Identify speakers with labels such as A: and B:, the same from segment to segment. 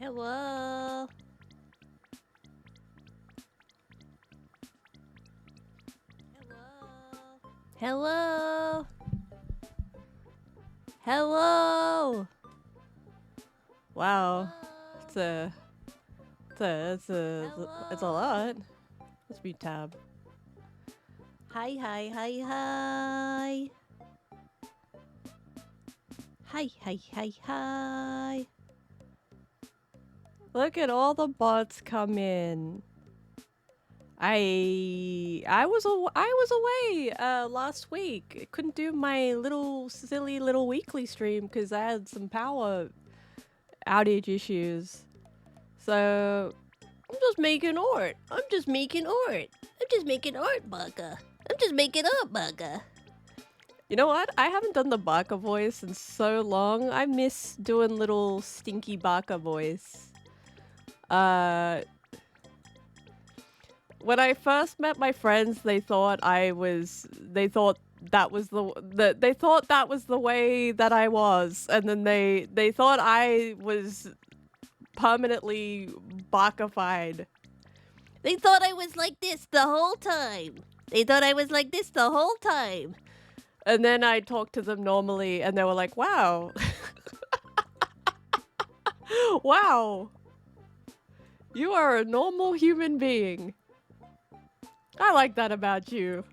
A: Hello. Hello. Hello. Wow. It's a lot. Let's mute tab. Hi, hi, hi, hi. Hi, hi, hi, hi. Look at all the bots come in. I was away last week. I couldn't do my silly little weekly stream because I had some power outage issues. So I'm just making art. I'm just making art. I'm just making art, baka. I'm just making up, baka. You know what? I haven't done the baka voice in so long. I miss doing little stinky baka voice. When I first met my friends, they thought that was the way that I was, and then they thought I was permanently bakafied. They thought I was like this the whole time. They thought I was like this the whole time. And then I talked to them normally, and they were like, "Wow, wow, you are a normal human being." I like that about you.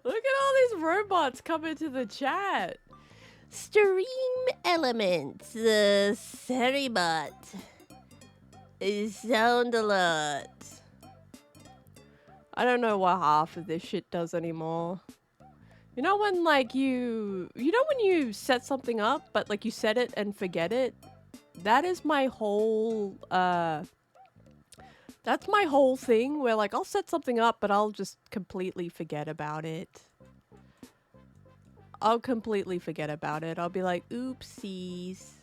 A: Look at all these robots coming to the chat. Stream Elements, the Seribot. Sound a lot. I don't know what half of this shit does anymore. You know when like when you set something up, but like you set it and forget it? That is my whole, that's my whole thing where like I'll set something up, but I'll just completely forget about it. I'll completely forget about it. I'll be like, oopsies.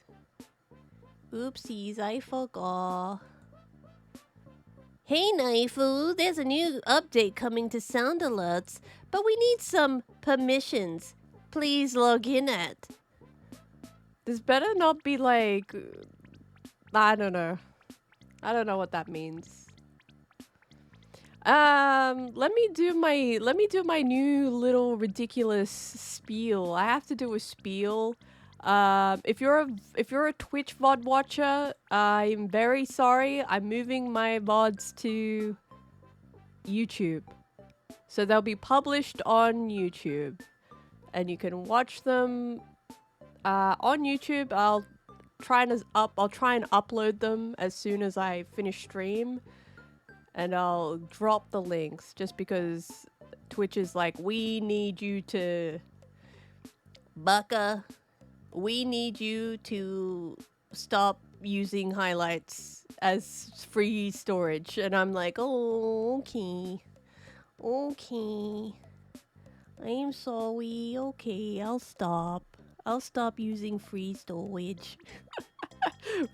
A: Oopsies, I forgot. Hey Naifu, there's a new update coming to Sound Alerts, but we need some permissions. Please log in at. This better not be like, I don't know. I don't know what that means. Let me do my new little ridiculous spiel. I have to do a spiel. If you're a Twitch VOD watcher, I'm very sorry. I'm moving my VODs to YouTube. So they'll be published on YouTube. And you can watch them on YouTube. I'll try and upload them as soon as I finish stream. And I'll drop the links just because Twitch is like, we need you to... Baka, we need you to stop using highlights as free storage. And I'm like, oh, okay. Okay. I'm sorry. Okay, I'll stop. I'll stop using free storage.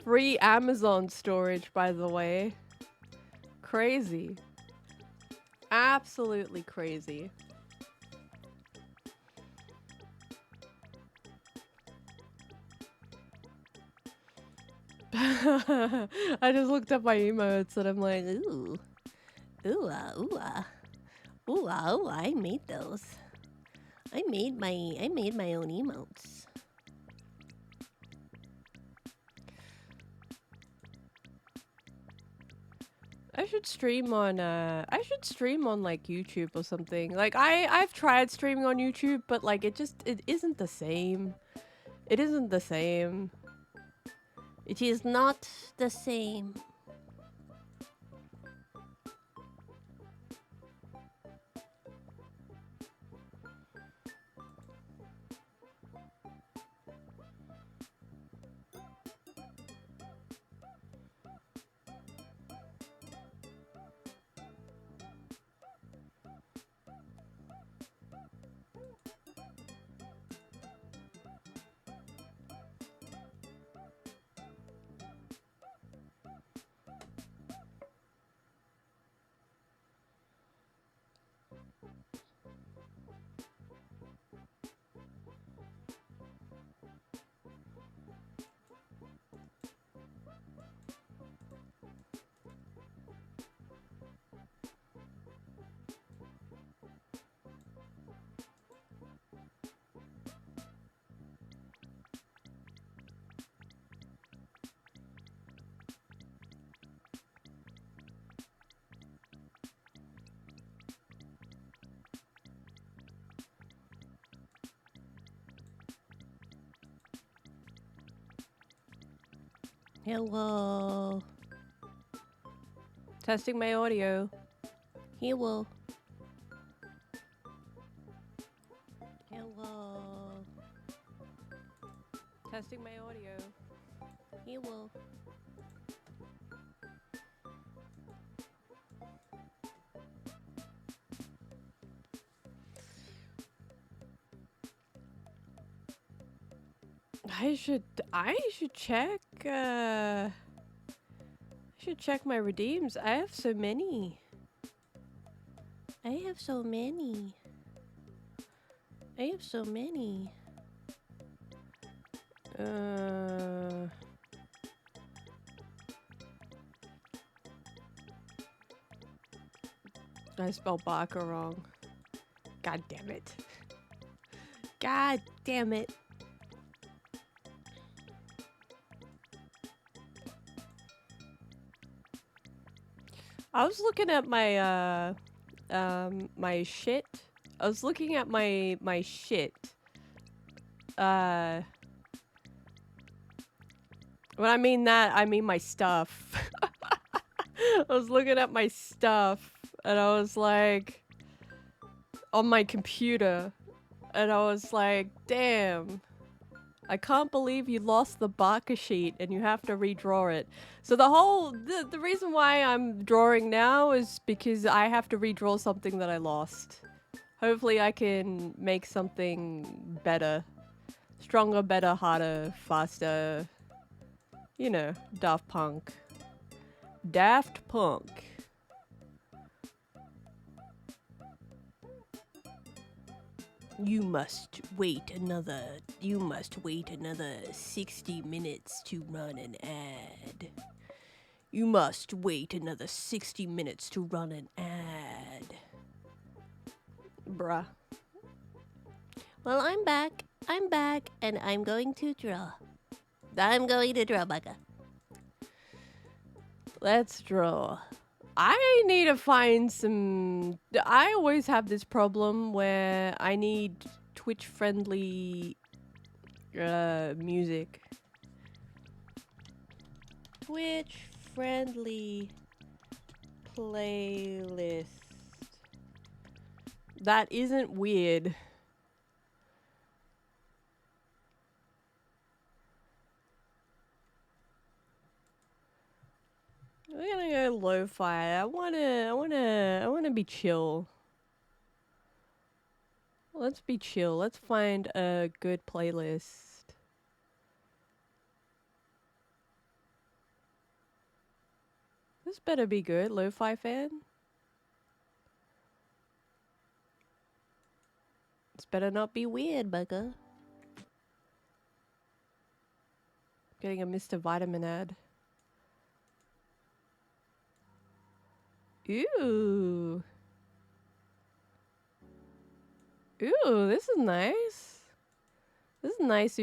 A: Free Amazon storage, by the way. Crazy. Absolutely crazy. I just looked up my emotes and I'm like, ooh. Ooh, ooh, ooh, ooh, I made those. I made my own emotes. I should stream on like YouTube or something. Like I've tried streaming on YouTube, but like it isn't the same. It isn't the same. It is not the same.
B: Hello.
A: Testing my audio.
B: Hello. Hello.
A: Testing my audio.
B: Hello.
A: I should check, I should check my redeems. I have so many.
B: I have so many. I have so many.
A: I spelled baka wrong. God damn it. God damn it. I was looking at my my shit. I was looking at my shit. When I mean that, I mean my stuff. I was looking at my stuff and I was like on my computer and I was like, damn. I can't believe you lost the baka sheet and you have to redraw it. So the reason why I'm drawing now is because I have to redraw something that I lost. Hopefully I can make something better. Stronger, better, harder, faster. You know, Daft Punk. Daft Punk. You must wait another 60 minutes to run an ad. You must wait another 60 minutes to run an ad. Bruh.
B: Well, I'm back. I'm back, and I'm going to draw. I'm going to draw, baka.
A: Let's draw. I need to find some... I always have this problem where I need Twitch-friendly music. Twitch-friendly playlist. That isn't weird. We're gonna go lo-fi. I wanna be chill. Let's be chill. Let's find a good playlist. This better be good, lo-fi fan. This better not be weird, bugger. Getting a Mr. Vitamin ad. Ooh. Ooh, this is nice. This is nice.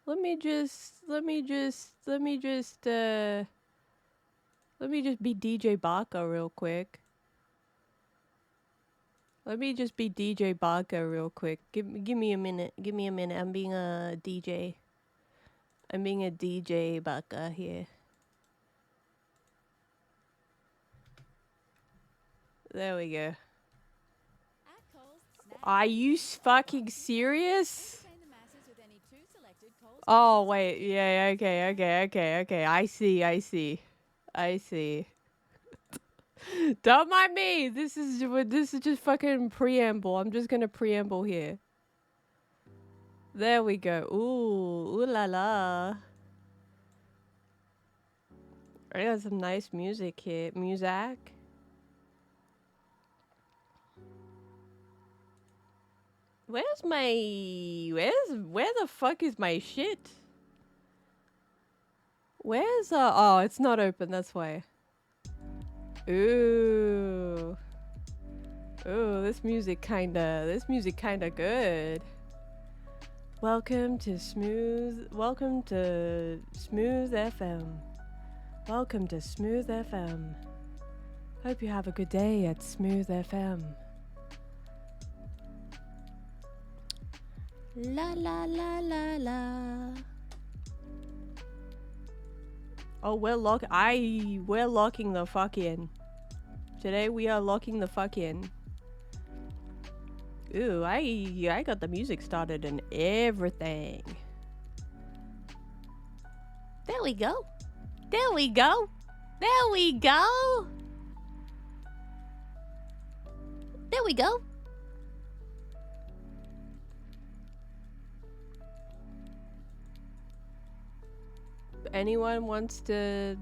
A: Let me just be DJ Baka real quick. Let me just be DJ Baka real quick. Give me a minute. Give me a minute. I'm being a DJ. I'm being a DJ Baka here. There we go. Are you fucking serious? Oh wait, yeah, okay. I see. Don't mind me. This is just fucking preamble. I'm just gonna preamble here. There we go. Ooh la la. I got some nice music here. Music. Where the fuck is my shit? Where's oh, it's not open, that's why. Ooh. Ooh, this music kinda good. Welcome to Smooth FM. Welcome to Smooth FM. Hope you have a good day at Smooth FM.
B: La la la la la.
A: Oh, we're locking the fuck in. Today we are locking the fuck in. Ooh, I got the music started and everything.
B: There we go. There we go. There we go. There we go.
A: Anyone wants to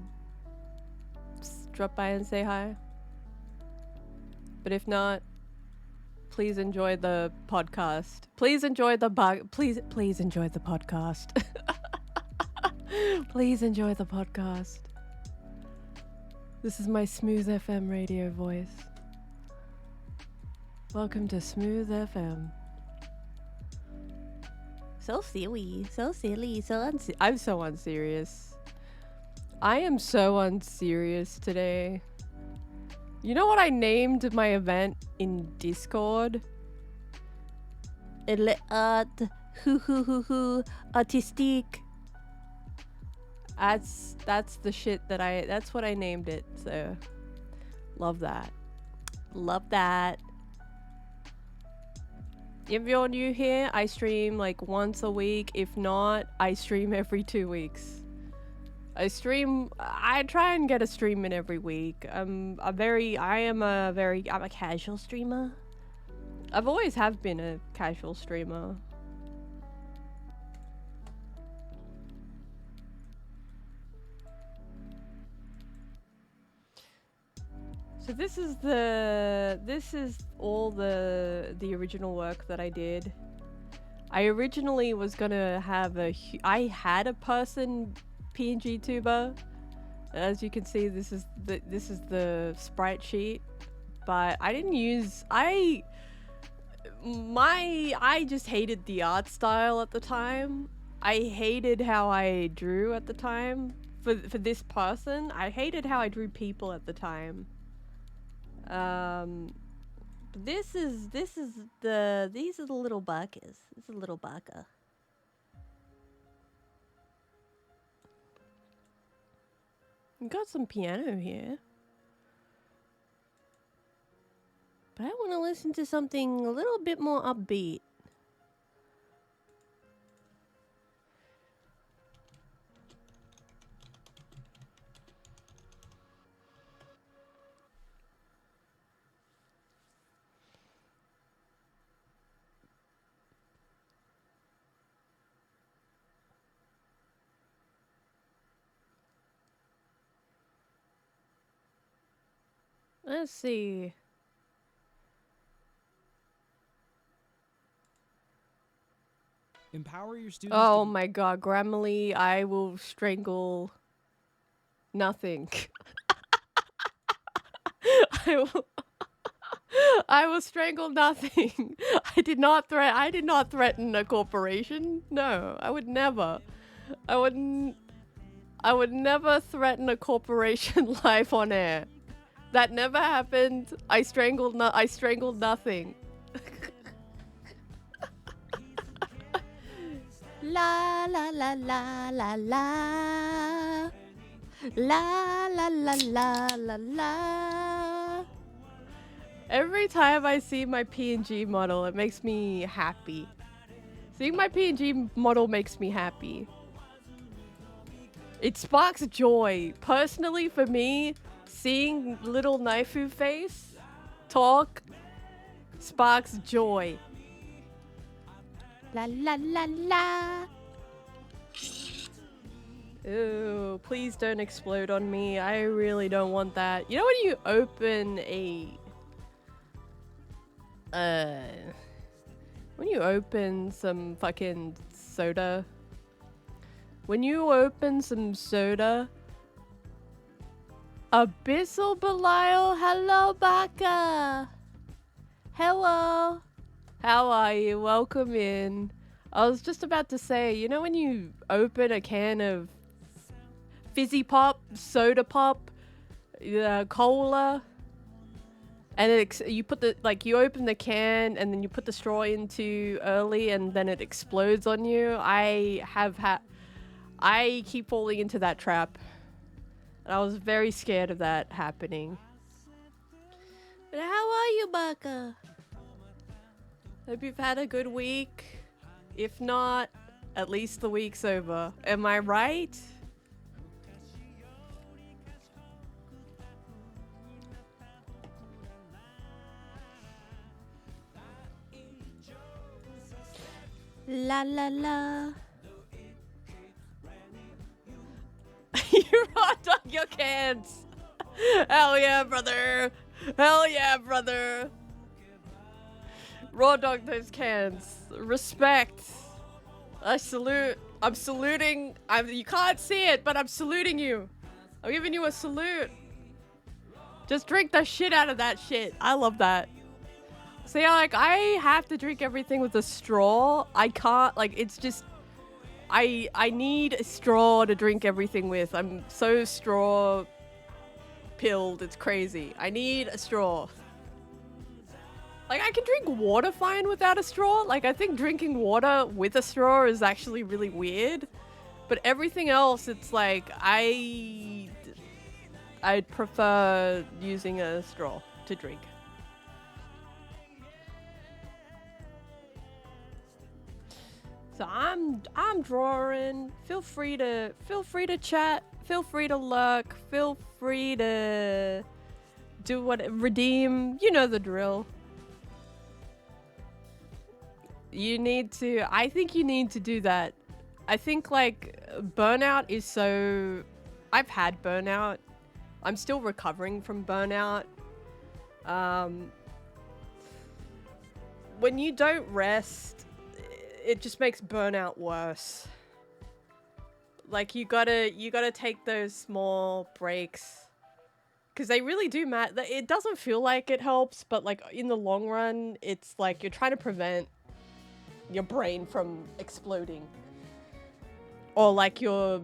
A: drop by and say hi? But if not, please enjoy the podcast. Please enjoy the please enjoy the podcast. Please enjoy the podcast. This is my Smooth FM radio voice. Welcome to Smooth FM.
B: So silly, so silly, so
A: I'm so unserious. I am so unserious today. You know what I named my event in Discord?
B: Artistic.
A: That's the shit that that's what I named it. So love that. Love that. If you're new here, I stream like once a week. If not, I stream every 2 weeks. I try and get a stream in every week. I'm a casual streamer. I've always have been a casual streamer. So this is all the original work that I did. I originally was gonna have I had a person PNG tuber. As you can see, this is the sprite sheet, but I didn't use I just hated the art style at the time. I hated how I drew at the time for this person. I hated how I drew people at the time. These are the little bakas. This is a little baka. We got some piano here.
B: But I want to listen to something a little bit more upbeat.
A: Let's see.
C: Empower your students.
A: Oh my god, Grammarly, I will strangle nothing. I will strangle nothing. I did not threaten a corporation. No, I would never. I would never threaten a corporation live on air. That never happened. I strangled nothing.
B: La la la la la la. La la la la la la.
A: Every time I see my PNG model, it makes me happy. Seeing my PNG model makes me happy. It sparks joy. Personally, for me, seeing little Naifu face talk sparks joy.
B: La la la la.
A: Ooh, please don't explode on me. I really don't want that. You know when you open when you open some fucking soda? When you open some soda, Abyssal Belial, hello Baka! Hello! How are you? Welcome in. I was just about to say, you know when you open a can of fizzy pop, soda pop, cola, And you put the you open the can and then you put the straw in too early and then it explodes on you. I keep falling into that trap. And I was very scared of that happening.
B: But how are you, Baka?
A: Hope you've had a good week. If not, at least the week's over. Am I right?
B: La la la.
A: You raw dog your cans. Hell yeah, brother. Hell yeah, brother. Raw dog those cans. Respect. I salute. I'm saluting. You can't see it, but I'm saluting you. I'm giving you a salute. Just drink the shit out of that shit. I love that. See, like, I have to drink everything with a straw. I can't, like, it's just... I need a straw to drink everything with. I'm so straw pilled. It's crazy. I need a straw. Like, I can drink water fine without a straw. Like, I think drinking water with a straw is actually really weird. But everything else, it's like, I'd prefer using a straw to drink. So I'm drawing. Feel free to chat. Feel free to lurk. Feel free to do redeem. You know the drill. I think you need to do that. I think like burnout is so... I've had burnout. I'm still recovering from burnout. When you don't rest, it just makes burnout worse. Like you gotta take those small breaks. Because they really do matter. It doesn't feel like it helps, but like in the long run, it's like you're trying to prevent your brain from exploding. Or like your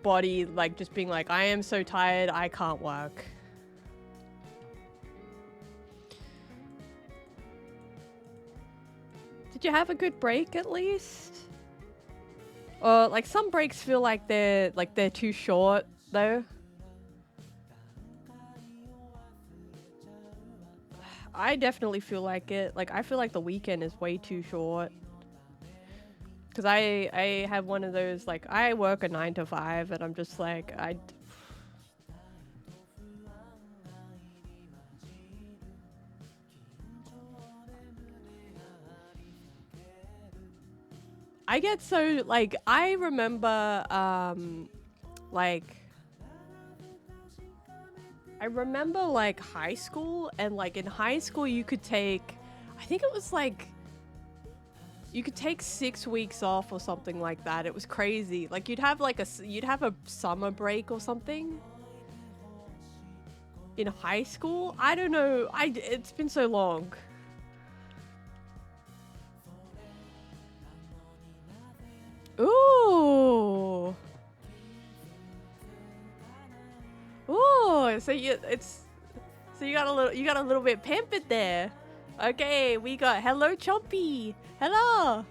A: body like just being like, I am so tired, I can't work. Did you have a good break at least? Or like some breaks feel like they're too short though. I definitely feel like it. Like I feel like the weekend is way too short. Cause I have one of those, like, I work a 9 to 5 and I'm just like, I get so, like, I remember, like, high school, and, like, in high school you could take, I think it was, like, you could take 6 weeks off or something like that. It was crazy. Like, you'd have, like, you'd have a summer break or something. In high school? I don't know. It's been so long. Ooh. Ooh, so you got a little bit pampered there. Okay, we got hello Chompy. Hello.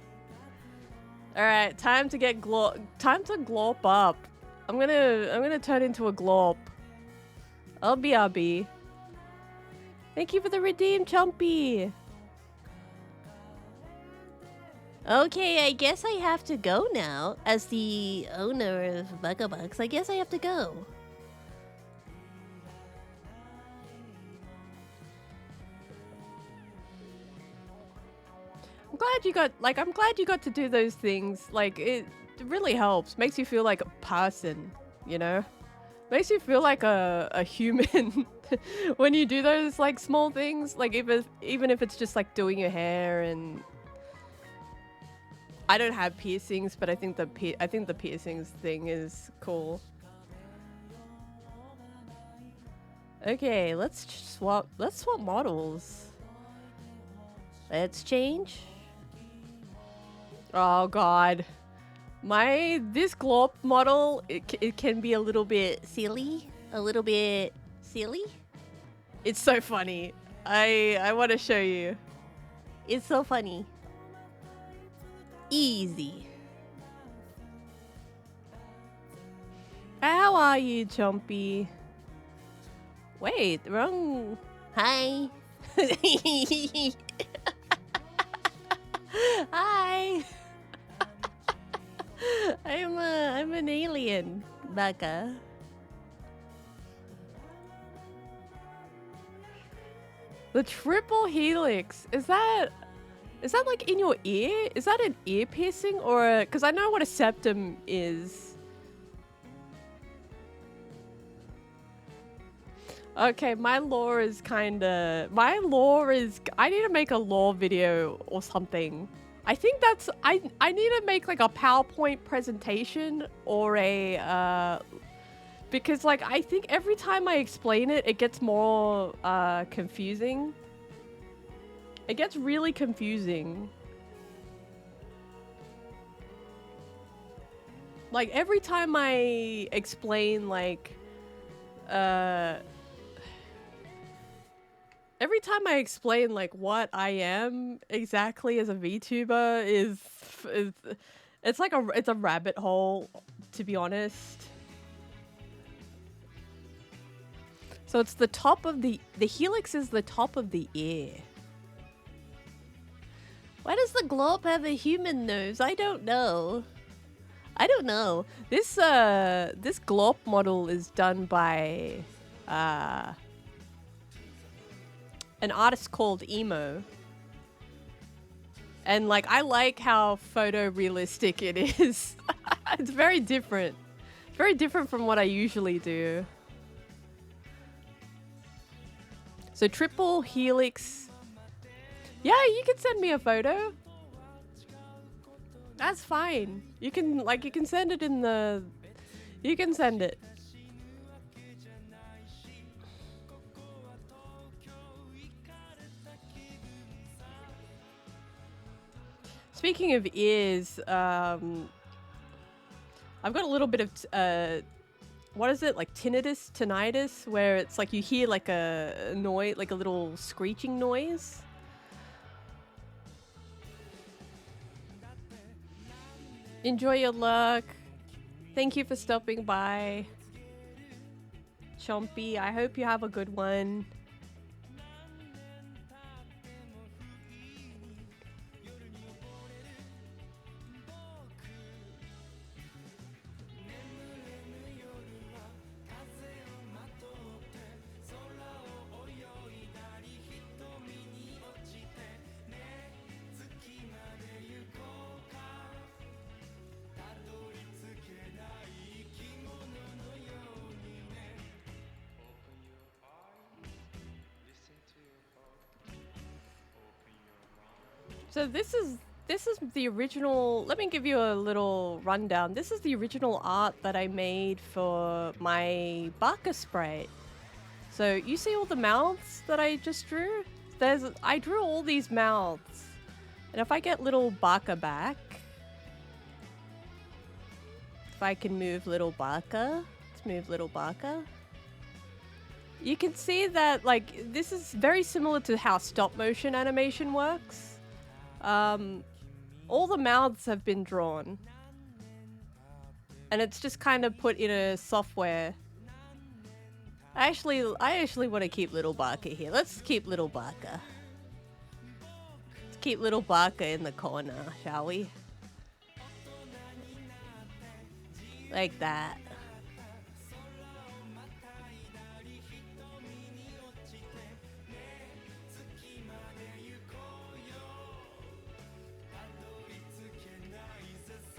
A: All right, time to glorp up. I'm gonna turn into a glorp. I'll be RB. Thank you for the redeem, Chompy.
B: Okay, I guess I have to go now. As the owner of Baka Bucks, I guess I have to go.
A: I'm glad you got to do those things. Like, it really helps. Makes you feel like a person, you know? Makes you feel like a human when you do those, like, small things. Like, even if it's just, like, doing your hair and... I don't have piercings, but I think the piercings thing is cool. Okay, let's swap models. Let's change. Oh god. This glorp model, it can be a little bit silly.
B: A little bit silly?
A: It's so funny. I want to show you.
B: It's so funny. Easy.
A: How are you, Chompy? Wait, wrong.
B: Hi. Hi. I'm an alien, baka.
A: The triple helix. Is that like in your ear? Is that an ear piercing or because I know what a septum is. Okay, my lore is I need to make a lore video or something. I think that's I need to make like a PowerPoint presentation or a because like I think every time I explain it, it gets more confusing. It gets really confusing. Like every time I explain like every time I explain like what I am exactly as a VTuber is it's like it's a rabbit hole, to be honest. So it's the top of the helix is the top of the ear.
B: Why does the globe have a human nose? I don't know. I don't know.
A: This glop model is done by an artist called Emo. And like I like how photorealistic it is. It's very different. Very different from what I usually do. So triple helix. Yeah, you can send me a photo. That's fine. You can send it in the... You can send it. Speaking of ears, I've got a little bit of... what is it? Like tinnitus, where it's like you hear like a noise, like a little screeching noise. Enjoy your luck. Thank you for stopping by. Chompy, I hope you have a good one. So this is the original. Let me give you a little rundown. This is the original art that I made for my baka sprite. So you see all the mouths that I just drew? I drew all these mouths. And if I get little baka back, if I can move little baka, let's move little baka. You can see that like this is very similar to how stop motion animation works. All the mouths have been drawn. And it's just kind of put in a software. I actually want to keep little baka here. Let's keep little baka. Let's keep little baka in the corner, shall we? Like that.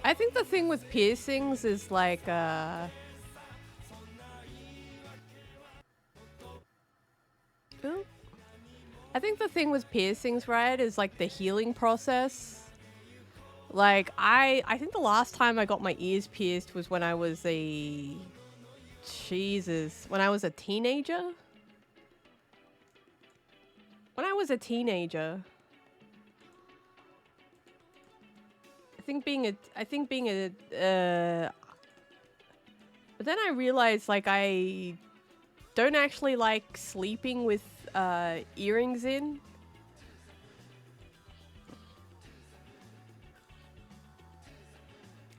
A: I think the thing with piercings is like, Ooh. I think the thing with piercings, right, is like the healing process. Like, I think the last time I got my ears pierced was when I was a... when I was a teenager? When I was a teenager. But then I realized like I don't actually like sleeping with earrings in.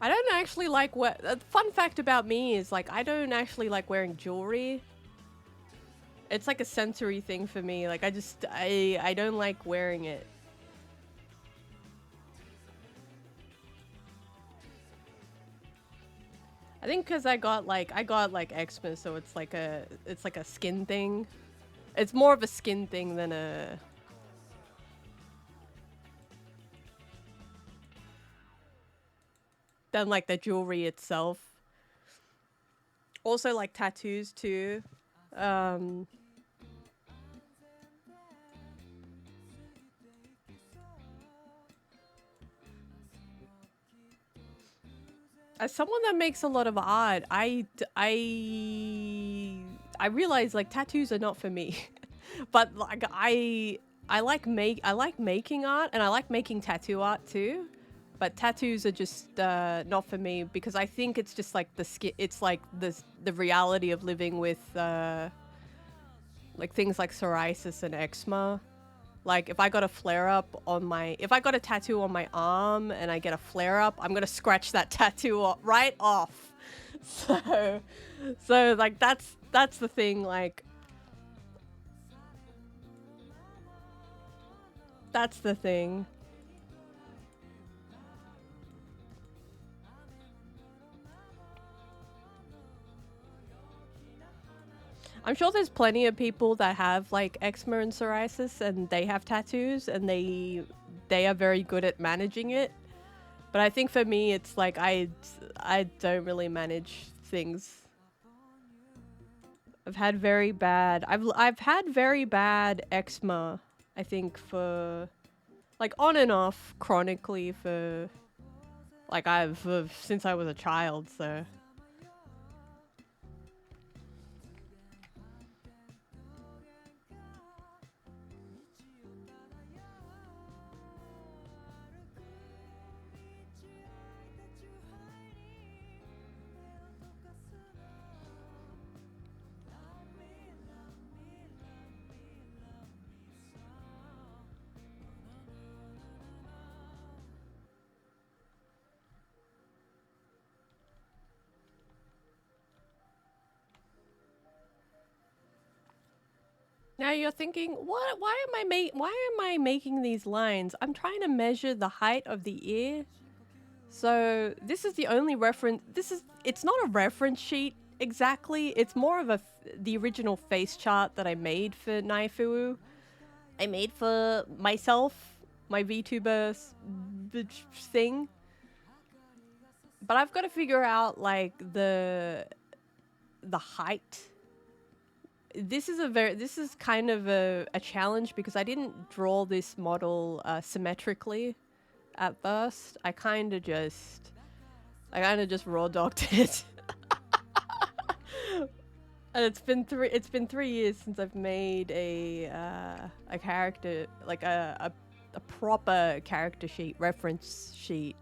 A: I don't actually like what. Fun fact about me is like I don't actually like wearing jewelry. It's like a sensory thing for me. Like I don't like wearing it. I think because I got like eczema, so it's like a skin thing. It's more of a skin thing than a. Than like the jewelry itself. Also like tattoos too. As someone that makes a lot of art, I realize like tattoos are not for me. But like I like making art, and I like making tattoo art too. But tattoos are just not for me, because I think it's just like it's like the reality of living with like things like psoriasis and eczema. Like if I got a flare up on if I got a tattoo on my arm and I get a flare up, I'm gonna scratch that tattoo right off. So like that's the thing. Like that's the thing. I'm sure there's plenty of people that have like eczema and psoriasis and they have tattoos and they are very good at managing it. But I think for me it's like I don't really manage things. I've had very bad eczema, I think, for like on and off chronically for like since I was a child, so. Now you're thinking, what? Why am I making these lines? I'm trying to measure the height of the ear. So this is the only reference. It's not a reference sheet exactly. It's more of the original face chart that I made for Naifu. I made for myself, my VTuber thing. But I've got to figure out like the height. This is kind of a challenge because I didn't draw this model symmetrically at first. I kind of just raw dogged it. And it's been 3 years since I've made a character, like a proper character sheet, reference sheet.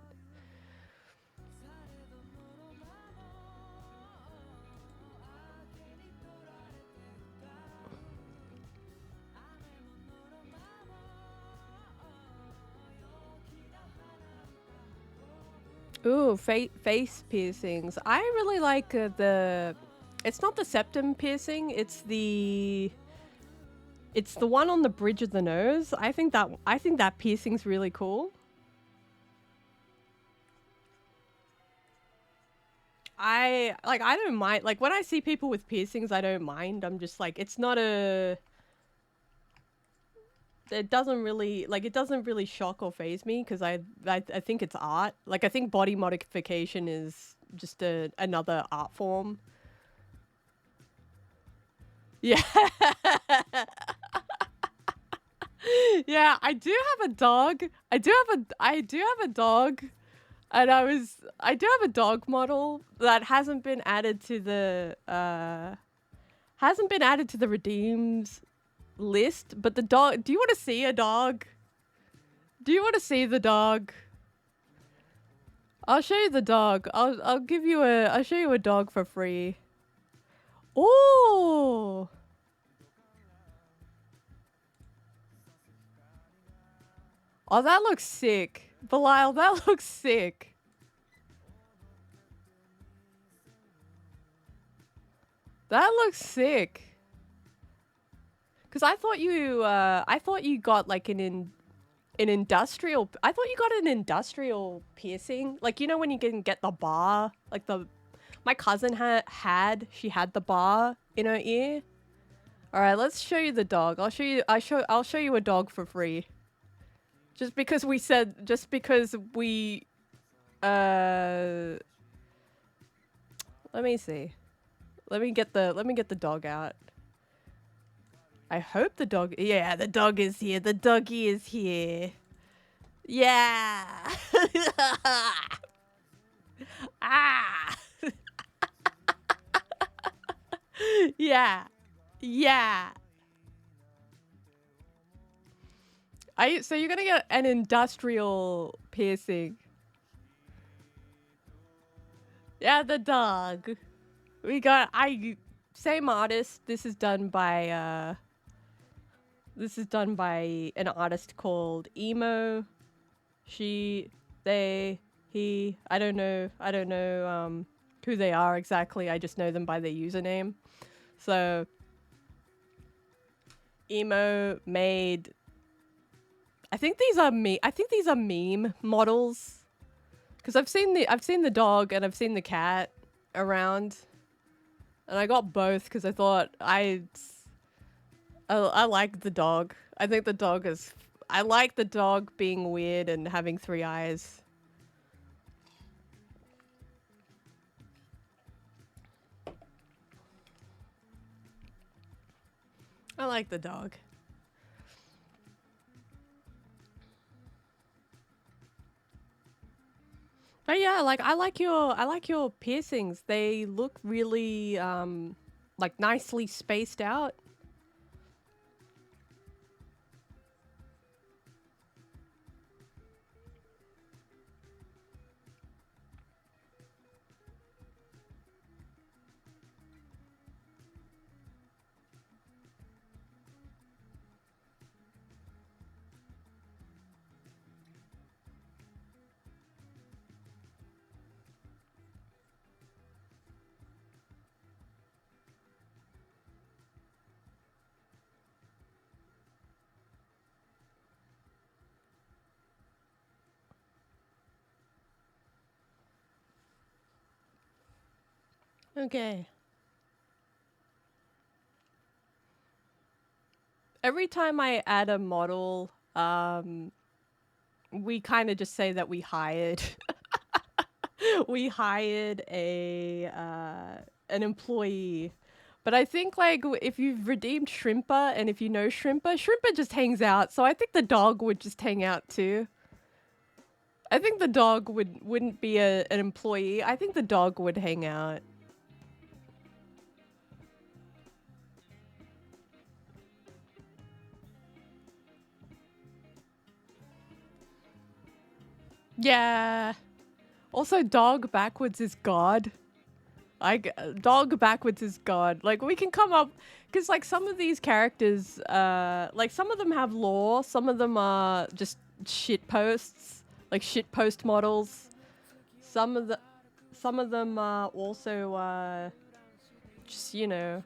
A: Ooh, face piercings. I really like it's not the septum piercing, it's the one on the bridge of the nose. I think that piercing's really cool. I don't mind. Like when I see people with piercings, I don't mind. I'm just like, it's not a it doesn't really shock or faze me because I think it's art. Like I think body modification is just another art form. Yeah. Yeah, I do have a dog. I do have a dog. And I do have a dog model that hasn't been added to the redeems list, but the dog, do you want to see a dog? Do you want to see the dog? I'll show you the dog. I'll show you a dog for free. Oh. Oh, that looks sick. Belial, that looks sick. That looks sick. Cause I thought you got like an industrial. I thought you got an industrial piercing. Like you know when you can get the bar, like my cousin she had the bar in her ear. All right, let's show you the dog. I'll show you a dog for free. Just because we let me see. Let me get the dog out. I hope the dog. Yeah, the dog is here. The doggy is here. Yeah. Ah. Yeah. Yeah. So you're gonna get an industrial piercing. Yeah, the dog. We got same artist. This is done by an artist called Emo. She, they, he. I don't know who they are exactly. I just know them by their username. So Emo made I think these are meme models. Cuz I've seen the dog and I've seen the cat around. And I got both cuz I thought I like the dog. I think the dog is I like the dog being weird and having 3 eyes. I like the dog. But yeah, like I like your piercings. They look really like nicely spaced out. Okay. Every time I add a model, we kind of just say that we hired we hired a an employee. But I think like if you've redeemed Shrimper and if you know Shrimper just hangs out. So I think the dog would just hang out too. I think the dog wouldn't be an employee. I think the dog would hang out. Yeah. Also, dog backwards is God. Like, dog backwards is God. Like, we can come up... Because, like, some of these characters, like, some of them have lore. Some of them are just shit posts. Like, shit post models. Some of them are also, just, you know...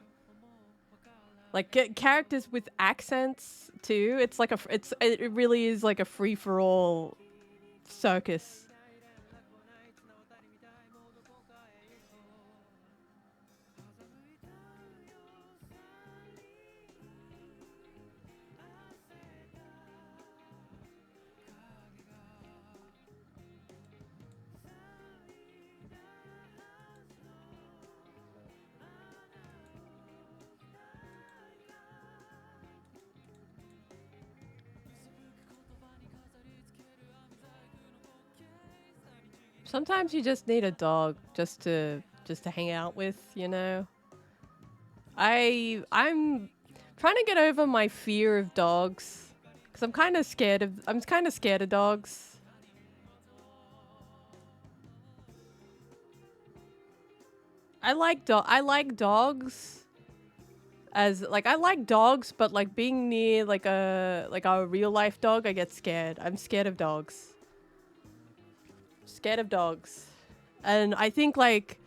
A: Like, characters with accents, too. It's like it really is like a free-for-all circus. Sometimes you just need a dog just to hang out with, you know. I'm trying to get over my fear of dogs cuz I'm kind of scared of dogs. I like dogs. As like I like dogs, but like being near like a real life dog, I get scared. I'm scared of dogs. Scared of dogs. And I think like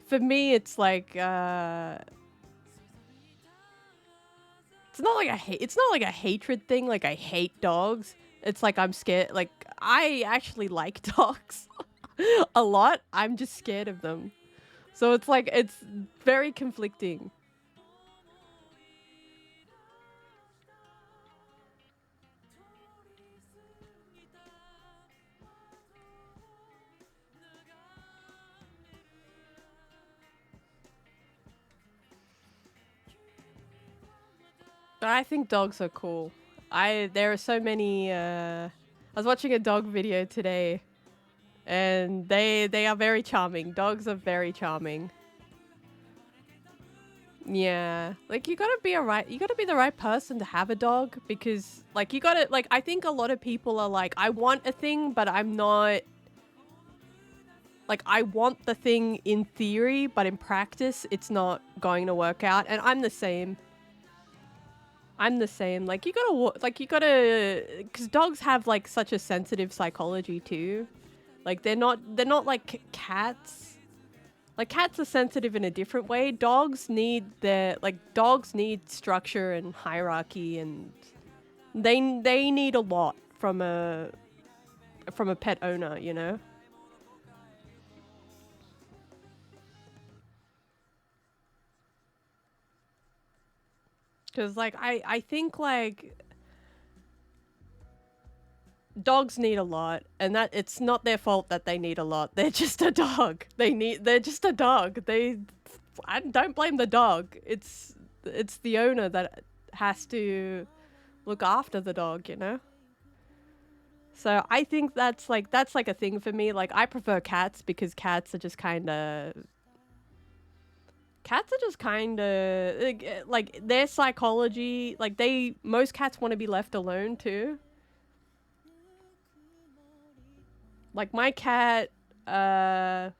A: for me it's like it's not like it's not like a hatred thing, like I hate dogs. It's like I'm scared, like I actually like dogs a lot. I'm just scared of them. So it's like it's very conflicting. But I think dogs are cool. There are so many I was watching a dog video today and they are very charming. Dogs are very charming. Yeah. Like you gotta be the right person to have a dog because like you gotta like I think a lot of people are like, I want a thing, but I'm not like I want the thing in theory, but in practice it's not going to work out. And I'm the same. I'm the same. Like you gotta because dogs have like such a sensitive psychology too. Like they're not like cats. Like cats are sensitive in a different way. Dogs need structure and hierarchy, and they need a lot from a pet owner, you know? Cuz like I think like dogs need a lot, and that it's not their fault that they need a lot. They're just a dog. They're just a dog. I don't blame the dog. It's the owner that has to look after the dog, you know? So I think that's like a thing for me. Like I prefer cats because cats are just kind of like their psychology, like most cats want to be left alone too. Like my cat like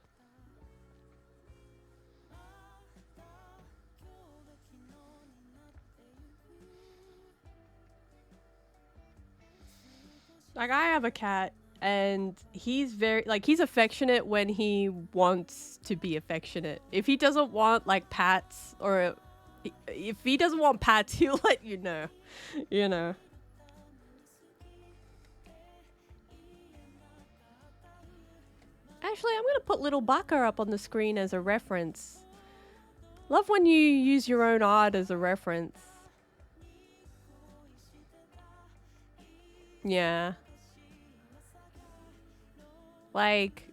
A: I have a cat and he's very like he's affectionate when he wants to be affectionate. If he doesn't want like pats or if he doesn't want pats, he'll let you know. You know. Actually, I'm gonna put little baka up on the screen as a reference. Love when you use your own art as a reference. Yeah. Like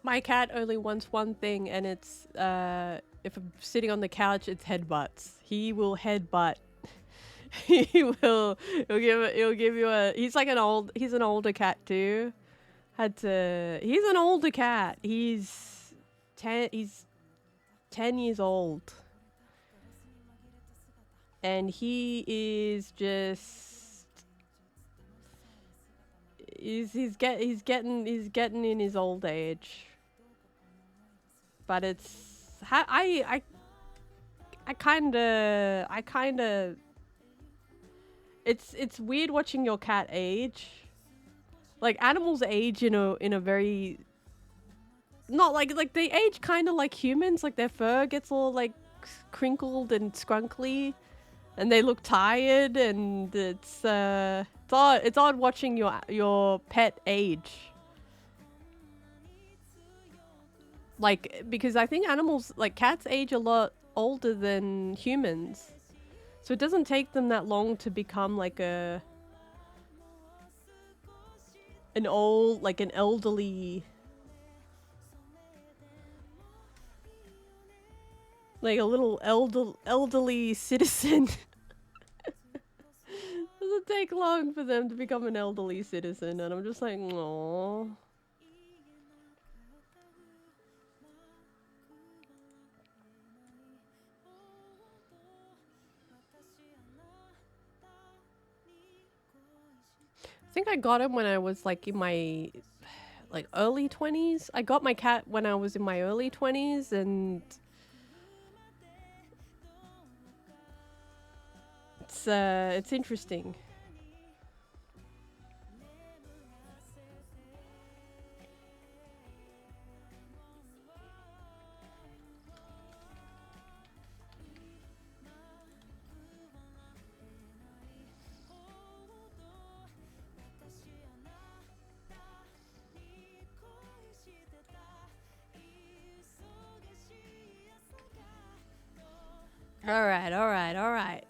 A: my cat only wants one thing, and it's if I'm sitting on the couch, it's headbutts. He will headbutt. He'll give you a he's an older cat too. He's an older cat. He's 10 years old. And he is just he's getting in his old age. But I kind of it's weird watching your cat age. Like animals age in a very not like they age kind of like humans. Like their fur gets all like crinkled and scrunkly, and they look tired, and it's odd watching your pet age. Like because I think animals like cats age a lot older than humans. So it doesn't take them that long to become like an elderly, like a little elderly citizen. Doesn't take long for them to become an elderly citizen, and I'm just like, aww. think I got him when I was like in my like early 20s. I got my cat when I was in my early 20s, and it's interesting. All right, all right, all right.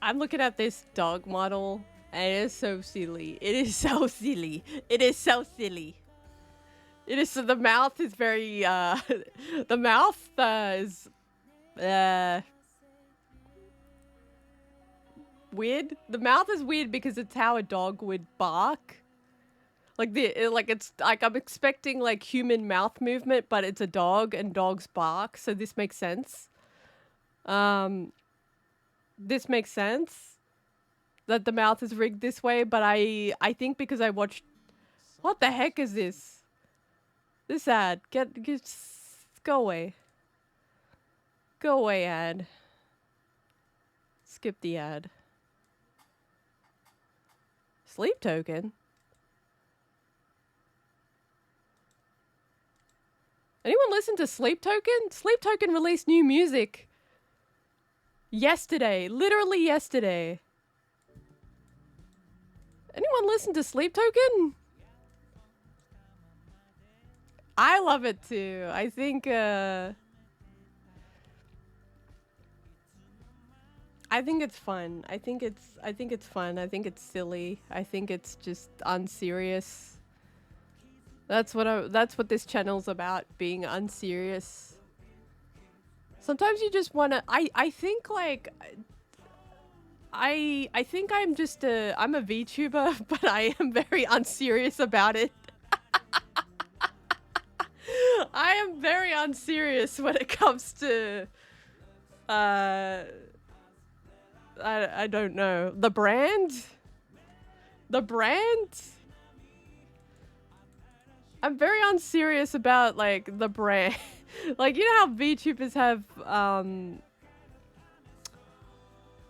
A: I'm looking at this dog model, and it is so silly. It is so silly. It is so silly. It is. The mouth is very. The mouth is weird. The mouth is weird because it's how a dog would bark. Like it's like I'm expecting like human mouth movement, but it's a dog and dogs bark, so this makes sense. This makes sense that the mouth is rigged this way, but I think because I watched. What the heck is this? This ad. Get go away. Go away, ad. Skip the ad. Sleep Token? Anyone listen to Sleep Token? Sleep Token released new music yesterday. Literally yesterday. Anyone listen to Sleep Token? I love it too. I think it's fun. I think it's fun. I think it's silly. I think it's just unserious. That's what this channel's about, being unserious. Sometimes you just want to I think like I think I'm a VTuber, but I am very unserious about it. I am very unserious when it comes to I don't know. The brand? The brand? I'm very unserious about like the brand. Like, you know how VTubers have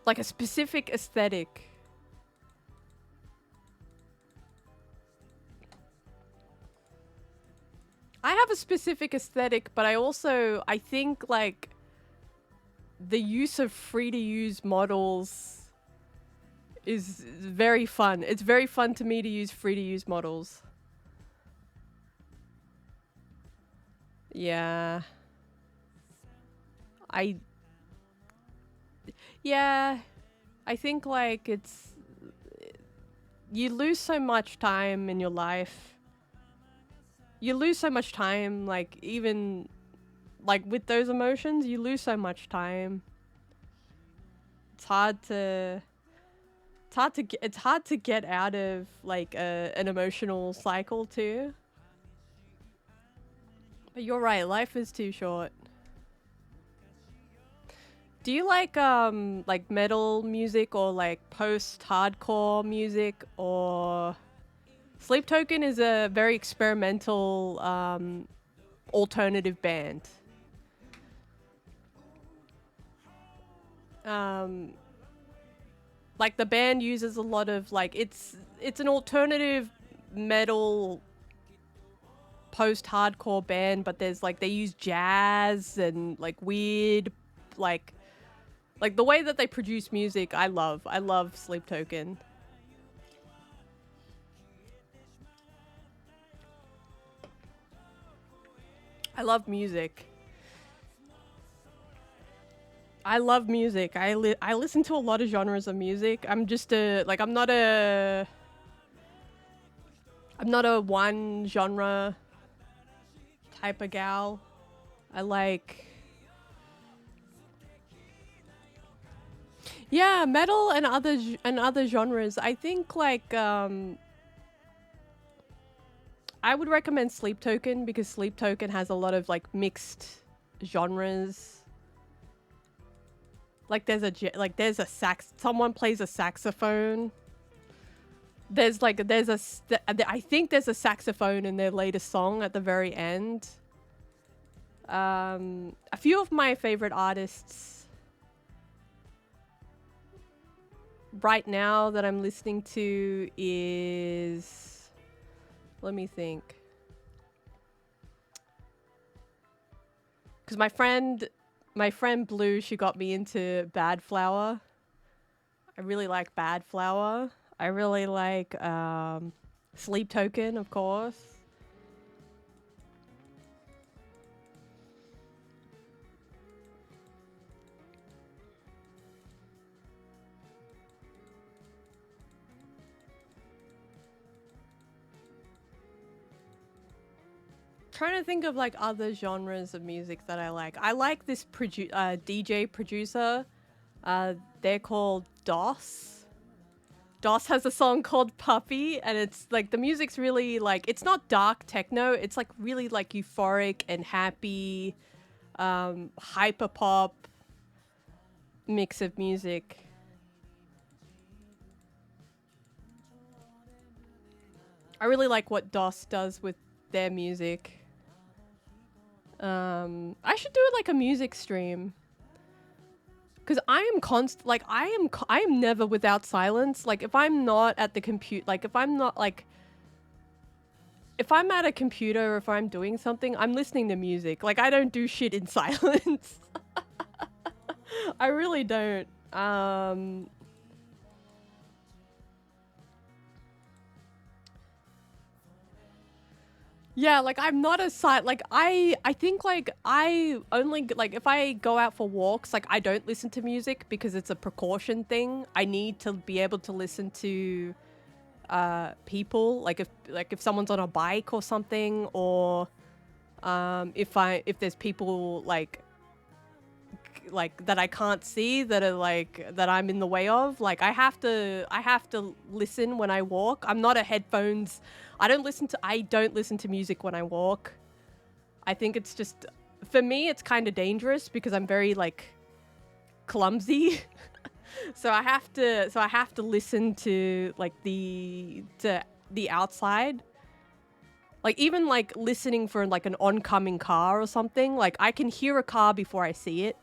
A: like a specific aesthetic. I have a specific aesthetic, but I think like the use of free to use models is very fun. It's very fun to me to use free to use models. Yeah. Yeah. I think like you lose so much time in your life. You lose so much time, like even like with those emotions, you lose so much time. It's hard to get out of like an emotional cycle too. But you're right, life is too short. Do you like metal music or like post-hardcore music? Or Sleep Token is a very experimental alternative band. Like the band uses a lot of like it's an alternative metal post-hardcore band, but there's like they use jazz and like weird like the way that they produce music. I love Sleep Token. I love music. I love music. I listen to a lot of genres of music. I'm just I'm not a one genre type of gal. I like yeah, metal and other genres. I think like I would recommend Sleep Token because Sleep Token has a lot of like mixed genres. Like there's a sax. Someone plays a saxophone. I think there's a saxophone in their latest song at the very end. A few of my favorite artists right now that I'm listening to is, let me think. Because my friend Blue, she got me into Bad Flower. I really like Bad Flower. I really like Sleep Token, of course. Trying to think of like other genres of music that I like. I like this DJ producer. They're called DOS. DOS has a song called Puppy, and it's like the music's really like, it's not dark techno. It's like really like euphoric and happy, hyper pop mix of music. I really like what DOS does with their music. I should do like a music stream. Cause I am never without silence. Like if I'm not at the compute, like if I'm not like, if I'm at a computer or if I'm doing something, I'm listening to music. Like I don't do shit in silence. I really don't. Yeah, like I'm not a like I think like I only like if I go out for walks, like I don't listen to music because it's a precaution thing. I need to be able to listen to people, like if someone's on a bike or something, or if there's people like that I can't see that are like that I'm in the way of, like I have to listen when I walk. I'm not a headphones. I don't listen to music when I walk. I think it's just, for me it's kind of dangerous because I'm very like clumsy. so I have to listen to like the outside. Like even like listening for like an oncoming car or something, like I can hear a car before I see it.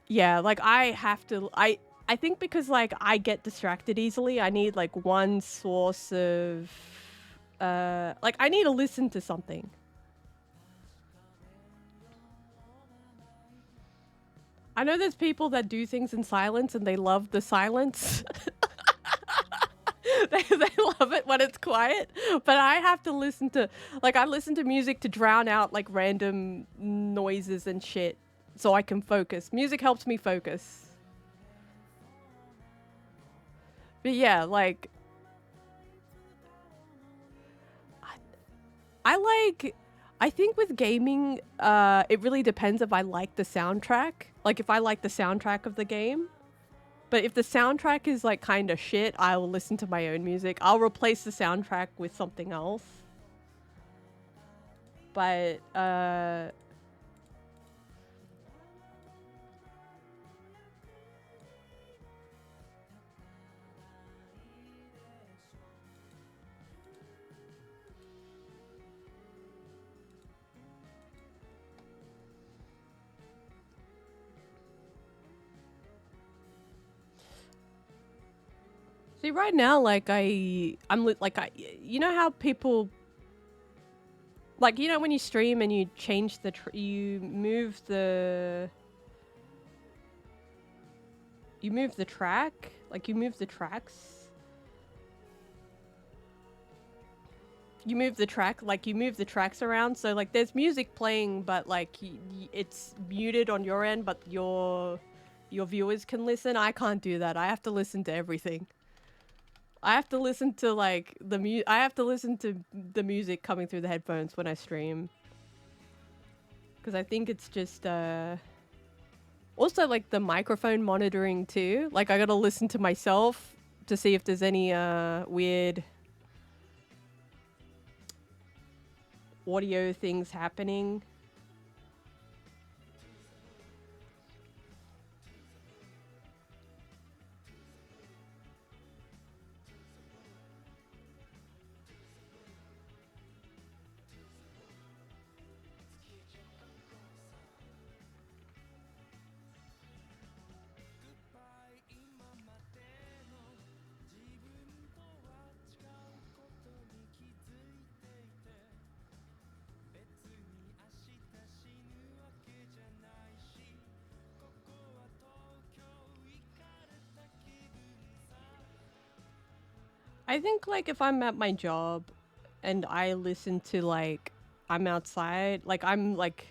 A: Yeah, like I have to, I think because like I get distracted easily, I need like one source of, like I need to listen to something. I know there's people that do things in silence and they love the silence. they love it when it's quiet, but I have to listen to, like I listen to music to drown out like random noises and shit so I can focus. Music helps me focus. But yeah, like I think with gaming, it really depends if I like the soundtrack. Like if I like the soundtrack of the game. But if the soundtrack is like kind of shit, I will listen to my own music. I'll replace the soundtrack with something else. But see, right now, like you know how people, like, you know, when you stream and you change you move the track, like you move the tracks. You move the track, like you move the tracks around. So like there's music playing, but like it's muted on your end, but your viewers can listen. I can't do that. I have to listen to everything. I have to listen to like I have to listen to the music coming through the headphones when I stream. Cause I think it's just also like the microphone monitoring too. Like I gotta listen to myself to see if there's any weird audio things happening. I think like if I'm at my job and I listen to like I'm outside, like I'm like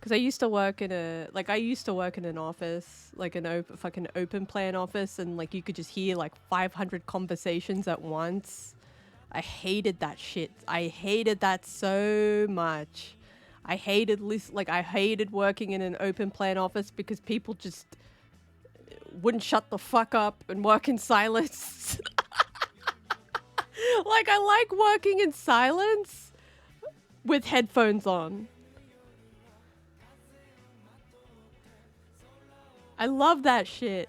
A: cuz I used to work in a like I used to work in an office, like an fucking open plan office, and like you could just hear like 500 conversations at once. I hated that shit. I hated that so much. I hated I hated working in an open plan office because people just wouldn't shut the fuck up and work in silence. Like I like working in silence with headphones on. I love that shit.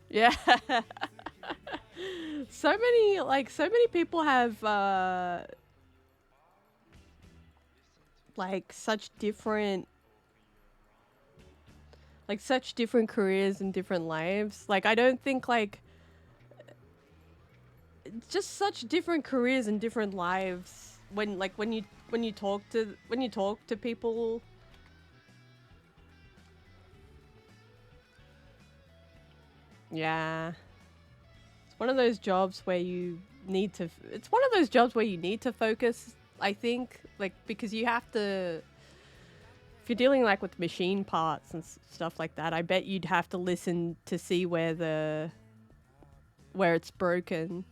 A: Yeah. So many people have like such different careers and different lives. Like I don't think like just such different careers and different lives when you talk to people. Yeah. It's one of those jobs where you need to it's one of those jobs where you need to focus, I think, like because you have to if you're dealing like with machine parts and stuff like that, I bet you'd have to listen to see where it's broken.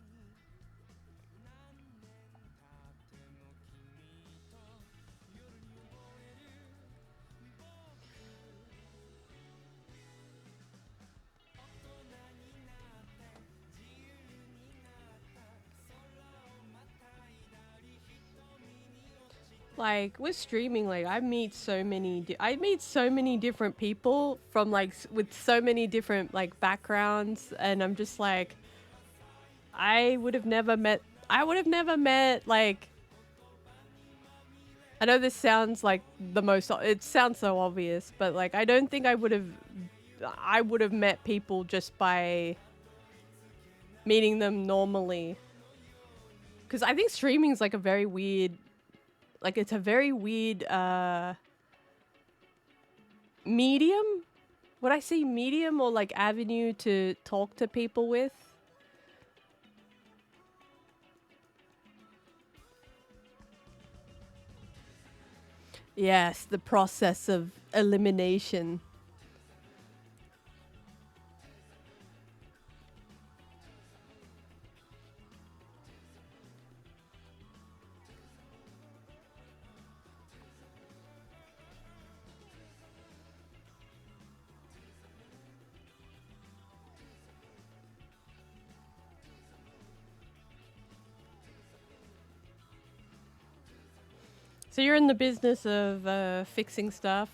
A: Like with streaming, like I meet so many different people from like with so many different like backgrounds, and I'm just like I would have never met like I know this sounds like it sounds so obvious, but like I don't think I would have met people just by meeting them normally. Cuz I think streaming is like a very weird like it's a very weird medium. Would I say medium or like avenue to talk to people with? Yes, the process of elimination. So you're in the business of fixing stuff,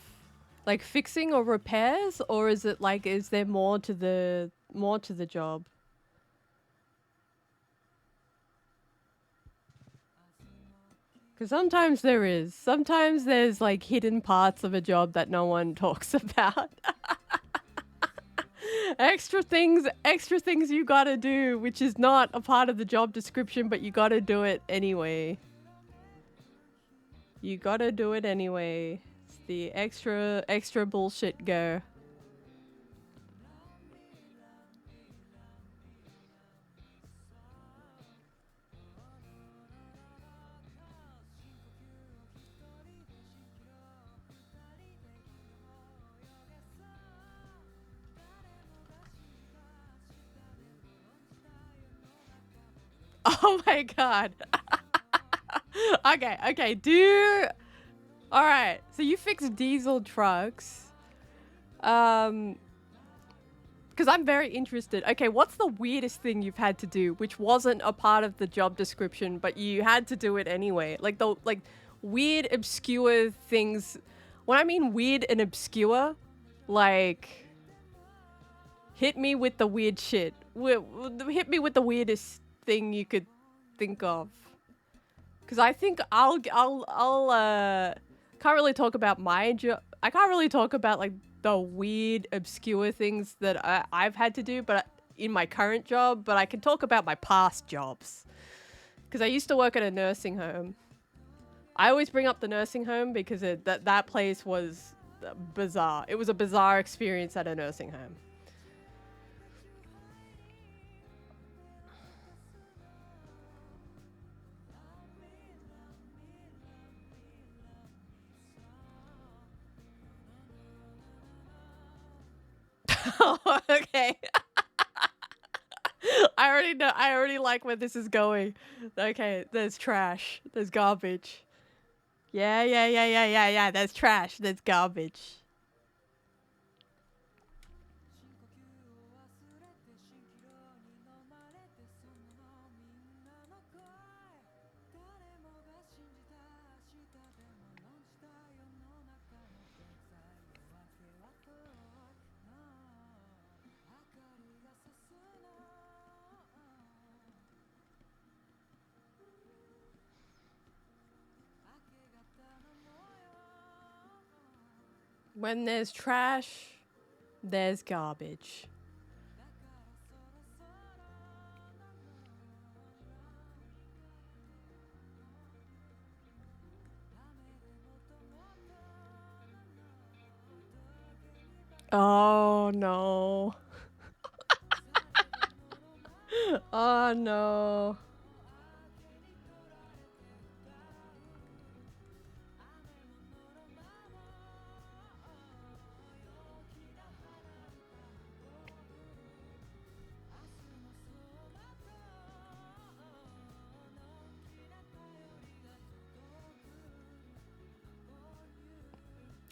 A: like fixing or repairs, or is it like is there more to the job? Because sometimes there is. Sometimes there's like hidden parts of a job that no one talks about. Extra things you gotta do, which is not a part of the job description, but you gotta do it anyway. You gotta do it anyway. It's the extra bullshit go. Oh my god. Okay, do all right. So you fix diesel trucks. Um, Because I'm very interested. Okay, what's the weirdest thing you've had to do, which wasn't a part of the job description, but you had to do it anyway? Like the weird, obscure things. When I mean weird and obscure, like hit me with the weird shit. Hit me with the weirdest thing you could think of. Because I think I'll can't really talk about my job. I can't really talk about like the weird, obscure things that I've had to do, but in my current job. But I can talk about my past jobs because I used to work at a nursing home. I always bring up the nursing home because that place was bizarre. It was a bizarre experience at a nursing home. Oh, okay. I already know. I already like where this is going. Okay, there's trash. There's garbage. Yeah. There's trash. There's garbage. When there's trash, there's garbage. Oh no. Oh no.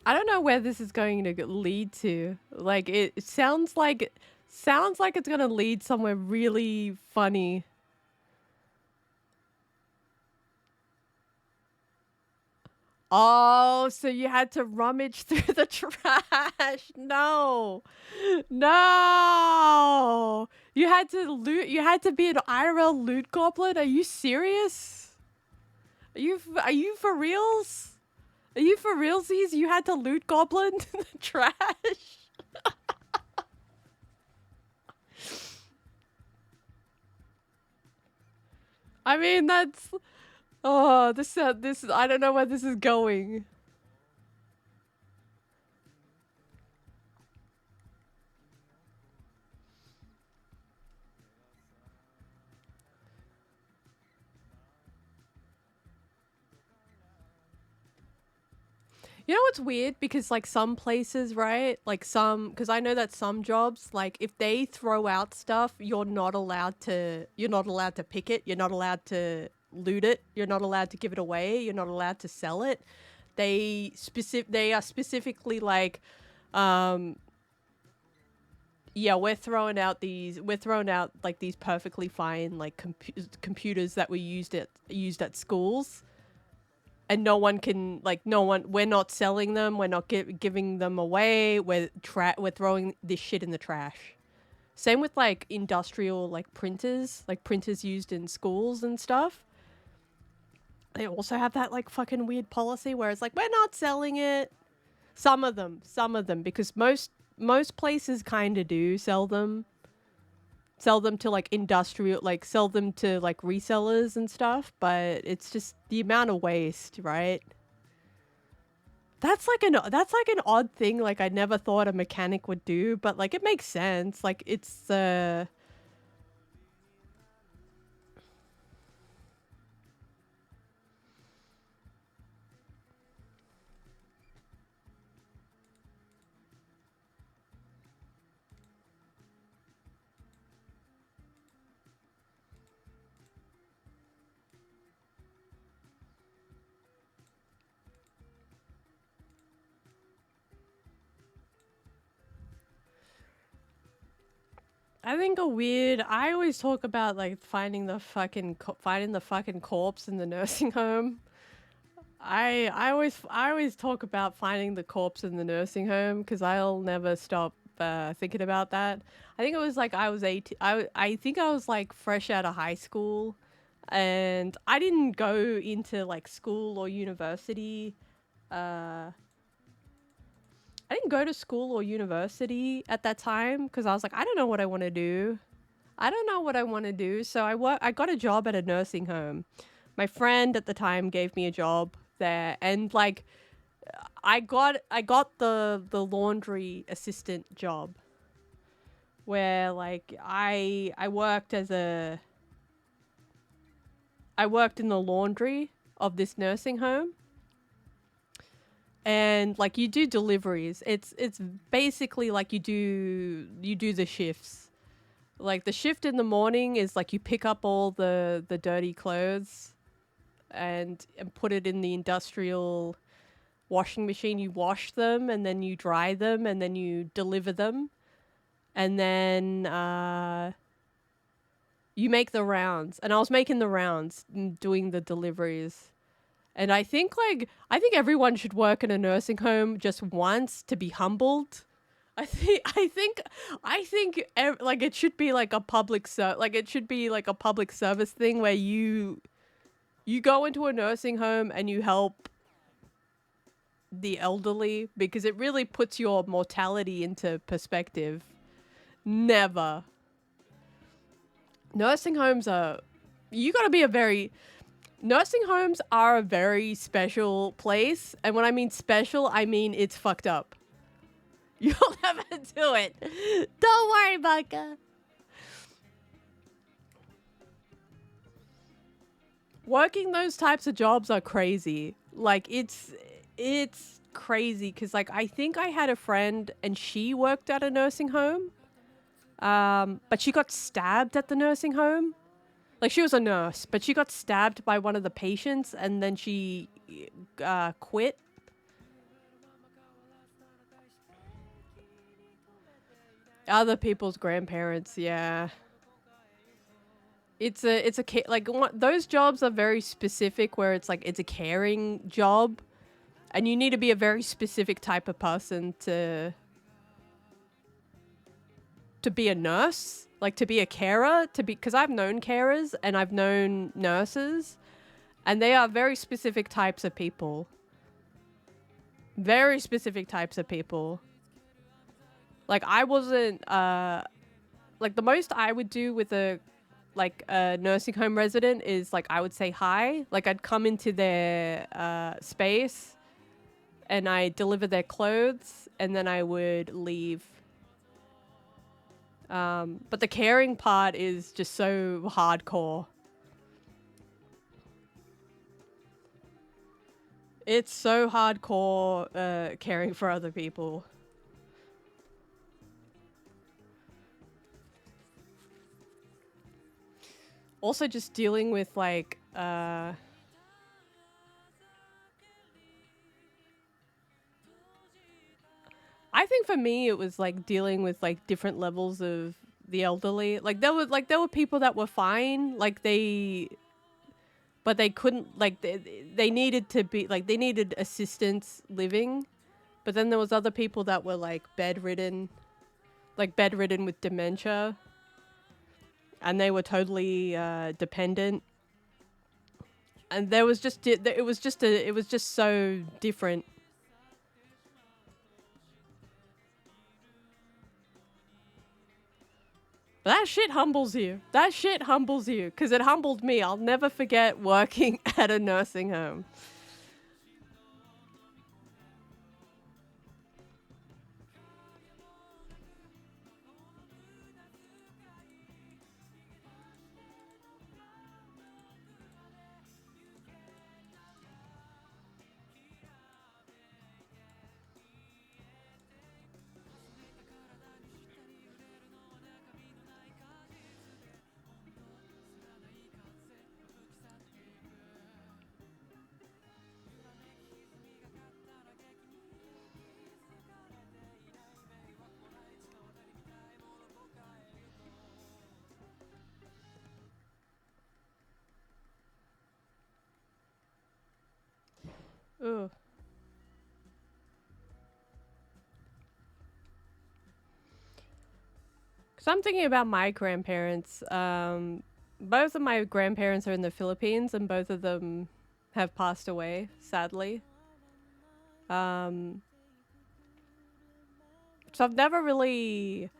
A: I don't know where this is going to lead to. Like it sounds like it's going to lead somewhere really funny. Oh, so you had to rummage through the trash. No. No. You had to loot. You had to be an IRL loot goblin. Are you serious? Are you for reals? Are you for realsies? You had to loot goblin the trash? I mean, that's oh, this I don't know where this is going. You know what's weird? Because like some places, right? Like because I know that some jobs, like if they throw out stuff, you're not allowed to pick it. You're not allowed to loot it. You're not allowed to give it away. You're not allowed to sell it. They are specifically like, um, yeah, we're throwing out like these perfectly fine like computers that were used at schools, and we're not selling them, we're not giving them away, we're throwing this shit in the trash. Same with like industrial like printers used in schools and stuff. They also have that like fucking weird policy where it's like we're not selling it. Some of them, because most places kind of do sell them to like industrial, like sell them to like resellers and stuff, but it's just the amount of waste, right? That's like an odd thing like I never thought a mechanic would do, but like it makes sense. Like it's I think a weird. I always talk about like finding the fucking corpse in the nursing home. I always talk about finding the corpse in the nursing home because I'll never stop thinking about that. I think it was like I was 18. I think I was like fresh out of high school, and I didn't go into like school or university. I didn't go to school or university at that time because I was like, I don't know what I want to do. I don't know what I want to do. So I got a job at a nursing home. My friend at the time gave me a job there, and like I got the laundry assistant job where like I worked in the laundry of this nursing home, and like you do deliveries. It's basically like you do the shifts. Like the shift in the morning is like you pick up all the dirty clothes and put it in the industrial washing machine. You wash them and then you dry them and then you deliver them. And then you make the rounds. And I was making the rounds and doing the deliveries. And I think everyone should work in a nursing home just once to be humbled. I think like it should be like a it should be like a public service thing where you go into a nursing home and you help the elderly because it really puts your mortality into perspective. Never. Nursing homes are you got to be a very Nursing homes are a very special place, and when I mean special, I mean it's fucked up. You'll never do it. Don't worry, baka. Working those types of jobs are crazy. Like it's crazy because like I think I had a friend and she worked at a nursing home, but she got stabbed at the nursing home. Like she was a nurse, but she got stabbed by one of the patients and then she quit. Other people's grandparents, yeah. Like those jobs are very specific where it's like it's a caring job and you need to be a very specific type of person to be a nurse, like to be a carer, to be because I've known carers and I've known nurses and they are very specific types of people. Very specific types of people. Like I wasn't like the most I would do with a nursing home resident is like I would say hi. Like I'd come into their space and I deliver their clothes and then I would leave. But the caring part is just so hardcore. It's so hardcore caring for other people. Also just dealing with like I think for me it was like dealing with like different levels of the elderly. Like there were people that were fine, like but they couldn't like they needed to be like they needed assistance living. But then there was other people that were like bedridden with dementia. And they were totally dependent. And there was just it was just so different. But that shit humbles you. That shit humbles you because it humbled me. I'll never forget working at a nursing home. Ugh. Cause I'm thinking about my grandparents. Both of my grandparents are in the Philippines, and both of them have passed away, sadly. Um, so I've never really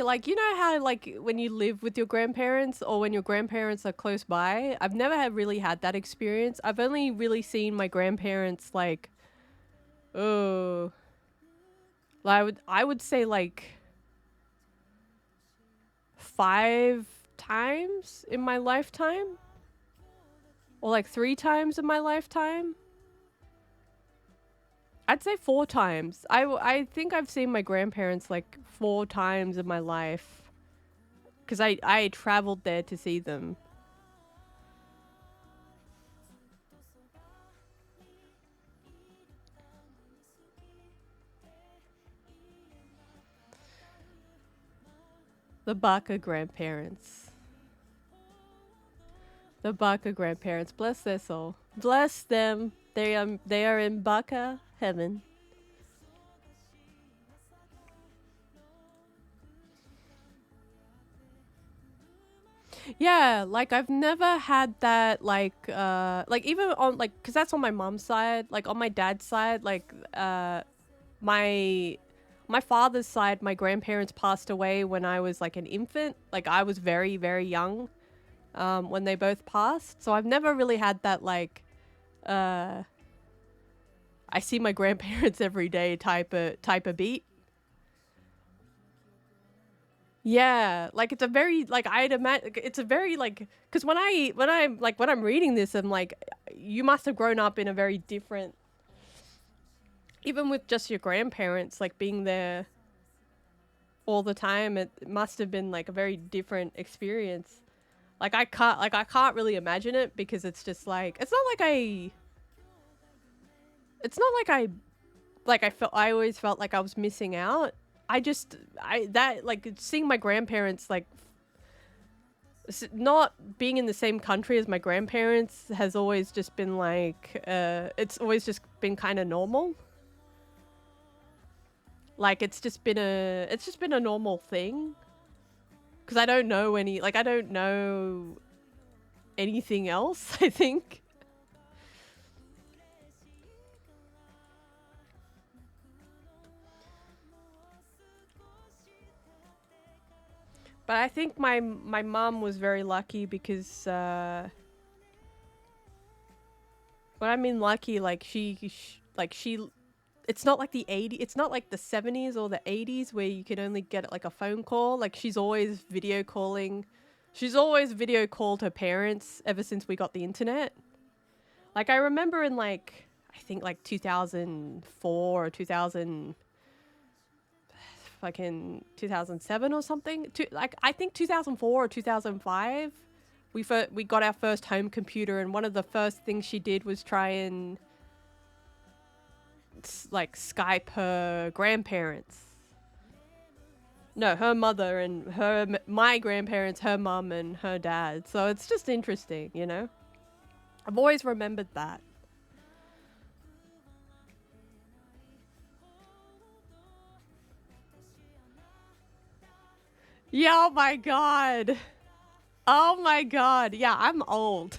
A: like, you know how like when you live with your grandparents or when your grandparents are close by. I've never had really had that experience. I've only really seen my grandparents like, oh, I would say like 5 times in my lifetime, or like 3 times in my lifetime. I'd say 4 times. I think I've seen my grandparents like 4 times in my life. Because I traveled there to see them. The baka grandparents. The baka grandparents. Bless their soul. Bless them. They are in baka heaven. Yeah, like I've never had that like even on like cuz that's on my mom's side, like on my dad's side, like my my father's side, my grandparents passed away when I was like an infant. Like I was very very young when they both passed. So I've never really had that like uh I see my grandparents every day type of beat. Yeah, like it's a very like I'd imagine it's a very like because when I'm reading this, I'm like, you must have grown up in a very different, even with just your grandparents like being there all the time. It must have been like a very different experience. I can't really imagine it because it's just like it's not like I felt I always felt like I was missing out. I that like seeing my grandparents like not being in the same country as my grandparents has always just been like it's always just been kind of normal. Like it's just been a normal thing because I don't know anything else. I think, but I think my mom was very lucky because when I mean lucky, like she it's not like the 80s, it's not like the 70s or the 80s where you can only get like a phone call. Like she's always video calling. She's always video called her parents ever since we got the internet. Like I remember in like I think like 2004 or 2000 fucking 2007 or something. Like I think 2004 or 2005 we got our first home computer, and one of the first things she did was try and like Skype her grandparents. No, her mother and my grandparents, her mum and her dad. So it's just interesting, you know? I've always remembered that. Yeah, oh my god. Oh my god. Yeah, I'm old.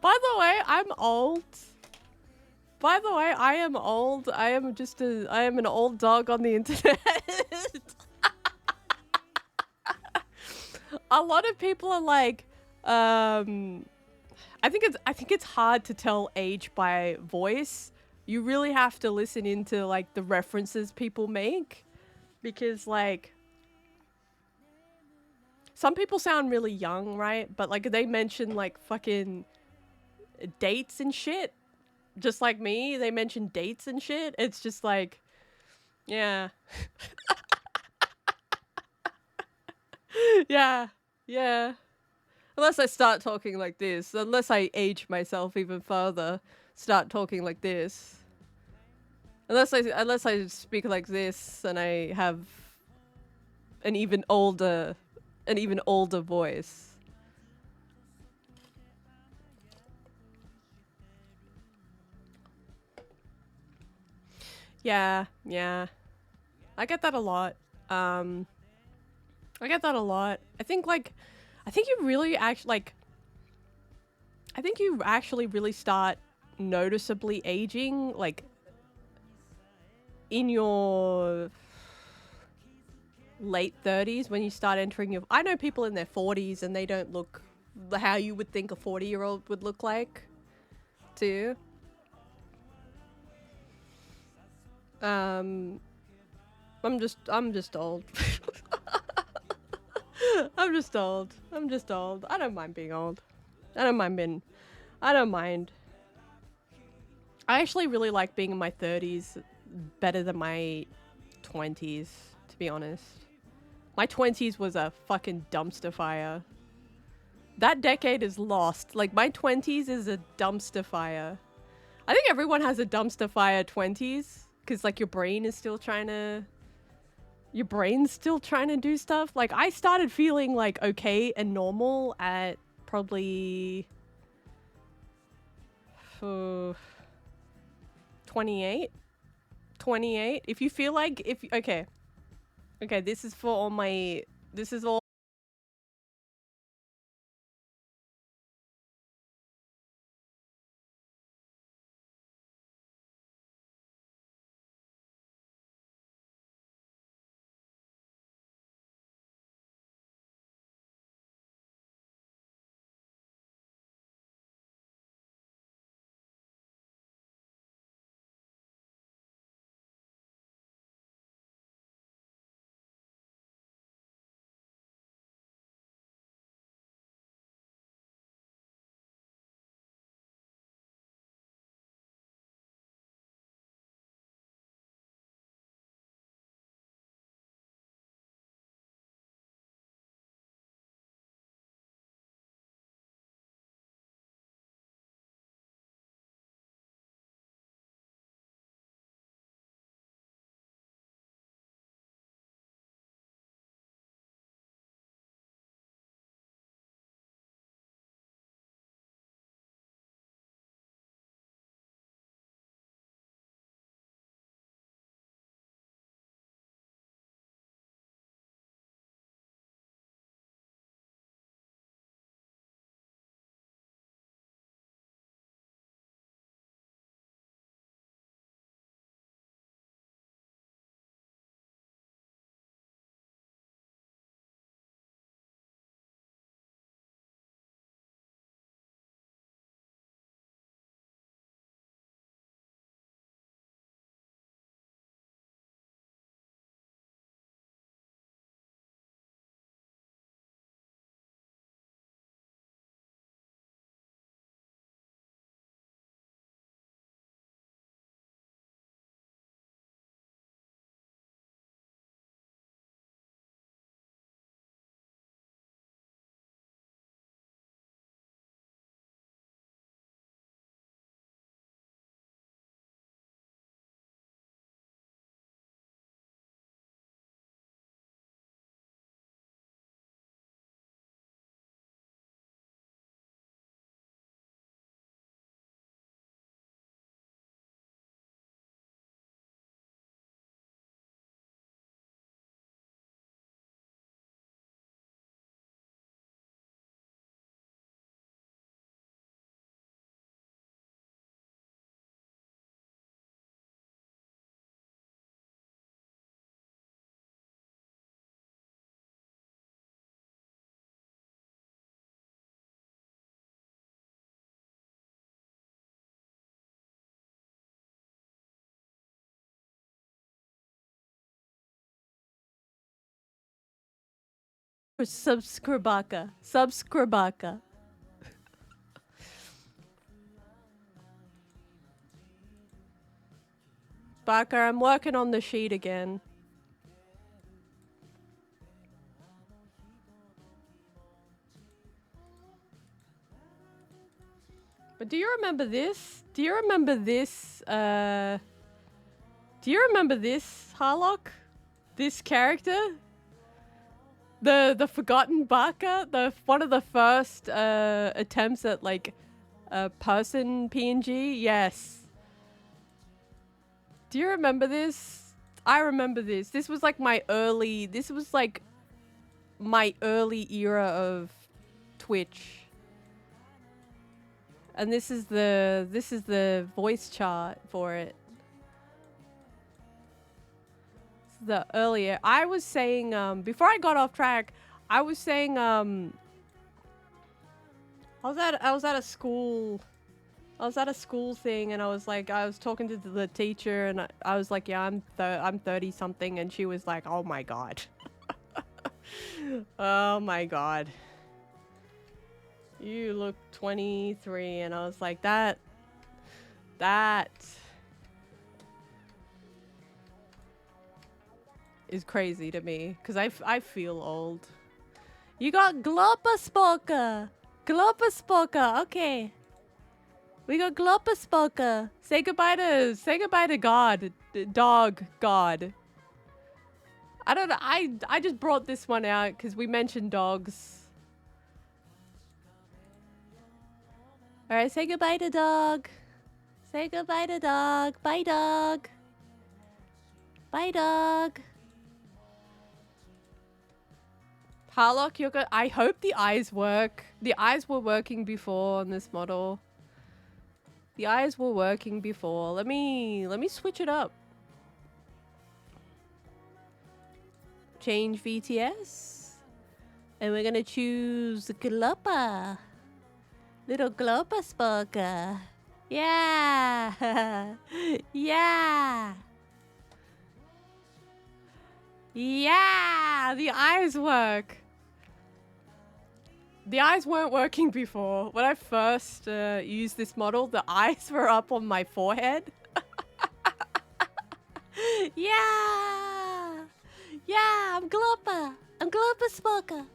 A: By the way, I'm old. By the way, I am old. I am an old dog on the internet. A lot of people are like, I think it's hard to tell age by voice. You really have to listen into like the references people make because like some people sound really young, right? But like they mention like fucking dates and shit. Just like me, they mention dates and shit. It's just like, yeah. Yeah. Yeah. Unless I start talking like this, unless I age myself even further, start talking like this. Unless I speak like this and I have an even older voice. Yeah, yeah. I get that a lot. Um, I get that a lot. I think like, I think you really actually like, I think you actually really start noticeably aging like in your late 30s when you start entering your. I know people in their 40s and they don't look how you would think a 40-year-old would look like, too. Um, I'm just old. I'm just old. I'm just old. I don't mind being old. I don't mind being. I don't mind. I actually really like being in my 30s better than my 20s, to be honest. My 20s was a fucking dumpster fire. That decade is lost. Like, my 20s is a dumpster fire. I think everyone has a dumpster fire 20s because, like, your brain is still trying to. Your brain's still trying to do stuff. Like, I started feeling, like, okay and normal at probably. 28? 28? If you feel like. If Okay. Okay, this is for all my. This is all. Subscribaka. Subscribaka. Baka, I'm working on the sheet again. But do you remember this? Do you remember this? Do you remember this, Harlock? This character? The forgotten Baka? The one of the first attempts at like a person PNG? Yes. Do you remember this? I remember this. This was like my early era of Twitch. And this is the voice chart for it. The earlier I was saying before I got off track, I was saying I was at a school thing, and I was talking to the teacher, and I was like, yeah, I'm 30 something, and she was like, oh my god. Oh my god, you look 23. And I was like, that is crazy to me, because I feel old. You got Glopaspoka. Okay. We got Glopaspoka. Say goodbye to God. Dog God. I don't know. I just brought this one out because we mentioned dogs. Alright, say goodbye to dog. Say goodbye to dog. Bye, dog. Bye, dog. Harlock, you're good. I hope the eyes work. The eyes were working before on this model. The eyes were working before. Let me switch it up. Change VTS. And we're gonna choose Glopa. Little Glopaspoka. Yeah. Yeah. Yeah. The eyes work. The eyes weren't working before. When I first used this model, the eyes were up on my forehead. Yeah. Yeah, I'm Glopa. I'm Glopaspoka.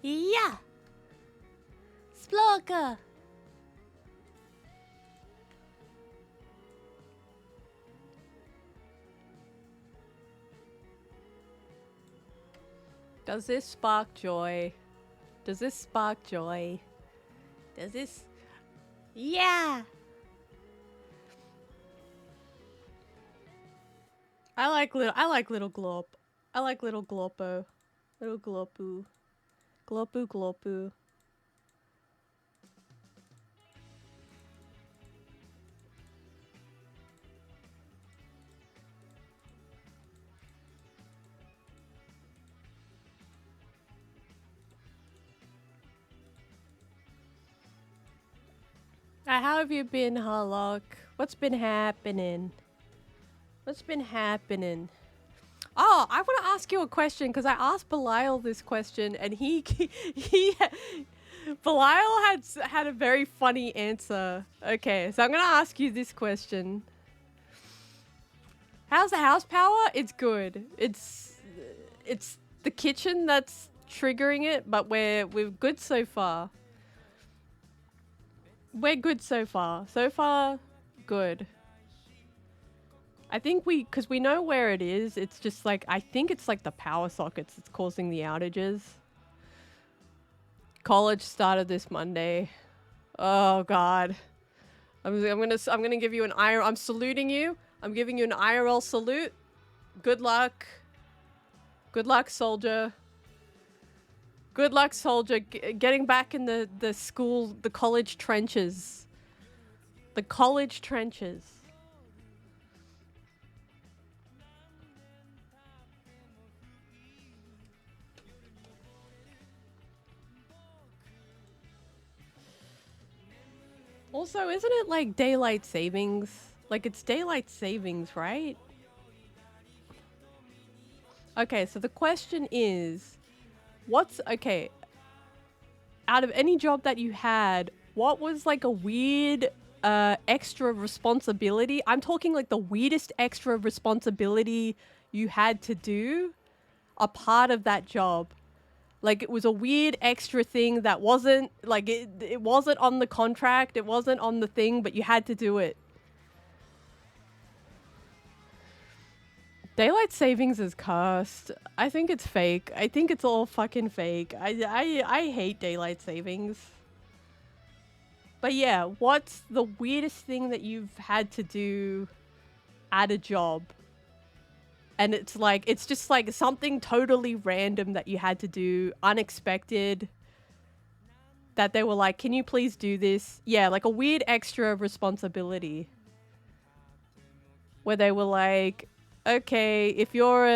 A: Yeah. Sploka. Does this spark joy? Does this spark joy? Does this? Yeah. I like little glop. I like little glopo. Little glopu. Glopu glopu. How have you been, Harlock? What's been happening? What's been happening? Oh, I want to ask you a question, because I asked Belial this question, and Belial had a very funny answer. Okay, so I'm gonna ask you this question. How's the house power? It's good. It's the kitchen that's triggering it, but we're good so far. We're good so far. So far, good. I think because we know where it is, it's just like, I think it's like the power sockets that's causing the outages. College started this Monday. Oh God. I'm gonna give you an IRL. I'm saluting you. I'm giving you an IRL salute. Good luck. Good luck, soldier. Good luck, soldier. Getting back in the college trenches. The college trenches. Also, isn't it like daylight savings? Like, it's daylight savings, right? Okay, so the question is, okay, out of any job that you had, what was like a weird extra responsibility? I'm talking like the weirdest extra responsibility you had to do a part of that job. Like, it was a weird extra thing that wasn't, like, it wasn't on the contract, it wasn't on the thing, but you had to do it. Daylight savings is cursed. I think it's fake. I think it's all fucking fake. I hate daylight savings. But yeah, what's the weirdest thing that you've had to do at a job? And it's like, it's just like something totally random that you had to do, unexpected, that they were like, can you please do this? Yeah, like a weird extra responsibility. Where they were like, okay, if you're,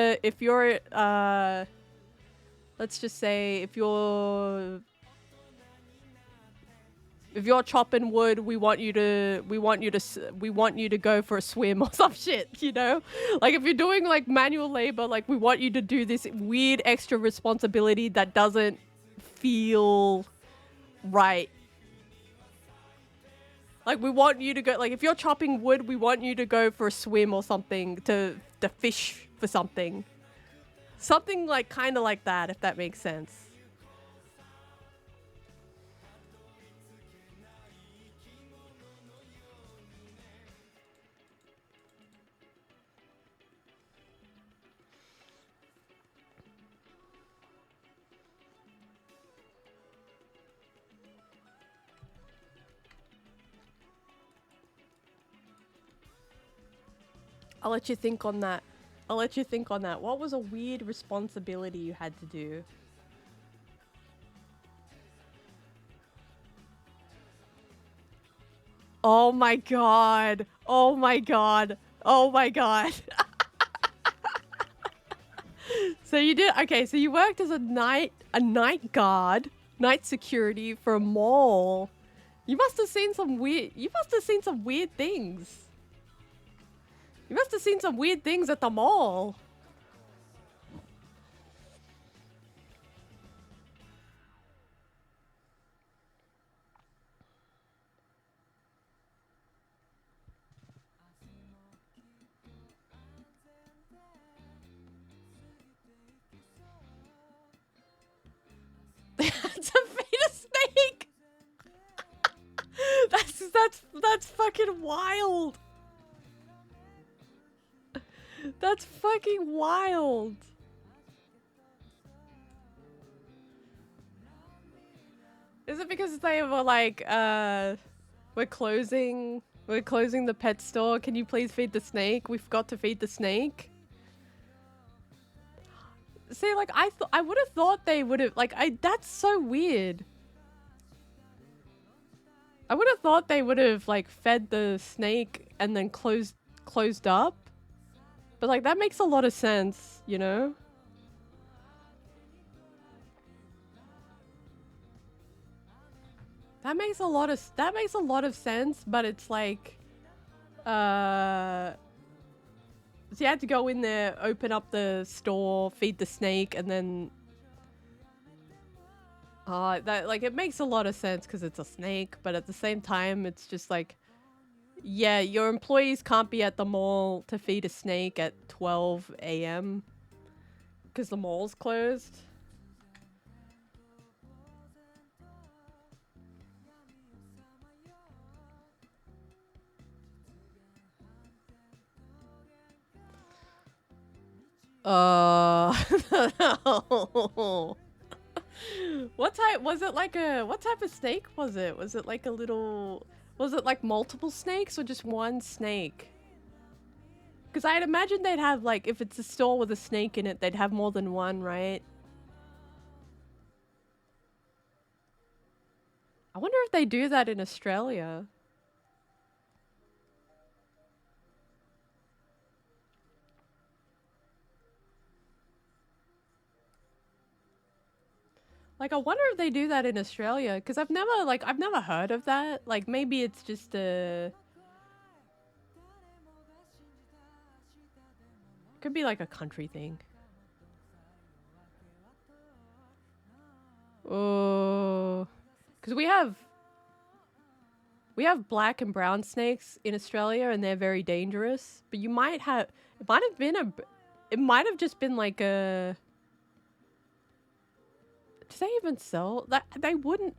A: let's just say if you're chopping wood, we want you to go for a swim or some shit, you know? Like if you're doing like manual labor, like we want you to do this weird extra responsibility that doesn't feel right. Like we want you to go, like if you're chopping wood, we want you to go for a swim or something to fish for something. Something like kind of like that, if that makes sense. I'll let you think on that. What was a weird responsibility you had to do? Oh my god. Oh my god. Oh my god. So you did, okay, so you worked as a night guard, night security for a mall. You must have seen some weird things. You must have seen some weird things at the mall. To feed a snake. That's fucking wild. That's fucking wild. Is it because they were like, we're closing the pet store. Can you please feed the snake? We forgot to feed the snake. See, like I would have thought they would have that's so weird. I would have thought they would have like fed the snake and then closed up. But like that makes a lot of sense, you know? That makes a lot of sense, but it's like so you had to go in there, open up the store, feed the snake, and then that like it makes a lot of sense because it's a snake, but at the same time it's just like, yeah, your employees can't be at the mall to feed a snake at 12 a.m. because the mall's closed. What type was it? What type of snake was it? Was it like multiple snakes or just one snake? Because I'd imagine they'd have like, if it's a store with a snake in it, they'd have more than one, right? I wonder if they do that in Australia. Like, I wonder if they do that in Australia, because I've never heard of that. Like, maybe it's just a... Could be like a country thing. Oh... Because we have black and brown snakes in Australia, and they're very dangerous. But you might have... It might have just been like a... Do they even sell that? They wouldn't.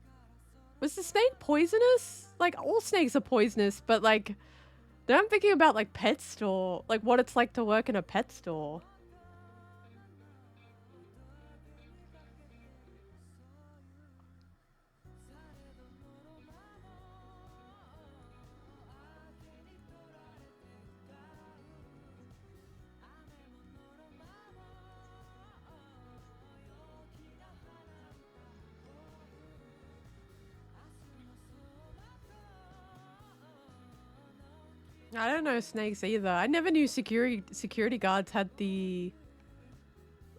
A: Was the snake poisonous? Like all snakes are poisonous, but like Then I'm thinking about like pet store, like what it's like to work in a pet store. I don't know snakes either. I never knew security guards had the,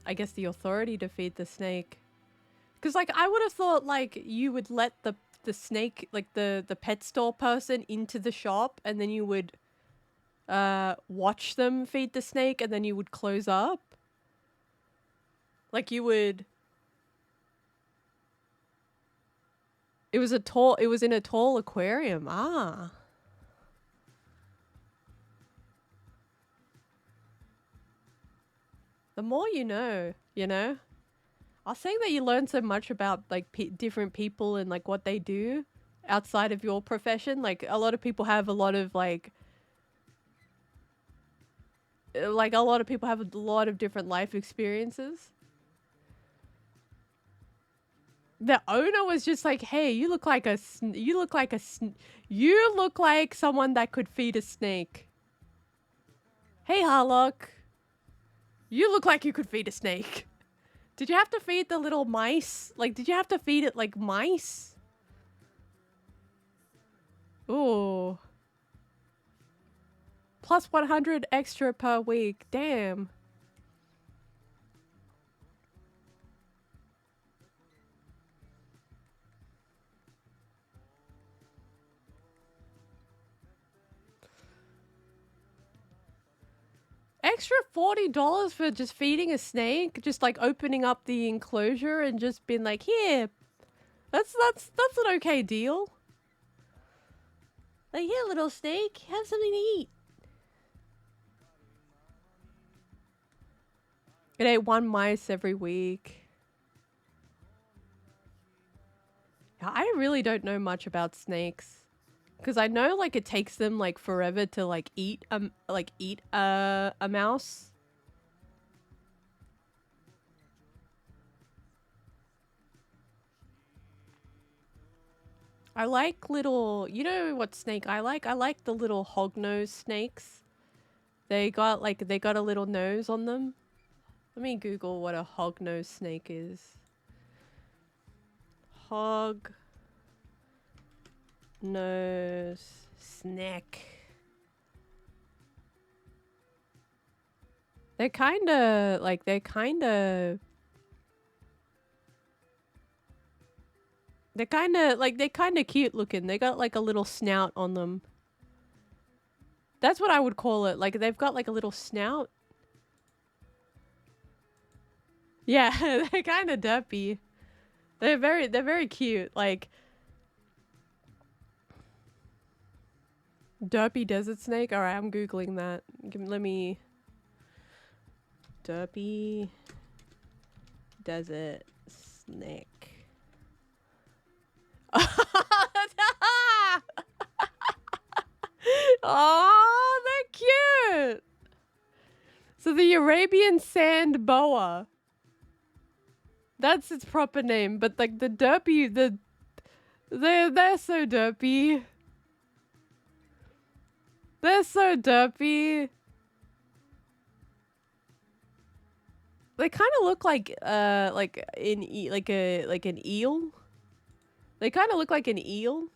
A: I guess, the authority to feed the snake. Because like I would have thought like you would let the snake, like the pet store person into the shop, and then you would watch them feed the snake, and then you would close up. Like you would. It was in a tall aquarium. Ah. The more you know, you know? I was saying that you learn so much about like different people and like what they do outside of your profession. Like a lot of people have a lot of like a lot of people have a lot of different life experiences. The owner was just like, "Hey, you look like you look like you look like someone that could feed a snake. Hey, Harlock, you look like you could feed a snake." Did you have to feed the little mice? Like, did you have to feed it like mice? Ooh. Plus 100 extra per week. Damn. Extra $40 for just feeding a snake? Just like opening up the enclosure and just being like, here. That's an okay deal.
B: Like, here, little snake, have something to eat.
A: It ate one mice every week. I really don't know much about snakes. Because I know like it takes them like forever to like eat a mouse. I like little, you know what snake I like? I like the little hognose snakes. They got a little nose on them. Let me Google what a hognose snake is. Hog nose snake. They're kind of cute looking. They got like a little snout on them. That's what I would call it. Like they've got like a little snout. Yeah, they're kind of derpy. They're very cute. Like derpy desert snake. All right, I'm googling that. Let me. Derpy desert snake. Oh, they're cute. So the Arabian sand boa. That's its proper name, but like the derpy, they're so derpy. They're so derpy. They kind of look like an eel. They kind of look like an eel.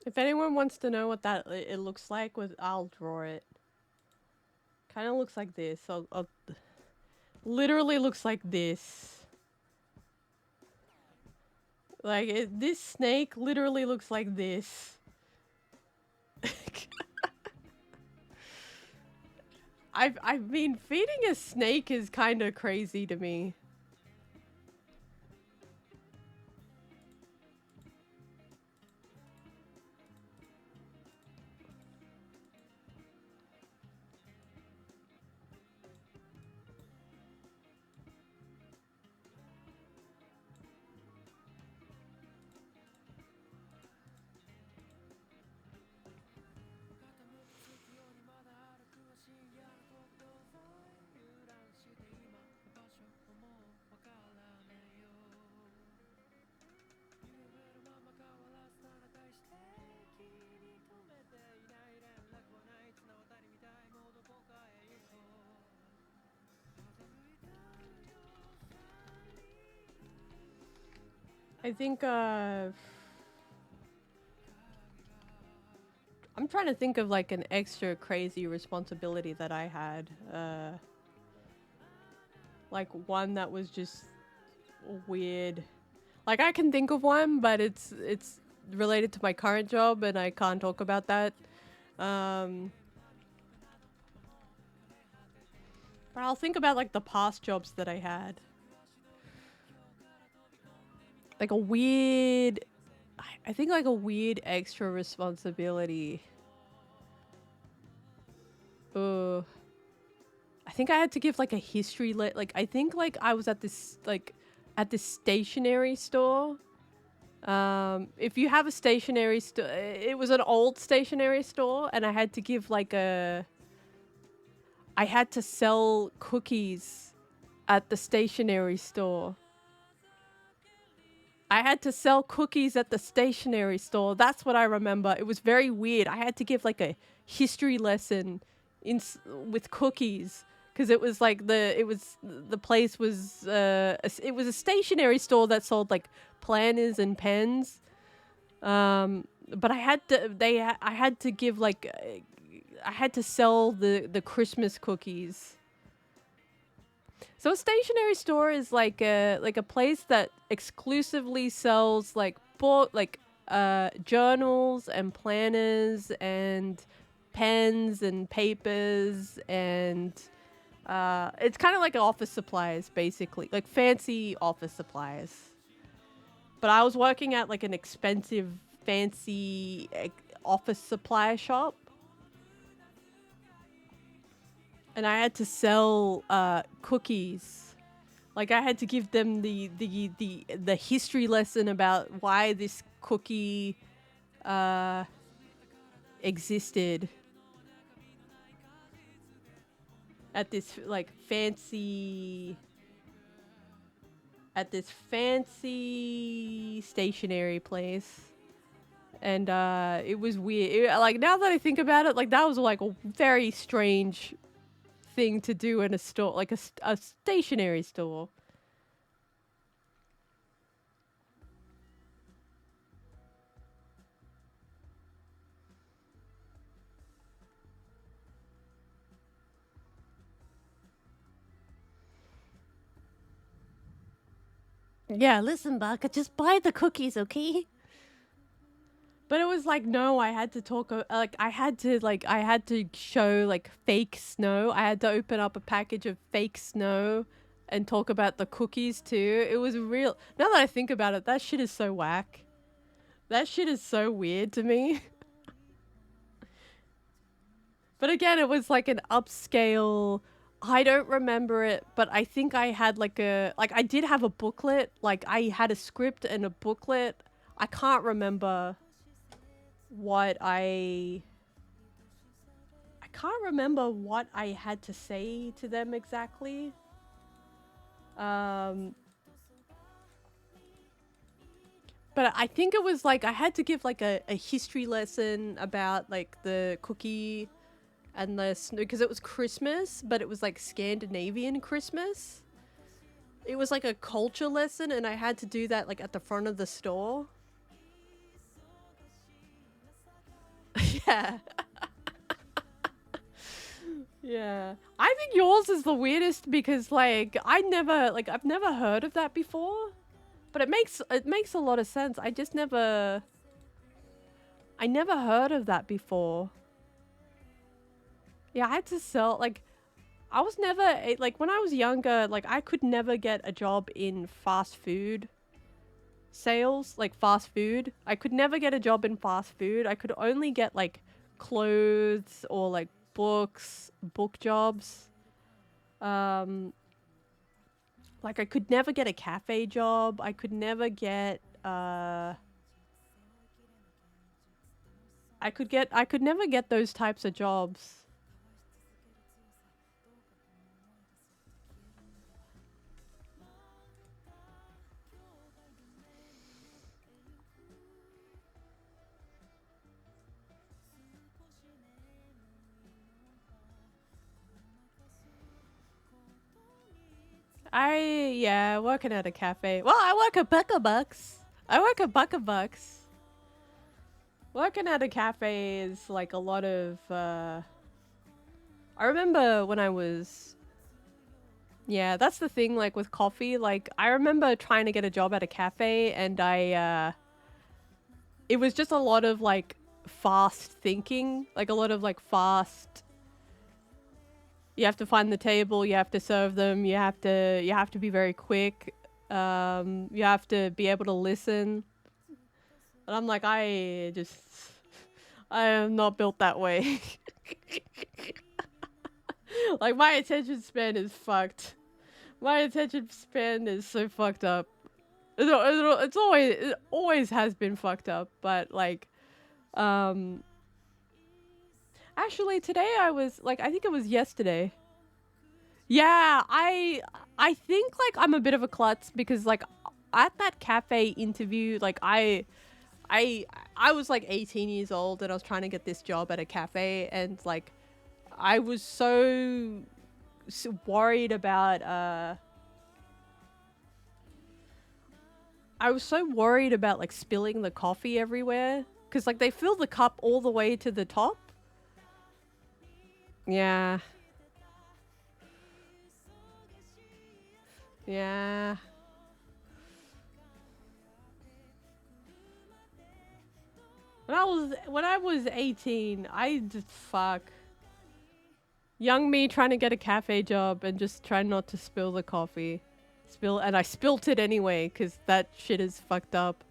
A: If anyone wants to know what that it looks like, I'll draw it. Kind of looks like this. Literally looks like this. Like this snake literally looks like this. I mean, feeding a snake is kind of crazy to me. I think, I'm trying to think of like an extra crazy responsibility that I had. Like one that was just weird. Like I can think of one, but it's related to my current job and I can't talk about that. But I'll think about like the past jobs that I had. Like a weird, I think like a weird extra responsibility. I think I had to give like a history like I think like I was at this stationery store. If you have a stationery store, it was an old stationery store and I had to give like I had to sell cookies at the stationery store. I had to sell cookies at the stationery store. That's what I remember. It was very weird. I had to give like a history lesson with cookies because it was like the place was it was a stationery store that sold like planners and pens. But I had to give like I had to sell the Christmas cookies. So a stationery store is like a place that exclusively sells like journals and planners and pens and papers and it's kind of like office supplies basically, like fancy office supplies. But I was working at like an expensive fancy office supply shop. And I had to sell cookies. Like I had to give them the history lesson about why this cookie existed at this fancy stationery place. And it was weird. Like now that I think about it, like that was like a very strange thing to do in a store, like a stationery store.
B: Yeah, listen, Baka, just buy the cookies, okay?
A: But it was like, no, I had to talk, I had to show like fake snow. I had to open up a package of fake snow and talk about the cookies too. It was real. Now that I think about it, that shit is so whack. That shit is so weird to me. But again, it was like an upscale. I don't remember it, but I think I had I did have a booklet. Like I had a script and a booklet. I can't remember what I can't remember what I had to say to them exactly. But I think it was like I had to give like a history lesson about like the cookie and the snow because it was Christmas, but it was like Scandinavian Christmas. It was like a culture lesson and I had to do that like at the front of the store. Yeah. Yeah. I think yours is the weirdest because like I've never heard of that before. But it makes a lot of sense. I never heard of that before. Yeah, I had to sell like I was never like when I was younger, like I could never get a job in fast food sales, like fast food. I could never get a job in fast food. I could only get like clothes or like book jobs. Um like I could never get a cafe job. I could never get I could never get those types of jobs. Yeah, working at a cafe. Well, I work at Bucks. I work at Bucks. Working at a cafe is like a lot of I remember when I was yeah, that's the thing like with coffee, like I remember trying to get a job at a cafe and I it was just a lot of like fast thinking, like a lot of like fast. You have to find the table, you have to serve them, you have to be very quick. You have to be able to listen. And I'm like, I am not built that way. Like my attention span is fucked. My attention span is so fucked up. It always has been fucked up, but like actually today I was like I think it was yesterday. Yeah, I think like I'm a bit of a klutz because like at that cafe interview like I was like 18 years old and I was trying to get this job at a cafe and like I was so worried about I was so worried about like spilling the coffee everywhere because like they fill the cup all the way to the top. Yeah. Yeah. When I was 18, I just fuck. Young me trying to get a cafe job and just trying not to spill the coffee. And I spilt it anyway because that shit is fucked up.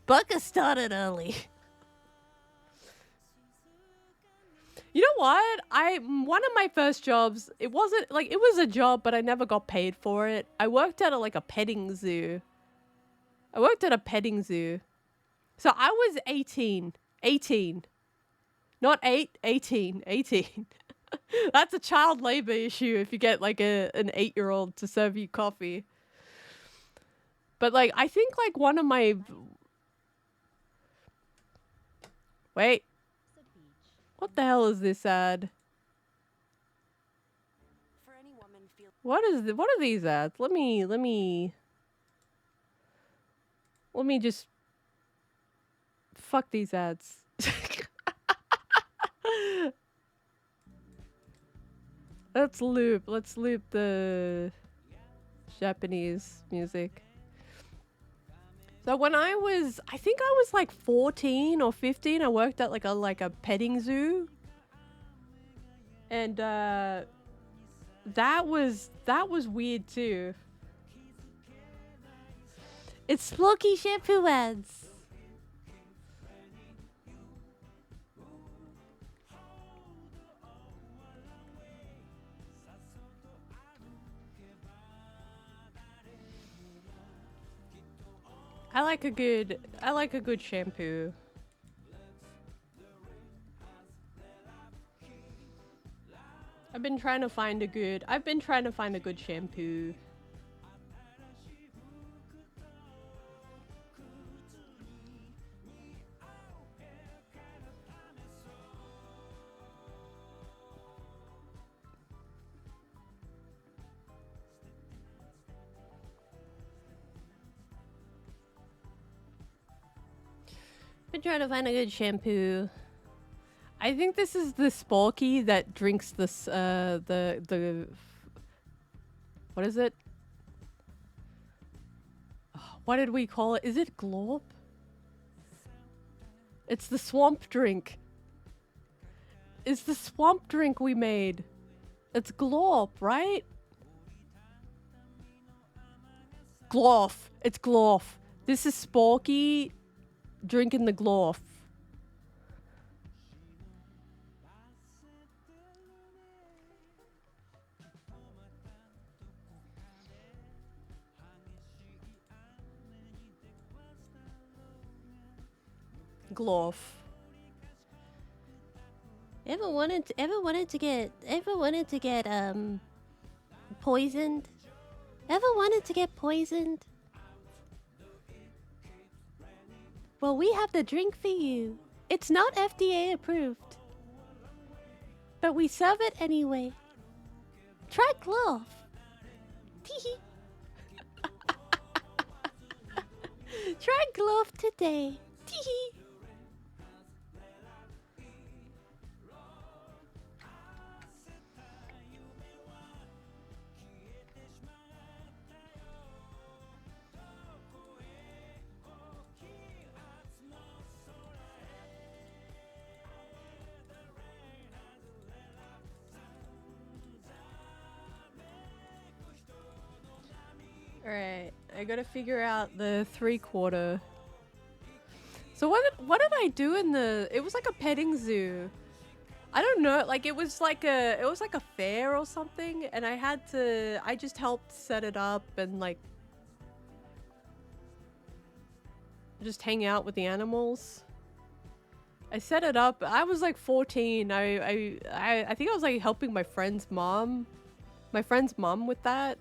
B: Baka started early.
A: You know what? One of my first jobs, it wasn't like it was a job, but I never got paid for it. I worked at like a petting zoo. I worked at a petting zoo. So I was 18. 18. Not 8, 18. 18. That's a child labor issue if you get like an 8-year-old to serve you coffee. But like I think like one of my Wait. What the hell is this ad? What are these ads? Let me just fuck these ads. Let's loop the Japanese music. So when I think I was like 14 or 15, I worked at like a petting zoo. And that was weird too.
B: It's Smoky shampoo ads.
A: I like a good shampoo. I've been trying to find a good shampoo.
B: Been trying to find a good shampoo.
A: I think this is the Sporky that drinks this the what is it? What did we call it? Is it Glorp? It's the swamp drink. It's the swamp drink we made. It's glorp, right? Glorf. It's glorf. This is Sporky drinking the glorf. Glorf.
B: Ever wanted to get poisoned? Ever wanted to get poisoned? Well, we have the drink for you. It's not FDA approved, but we serve it anyway. Try Glove. Teehee. Try Glove today. Teehee.
A: Alright, I gotta figure out the 3/4. So what did I do in the... It was like a petting zoo. I don't know, like it was like a fair or something, and I just helped set it up and like just hang out with the animals. I set it up. I was like 14. I think I was like helping my friend's mom with that.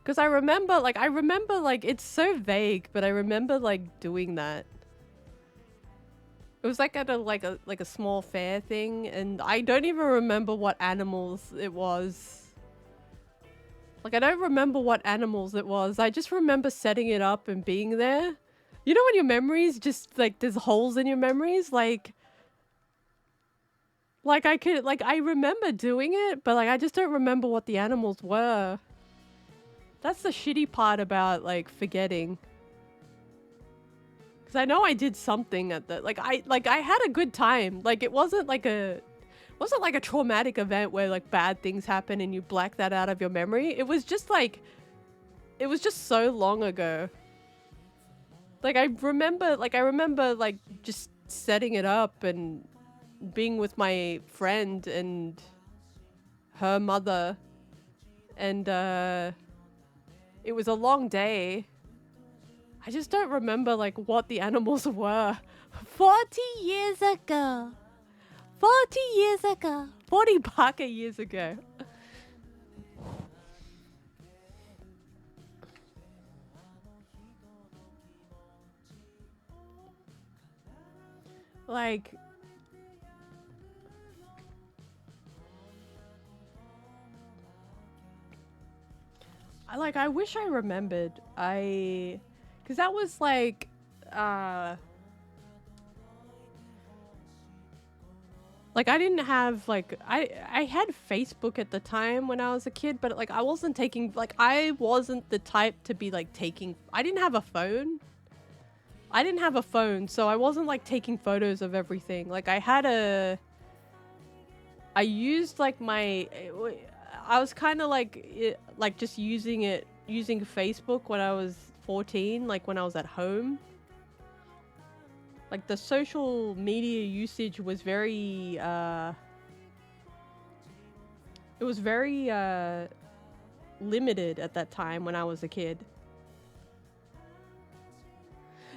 A: Cause I remember like it's so vague, but I remember like doing that. It was like at a small fair thing, and I don't even remember what animals it was. Like I don't remember what animals it was. I just remember setting it up and being there. You know when your memories just like there's holes in your memories, like I remember doing it, but like I just don't remember what the animals were. That's the shitty part about like forgetting. Cause I know I did something at the I had a good time. Like it wasn't like a traumatic event where like bad things happen and you black that out of your memory. It was just so long ago. Like I remember like just setting it up and being with my friend and her mother, and it was a long day. I just don't remember like what the animals were.
B: 40 years ago. 40 years ago.
A: 40 baka years ago. Like I wish I remembered. Cause that was like I didn't have like I had Facebook at the time when I was a kid, but like I wasn't the type to be like taking. I didn't have a phone. So I wasn't like taking photos of everything. Like I used like I was kind of like just using Facebook when I was 14, like when I was at home. Like the social media usage was very limited at that time when I was a kid.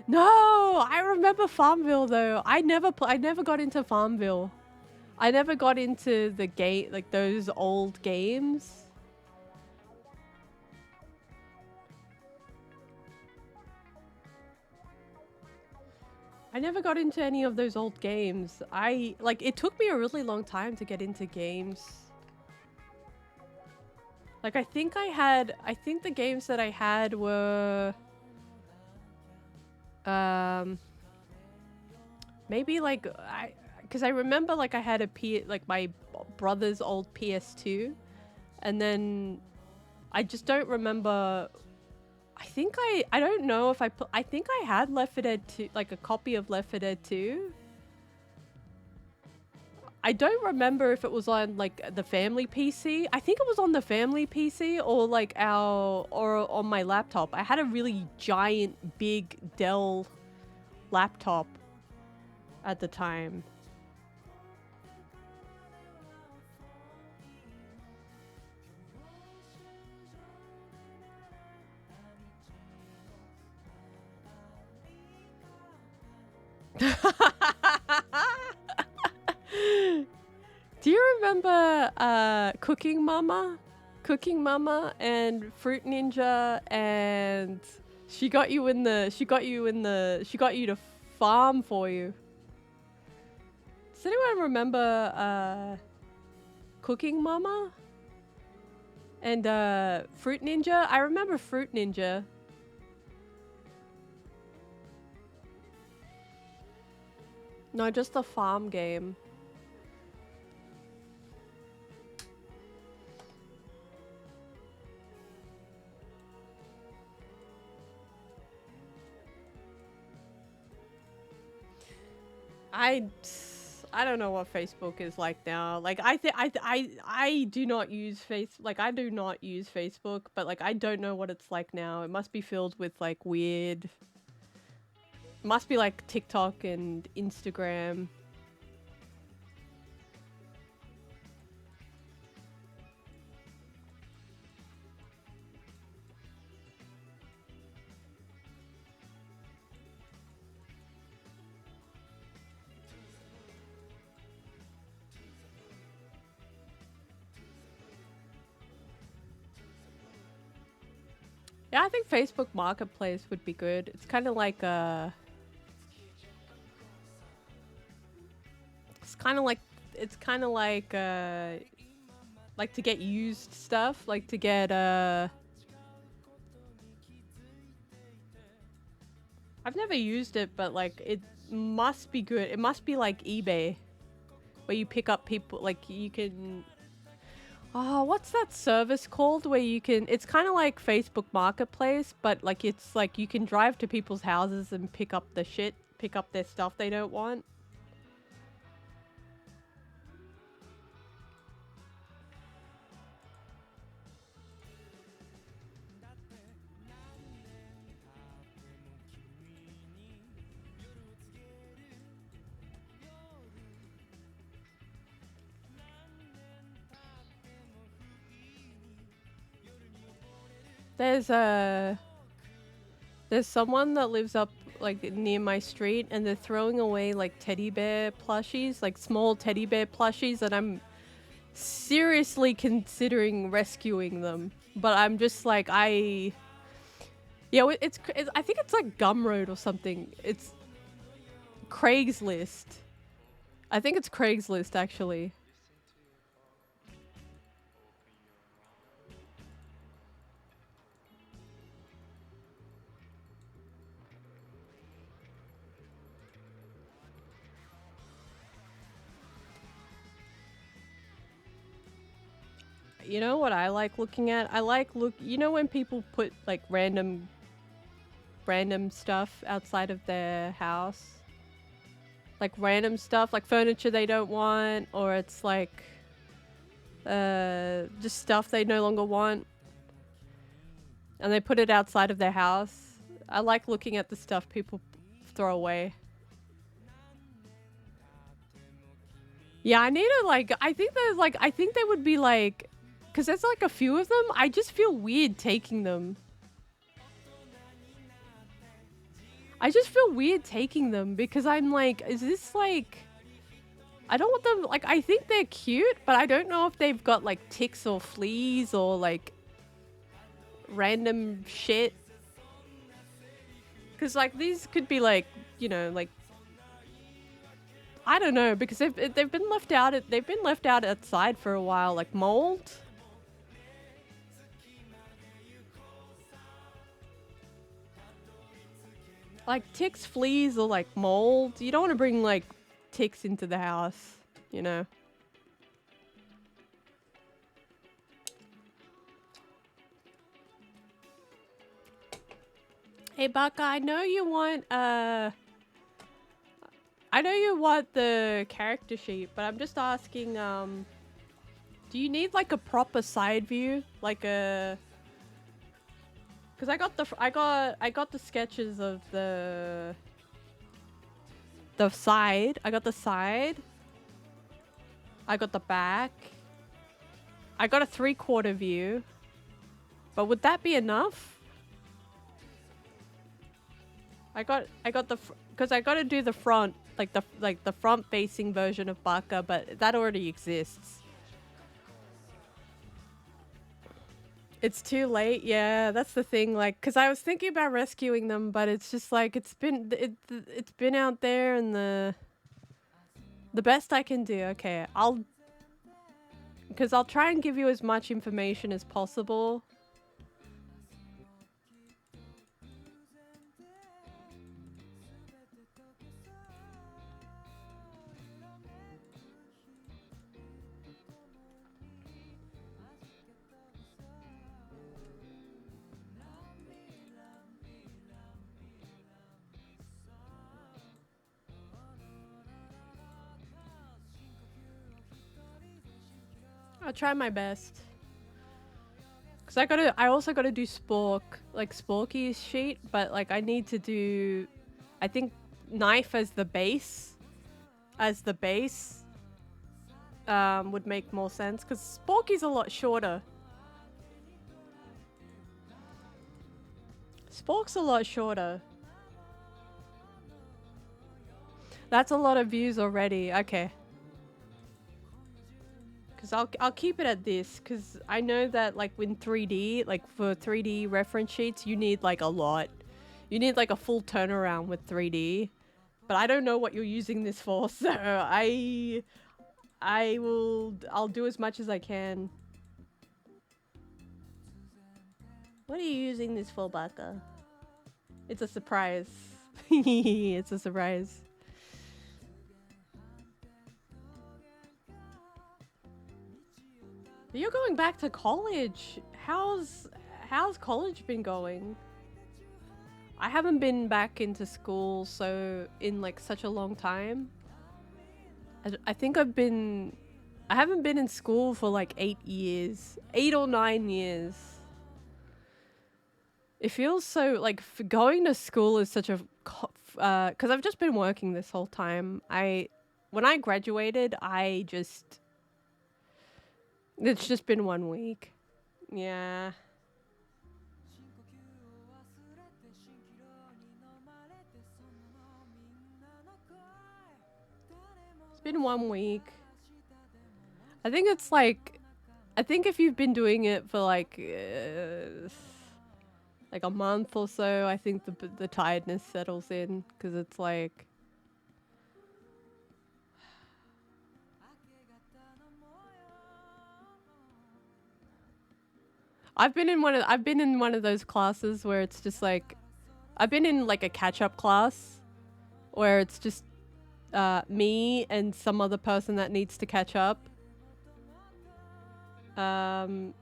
A: No, I remember Farmville though. I never got into Farmville. I never got into the game, like those old games. I never got into any of those old games. It took me a really long time to get into games. Like I think the games that I had were maybe like because I remember like I had my brother's old PS2, and then I just don't remember. I don't know if I think I had Left 4 Dead 2, like a copy of Left 4 Dead 2. I don't remember if it was on like the family PC. I think it was on the family PC or like or on my laptop. I had a really giant, big Dell laptop at the time. Do you remember Cooking Mama? Cooking Mama and Fruit Ninja, and she got you to farm for you. Does anyone remember Cooking Mama and Fruit Ninja? I remember Fruit Ninja. No, just the farm game. I don't know what Facebook is like now. Like I do not use I do not use Facebook, but like I don't know what it's like now. It must be filled with like weird. Must be like TikTok and Instagram. Yeah, I think Facebook Marketplace would be good. It's kind of like it's kind of like to get used stuff, like to get I've never used it, but like it must be good. It must be like eBay, where you pick up people, like you can. Oh, what's that service called where you can, it's kind of like Facebook Marketplace, but like it's like you can drive to people's houses and pick up the shit, pick up their stuff they don't want. There's there's someone that lives up like near my street, and they're throwing away like teddy bear plushies, like small teddy bear plushies, and I'm seriously considering rescuing them. But I'm just like yeah, it's I think it's like Gumroad or something. It's Craigslist. I think it's Craigslist actually. You know what I like looking at? I like you know when people put like random stuff outside of their house? Like random stuff, like furniture they don't want, or it's like just stuff they no longer want. And they put it outside of their house. I like looking at the stuff people throw away. Yeah, I need to like, I think they would be like, because there's like a few of them, I just feel weird taking them. I just feel weird taking them because I'm like, is this like, I don't want them, like, I think they're cute, but I don't know if they've got like ticks or fleas or like random shit. Because like these could be like, you know, like, I don't know, because they've been left out, they've been left out outside for a while, like mold. Like ticks, fleas, or like mold. You don't want to bring like ticks into the house, you know. Hey Baka, I know you want I know you want the character sheet, but I'm just asking, do you need like a proper side view? Like a... Cause I got the sketches of the side. I got the side. I got the back. I got a 3/4 view. But would that be enough? I got the because I got to do the front, like the front facing version of Baka, but that already exists. It's too late. Yeah, that's the thing. Like, cause I was thinking about rescuing them, but it's just like it's been out there, and the best I can do. Okay, because I'll try and give you as much information as possible. I'll try my best. Cause I also gotta do Sporky's sheet, but like I need to do, I think knife as the base, would make more sense. Cause Sporky's a lot shorter. Spork's a lot shorter. That's a lot of views already. Okay. Cause I'll keep it at this, cause I know that like in 3D, like for 3D reference sheets, you need like a lot. You need like a full turnaround with 3D. But I don't know what you're using this for, so I'll do as much as I can. What are you using this for, Baka? It's a surprise. It's a surprise. You're going back to college. How's college been going? I haven't been back into school in like such a long time. I think I haven't been in school for like 8 years. 8 or 9 years. It feels so like going to school is such a cuz I've just been working this whole time. When I graduated, it's just been 1 week. Yeah. It's been 1 week. I think if you've been doing it for like a month or so, I think the tiredness settles in, because it's like I've been in one of those classes where it's just like I've been in like a catch-up class where it's just me and some other person that needs to catch up. I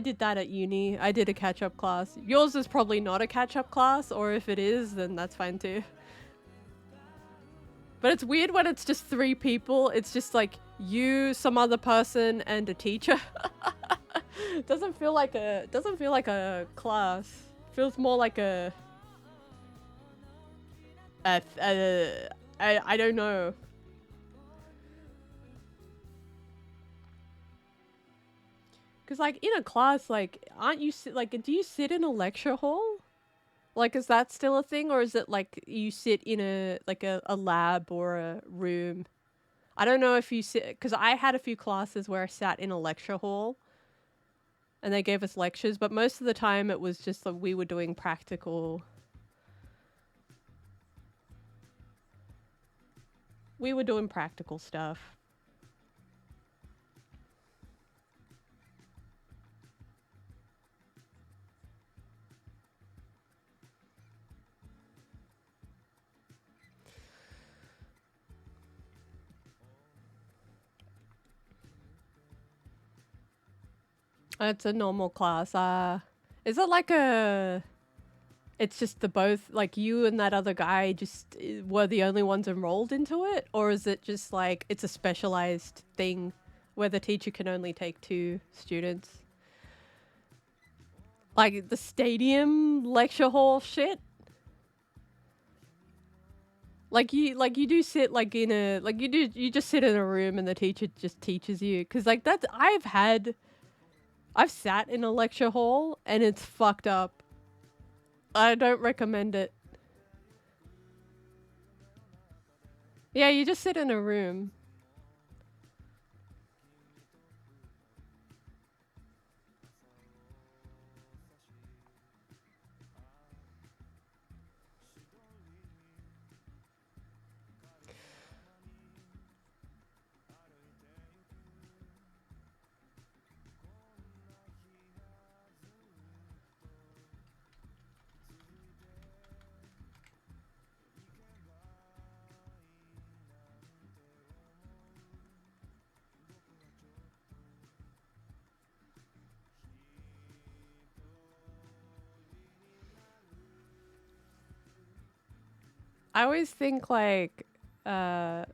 A: did that at uni. I did a catch-up class. Yours is probably not a catch-up class, or if it is, then that's fine too. But it's weird when it's just 3 people. It's just like you, some other person, and a teacher. Doesn't feel like a class. Feels more like I don't know. Cause like in a class, like do you sit in a lecture hall? Like, is that still a thing, or is it like you sit in a lab or a room? I don't know if you sit, because I had a few classes where I sat in a lecture hall and they gave us lectures, but most of the time it was just like we were doing practical. We were doing practical stuff. It's a normal class. Is it like a... It's just the both, like you and that other guy just were the only ones enrolled into it? Or is it just like it's a specialized thing where the teacher can only take 2 students? Like the stadium lecture hall shit? Like you do sit like in a, like you just sit in a room and the teacher just teaches you. Cause like that's, I've sat in a lecture hall and it's fucked up. I don't recommend it. Yeah, you just sit in a room. I always think like, uh,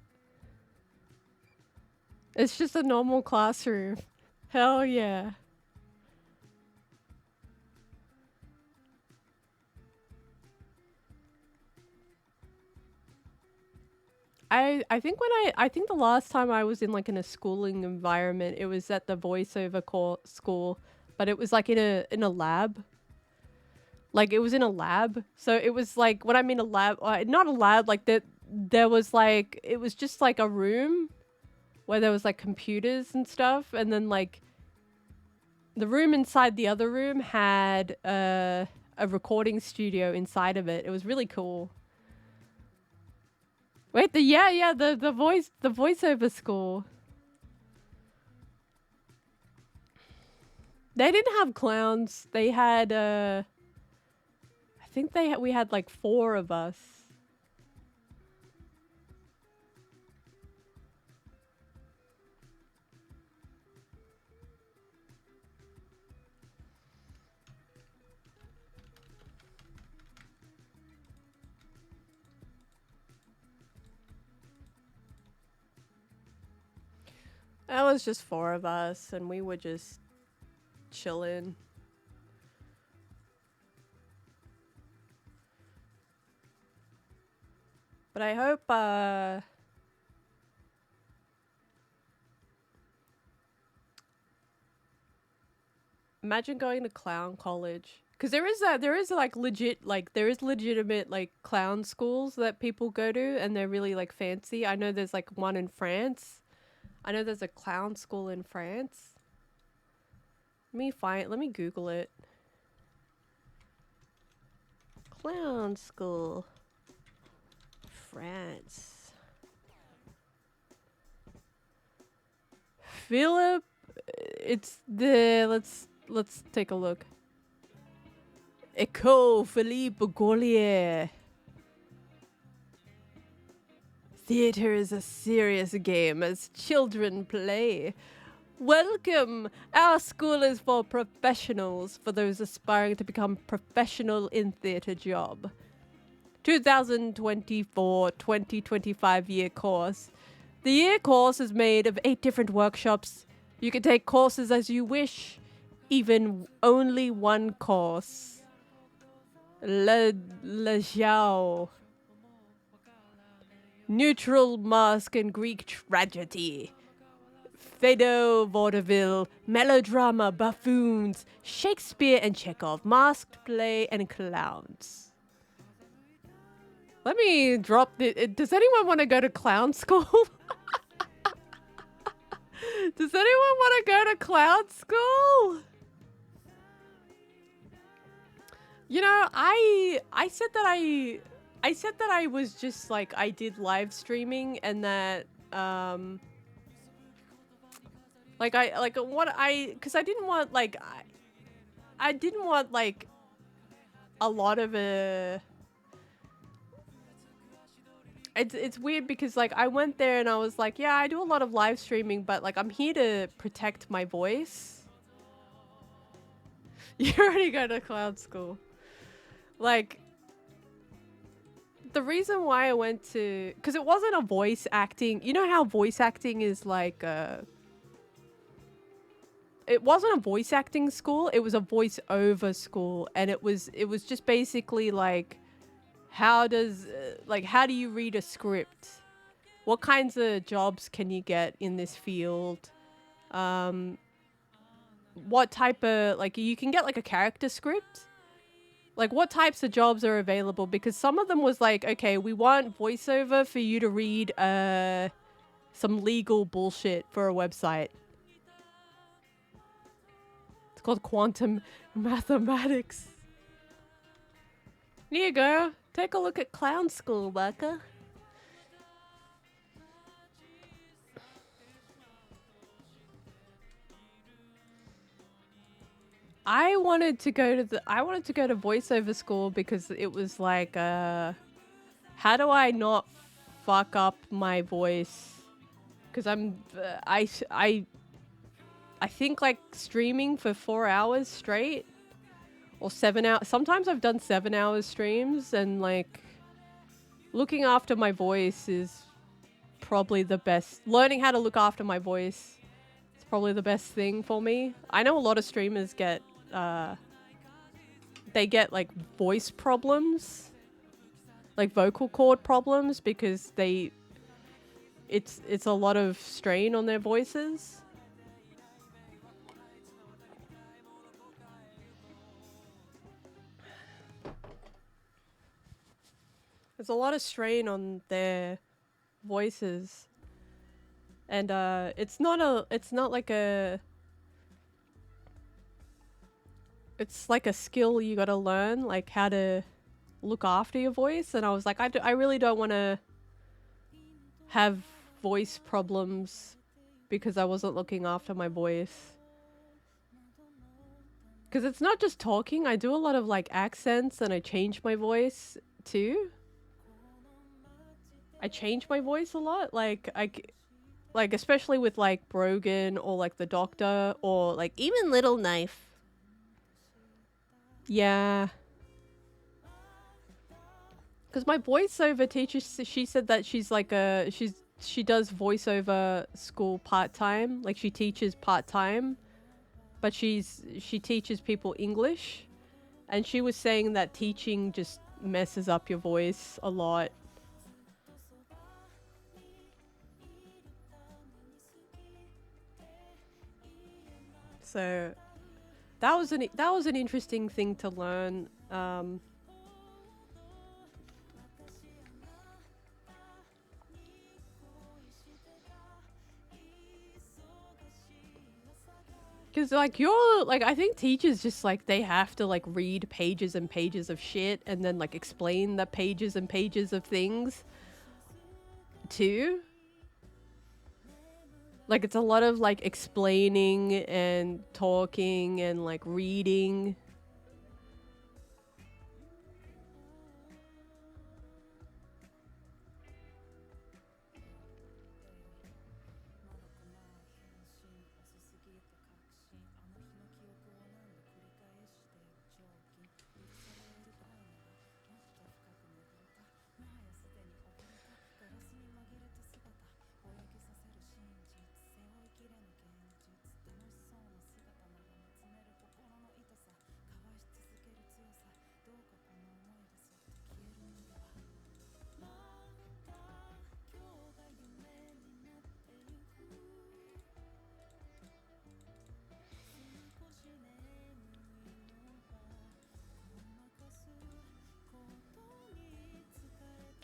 A: it's just a normal classroom. Hell yeah. I think when I think the last time I was in like in a schooling environment, it was at the voiceover school, but it was like in a lab. Like it was in a lab. So it was like, when I mean a lab, not a lab, like there was like, it was just like a room where there was like computers and stuff, and then like the room inside the other room had a recording studio inside of it. It was really cool. Wait, the voiceover school. They didn't have clowns. They had I think we had like 4 of us. That was just 4 of us, and we were just chilling. But I hope, imagine going to clown college. Because there is like legit, like there is legitimate like clown schools that people go to, and they're really like fancy. I know there's like one in France. I know there's a clown school in France. Let me Google it. Clown school. France. Philip, it's the, let's take a look. École Philippe Gaulier. Theater is a serious game as children play. Welcome! Our school is for professionals, for those aspiring to become professional in theater job. 2024-2025 year course. The year course is made of 8 different workshops. You can take courses as you wish, even only one course. Le Jiao. Neutral Mask and Greek Tragedy. Fado Vaudeville, Melodrama, Buffoons, Shakespeare and Chekhov, Masked Play and Clowns. Let me drop it. Does anyone want to go to clown school? Does anyone want to go to clown school? You know, I said that I was just like, I did live streaming, and that like cuz I didn't want like I didn't want like a lot of it's weird because like I went there and I was like, yeah, I do a lot of live streaming, but like I'm here to protect my voice. You already go to clown school. Like, the reason why I went to... Because it wasn't a voice acting... You know how voice acting is like... It wasn't a voice acting school. It was a voice over school. And it was just basically like... How do you read a script? What kinds of jobs can you get in this field? What type of... Like, you can get like a character script. Like, what types of jobs are available? Because some of them was like, okay, we want voiceover for you to read some legal bullshit for a website. It's called quantum mathematics. Here you go. Take a look at clown school, baka. I wanted to go to voiceover school because it was like, how do I not fuck up my voice? Because I think like streaming for 4 hours straight or 7 hours. Sometimes I've done 7 hours streams, and like looking after my voice is probably the best. Learning how to look after my voice is probably the best thing for me. I know a lot of streamers get they get like voice problems, like vocal cord problems, because it's a lot of strain on their voices. There's a lot of strain on their voices. And it's not like a... It's like a skill you gotta learn, like how to look after your voice. And I was like, I really don't want to have voice problems because I wasn't looking after my voice. Because it's not just talking. I do a lot of like accents, and I change my voice too. I change my voice a lot. Like especially with like Brogan or like the Doctor or like even Little Knife. Yeah. Because my voiceover teacher, she said that she's like she does voiceover school part-time. Like she teaches part-time, but she teaches people English. And she was saying that teaching just messes up your voice a lot. So that was an interesting thing to learn. Because like I think teachers just like they have to like read pages and pages of shit and then like explain the pages and pages of things too. Like it's a lot of like explaining and talking and like reading.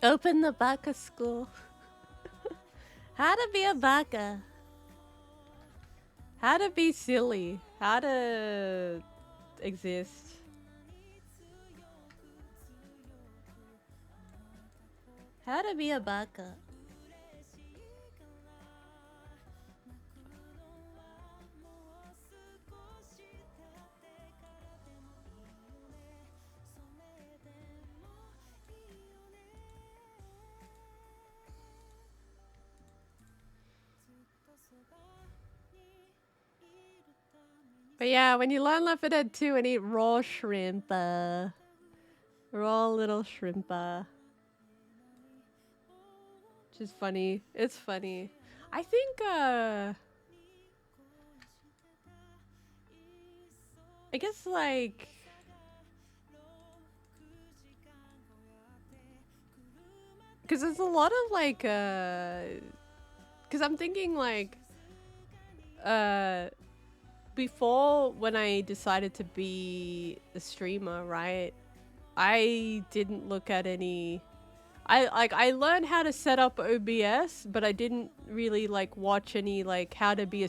A: Open the baka school. How to be a baka. How to be silly. How to exist. How to be a baka. But yeah, when you learn Left 4 Dead 2 and eat raw shrimp, Raw little shrimpa. Which is funny. It's funny. I think, I guess, like, because there's a lot of, like, because I'm thinking, like, before when I decided to be a streamer, right? I didn't look at any. I learned how to set up OBS, but I didn't really like watch any like how to be a.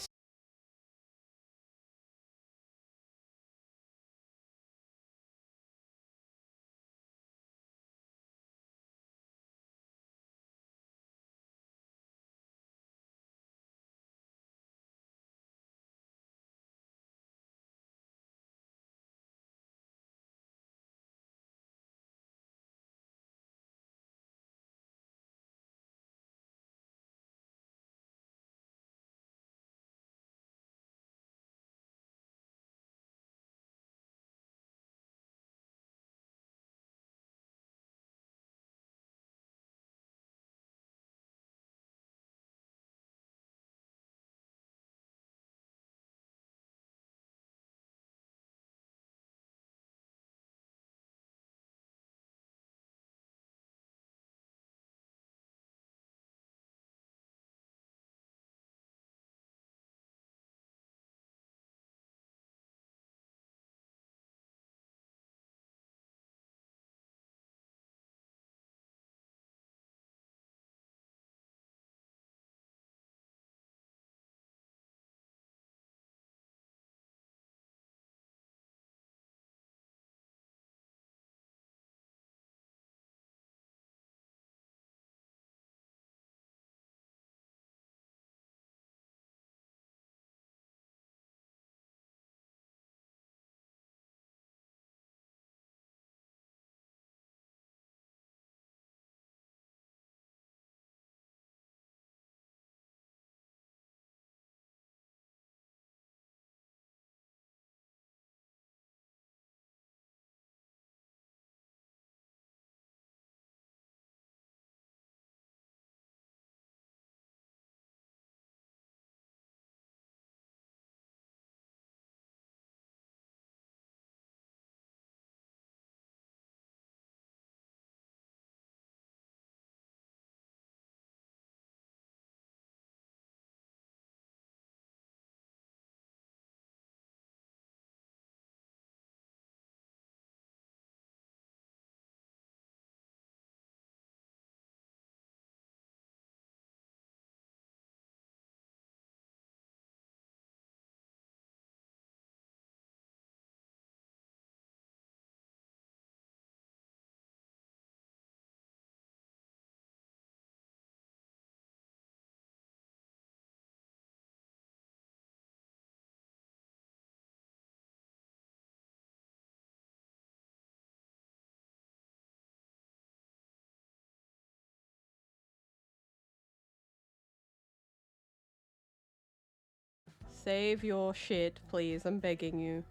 A: Save your shit, please. I'm begging you.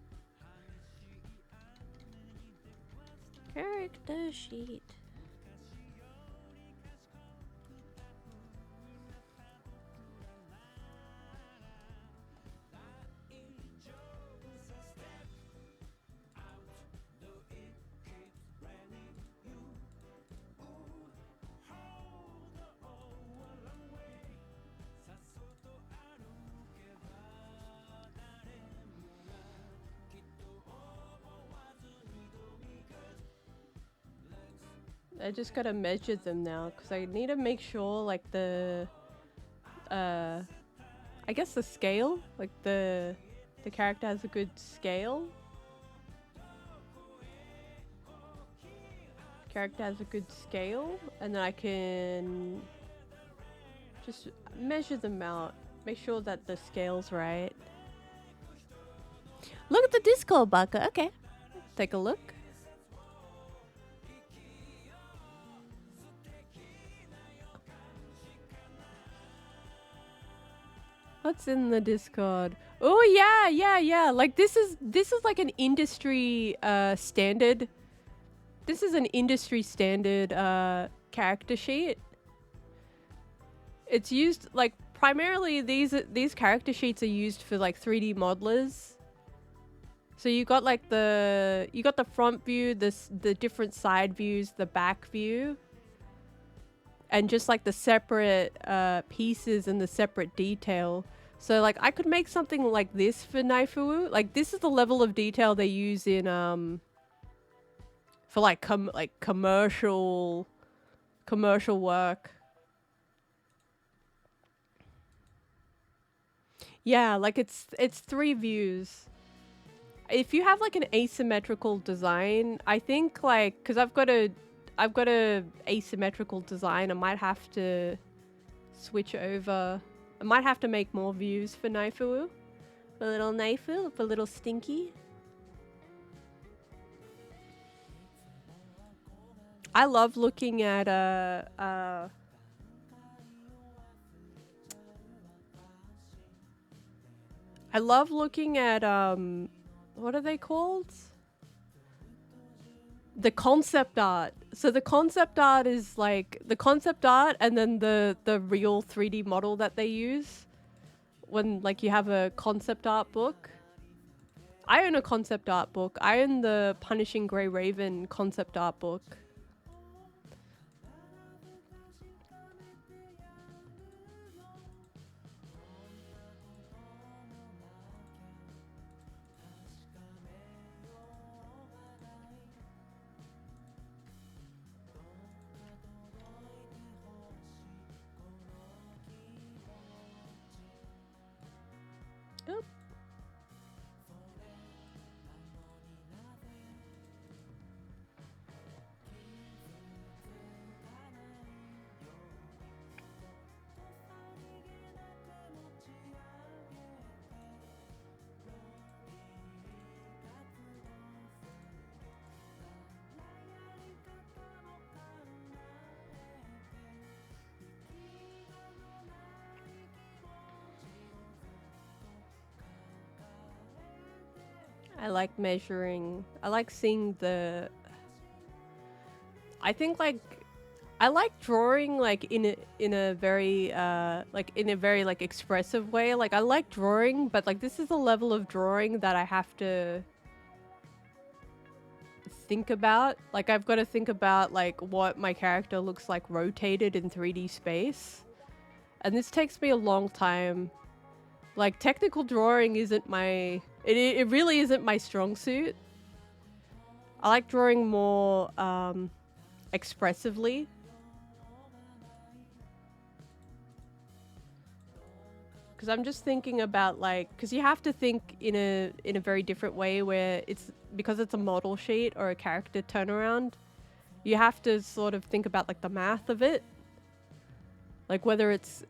B: Character sheet.
A: I just gotta measure them now because I need to make sure like the I guess the scale, like the character has a good scale. Character has a good scale, and then I can just measure them out. Make sure that the scale's right.
B: Look at the Discord, Baka. Okay.
A: Take a look. What's in the Discord? Oh yeah. Like this is like an industry standard This is an industry standard character sheet. It's used like primarily these character sheets are used for like 3D modelers. So you got like the front view, the different side views, the back view, and just like the separate pieces and the separate detail. So like I could make something like this for Naifu. Like this is the level of detail they use in for like commercial work. Yeah, like it's 3 views. If you have like an asymmetrical design, I think like because I've got a asymmetrical design, I might have to switch over. I might have to make more views for Naifu. For little Naifu, for little Stinky. I love looking at I love looking at what are they called? The concept art. So the concept art is like the concept art and then the real 3D model that they use when like you have a concept art book. I own a concept art book. I own the Punishing Grey Raven concept art book. Oop. I like measuring. I like seeing the. I think like I like drawing like in a very like expressive way. Like I like drawing, but like this is a level of drawing that I have to think about. Like I've got to think about like what my character looks like rotated in 3D space. And this takes me a long time. Like technical drawing isn't my it really isn't my strong suit. I like drawing more expressively. Because I'm just thinking about like, because you have to think in a very different way where it's because it's a model sheet or a character turnaround. You have to sort of think about like the math of it, like whether it's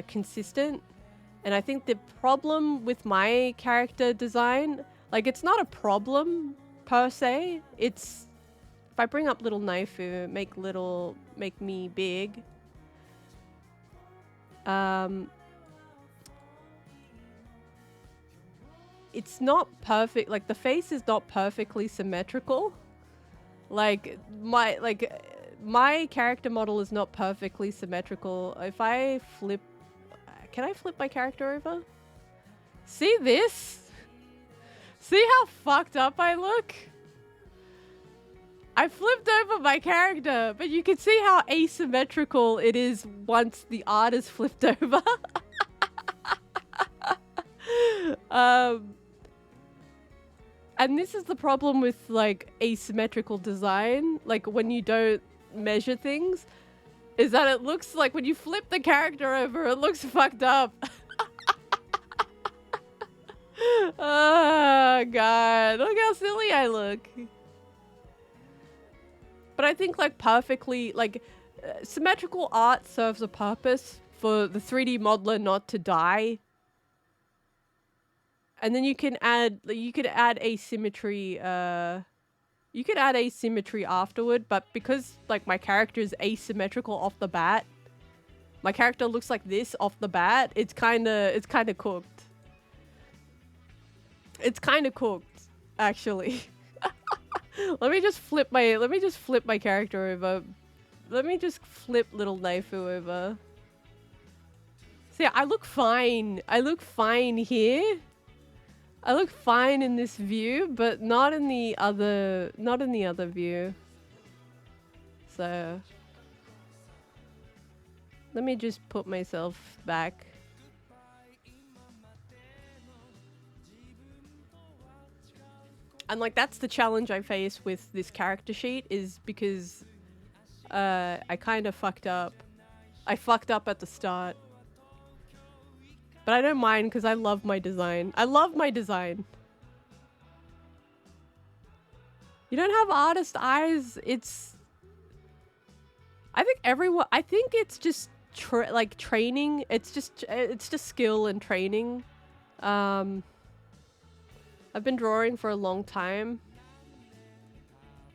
A: consistent. And I think the problem with my character design, like it's not a problem per se. It's if I bring up little Naifu, make me big. It's not perfect. Like the face is not perfectly symmetrical. Like my character model is not perfectly symmetrical. If I flip, can I flip my character over? See this? See how fucked up I look? I flipped over my character, but you can see how asymmetrical it is once the art is flipped over. And this is the problem with like asymmetrical design, like when you don't measure things, is that it looks like when you flip the character over, it looks fucked up. Oh god, look how silly I look. But I think like perfectly, like symmetrical art serves a purpose for the 3D modeler not to die. And then you could add asymmetry, you could add asymmetry afterward, but because like my character is asymmetrical off the bat, my character looks like this off the bat, it's kinda cooked. It's kinda cooked, actually. Let me just flip my character over. Let me just flip little Naifu over. See, I look fine. I look fine here. I look fine in this view, but not in the other view. So let me just put myself back. And like that's the challenge I face with this character sheet is because I kind of fucked up. I fucked up at the start. But I don't mind because I love my design. I love my design. You don't have artist eyes. It's... I think it's just like training. It's just skill and training. I've been drawing for a long time.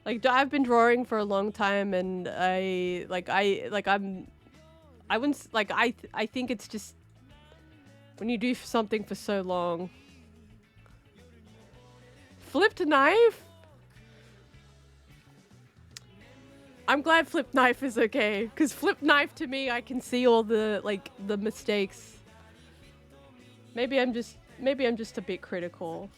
A: Like I've been drawing for a long time, and I think it's just when you do something for so long. Flipped knife? I'm glad flipped knife is okay, because flipped knife to me, I can see all the the mistakes. Maybe I'm just a bit critical.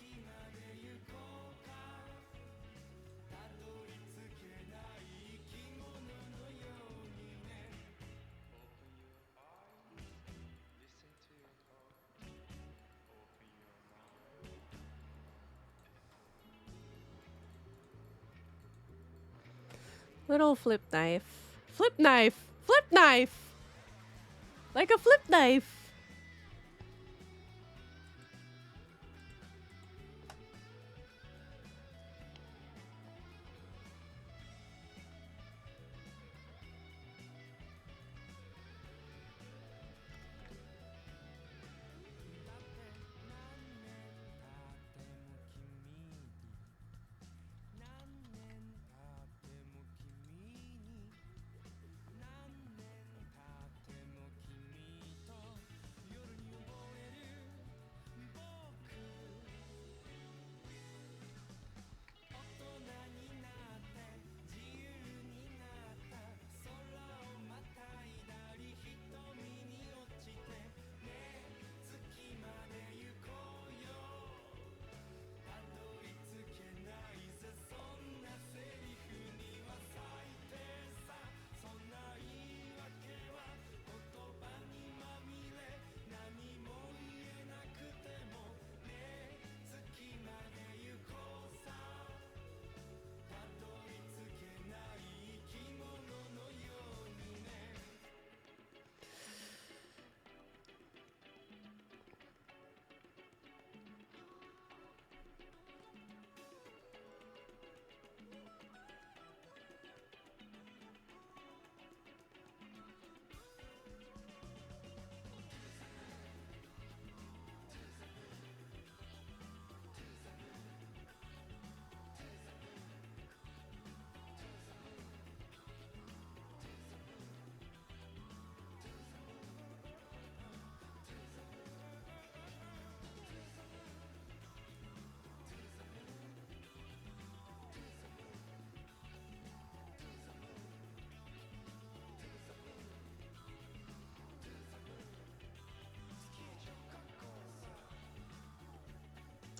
A: Little flip knife. Flip knife! Flip knife! Like a flip knife!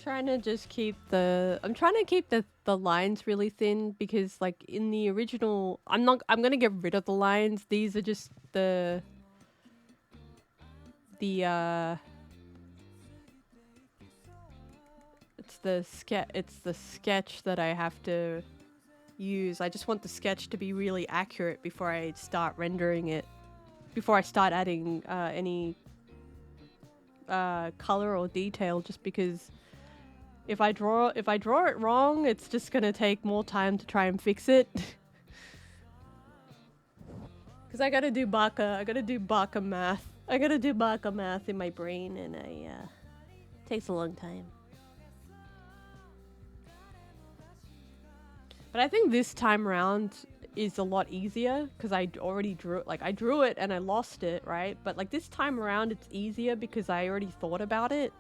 A: I'm trying to keep the lines really thin because like in the original I'm gonna get rid of the lines. These are just the it's the sketch that I have to use. I just want the sketch to be really accurate before I start rendering it. Before I start adding any color or detail, just because if I draw it wrong, it's just gonna take more time to try and fix it. Cause I gotta do baka math. I gotta do baka math in my brain, and takes a long time. But I think this time around is a lot easier because I already drew it. Like I drew it and I lost it, right? But like this time around, it's easier because I already thought about it.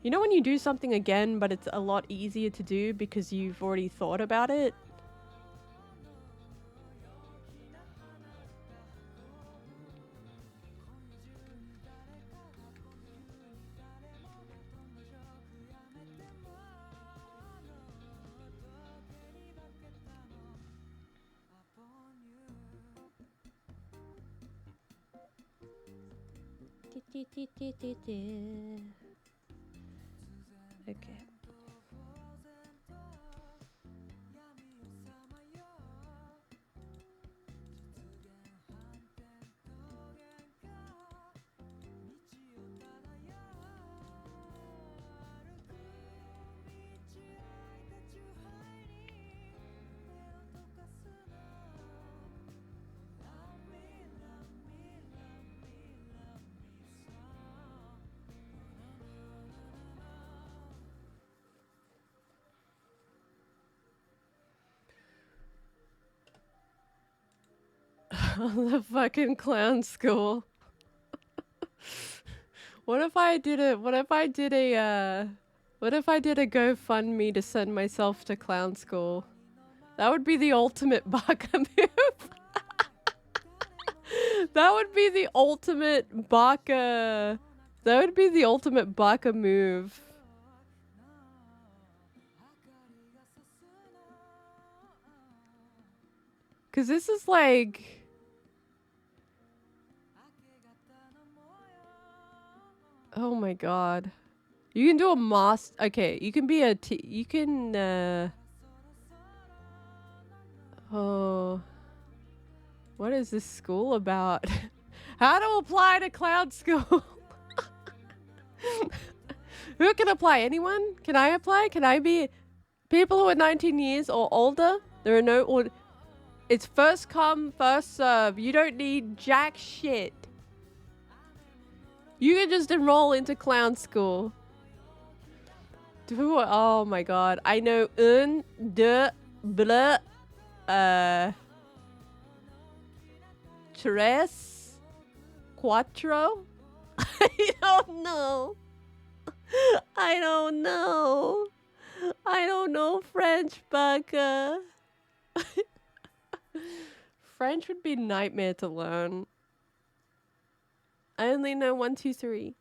A: You know when you do something again, but it's a lot easier to do because you've already thought about it? Okay. The fucking clown school. What if I did a GoFundMe to send myself to clown school? That would be the ultimate baka move. That would be the ultimate baka. That would be the ultimate baka move. Cause this is like, oh my god. You can do a okay, you can be you can oh, what is this school about? How to apply to clown school? Who can apply? Anyone? Can I apply? Can I be people who are 19 years or older? There are no or it's first come, first serve. You don't need jack shit. You can just enroll into clown school. Oh my god. I know un, deux, bleu, tres, cuatro. I don't know. I don't know. I don't know French, baka. French would be nightmare to learn. I only know 1, 2, 3.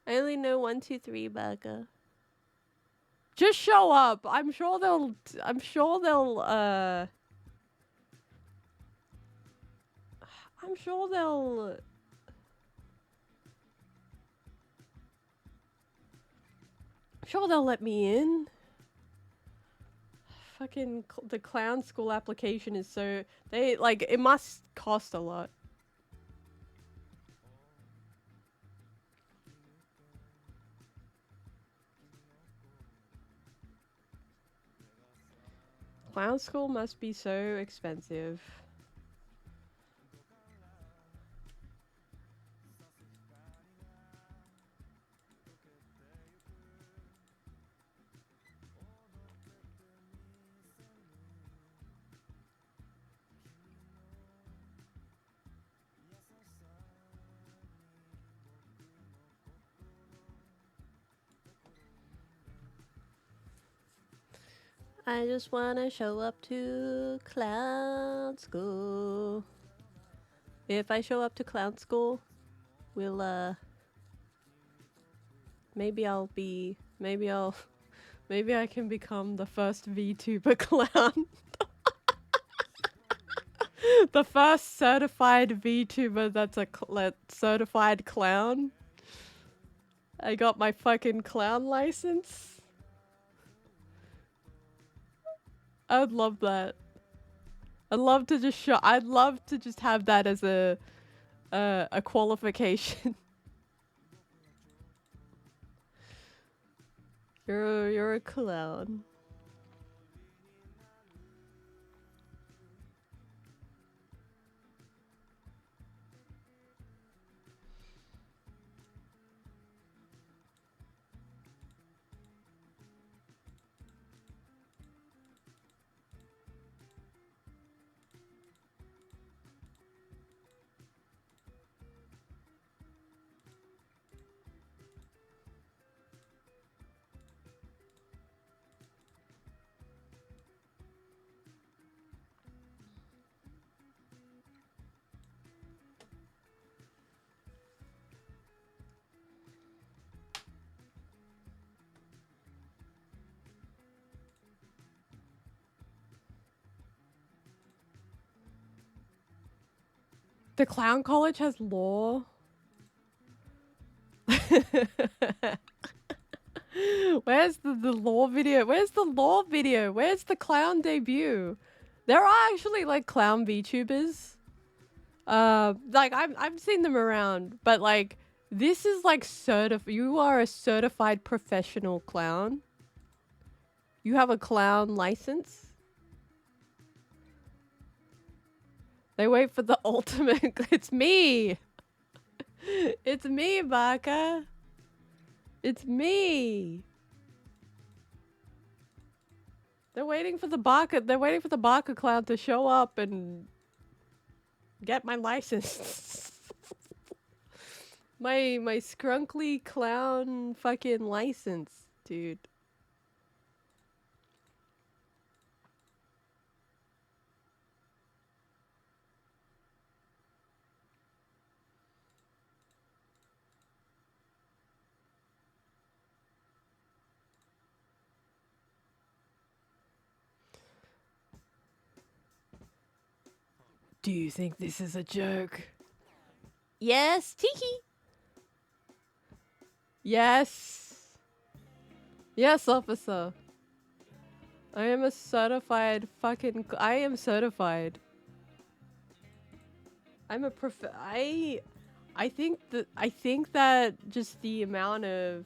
A: I only know 1, 2, 3, baka. Just show up. I'm sure they'll I'm sure they'll let me in. Fucking the clown school application is so they like it must cost a lot. Clown school must be so expensive. I just wanna show up to clown school. If I show up to clown school, we'll maybe I can become the first VTuber clown. The first certified VTuber that's a certified clown. I got my fucking clown license. I would love that. I'd love to just I'd love to just have that as a qualification. You're a clown. The clown college has law. Where's the law video? Where's the law video? Where's the clown debut? There are actually like clown VTubers. Like I've seen them around, but like this is like you are a certified professional clown. You have a clown license. They wait for the ultimate. It's me. It's me, Baka. It's me. They're waiting for the Baka. They're waiting for the Baka clown to show up and get my license. my scrunkly clown fucking license, dude. Do you think this is a joke?
B: Yes, Tiki.
A: Yes. Yes, officer. I am a certified fucking... I am certified. I'm a I think that just the amount of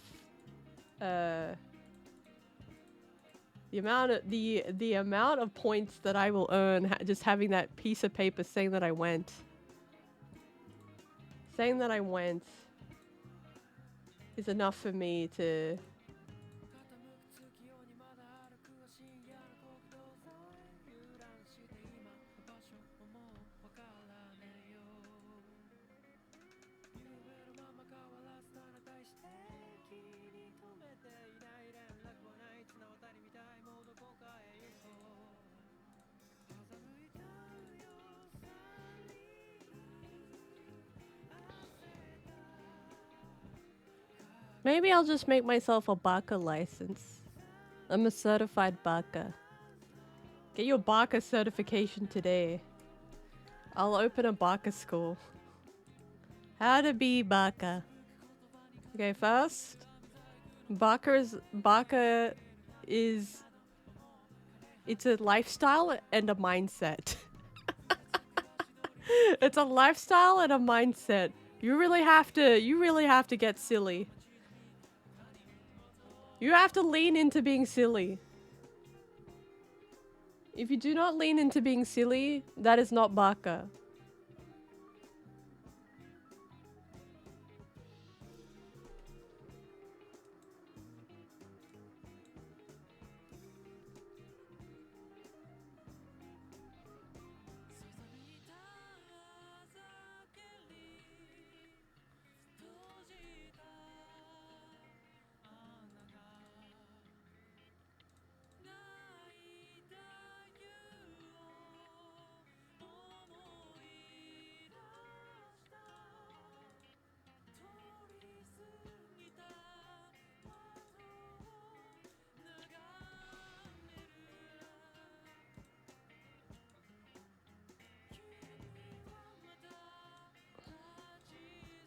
A: the amount of points that I will earn just having that piece of paper saying that I went is enough for me to maybe I'll just make myself a baka license. I'm a certified baka. Get your baka certification today. I'll open a baka school. How to be baka. Okay, first, baka is it's a lifestyle and a mindset. It's a lifestyle and a mindset. You really have to get silly. You have to lean into being silly. If you do not lean into being silly, that is not baka.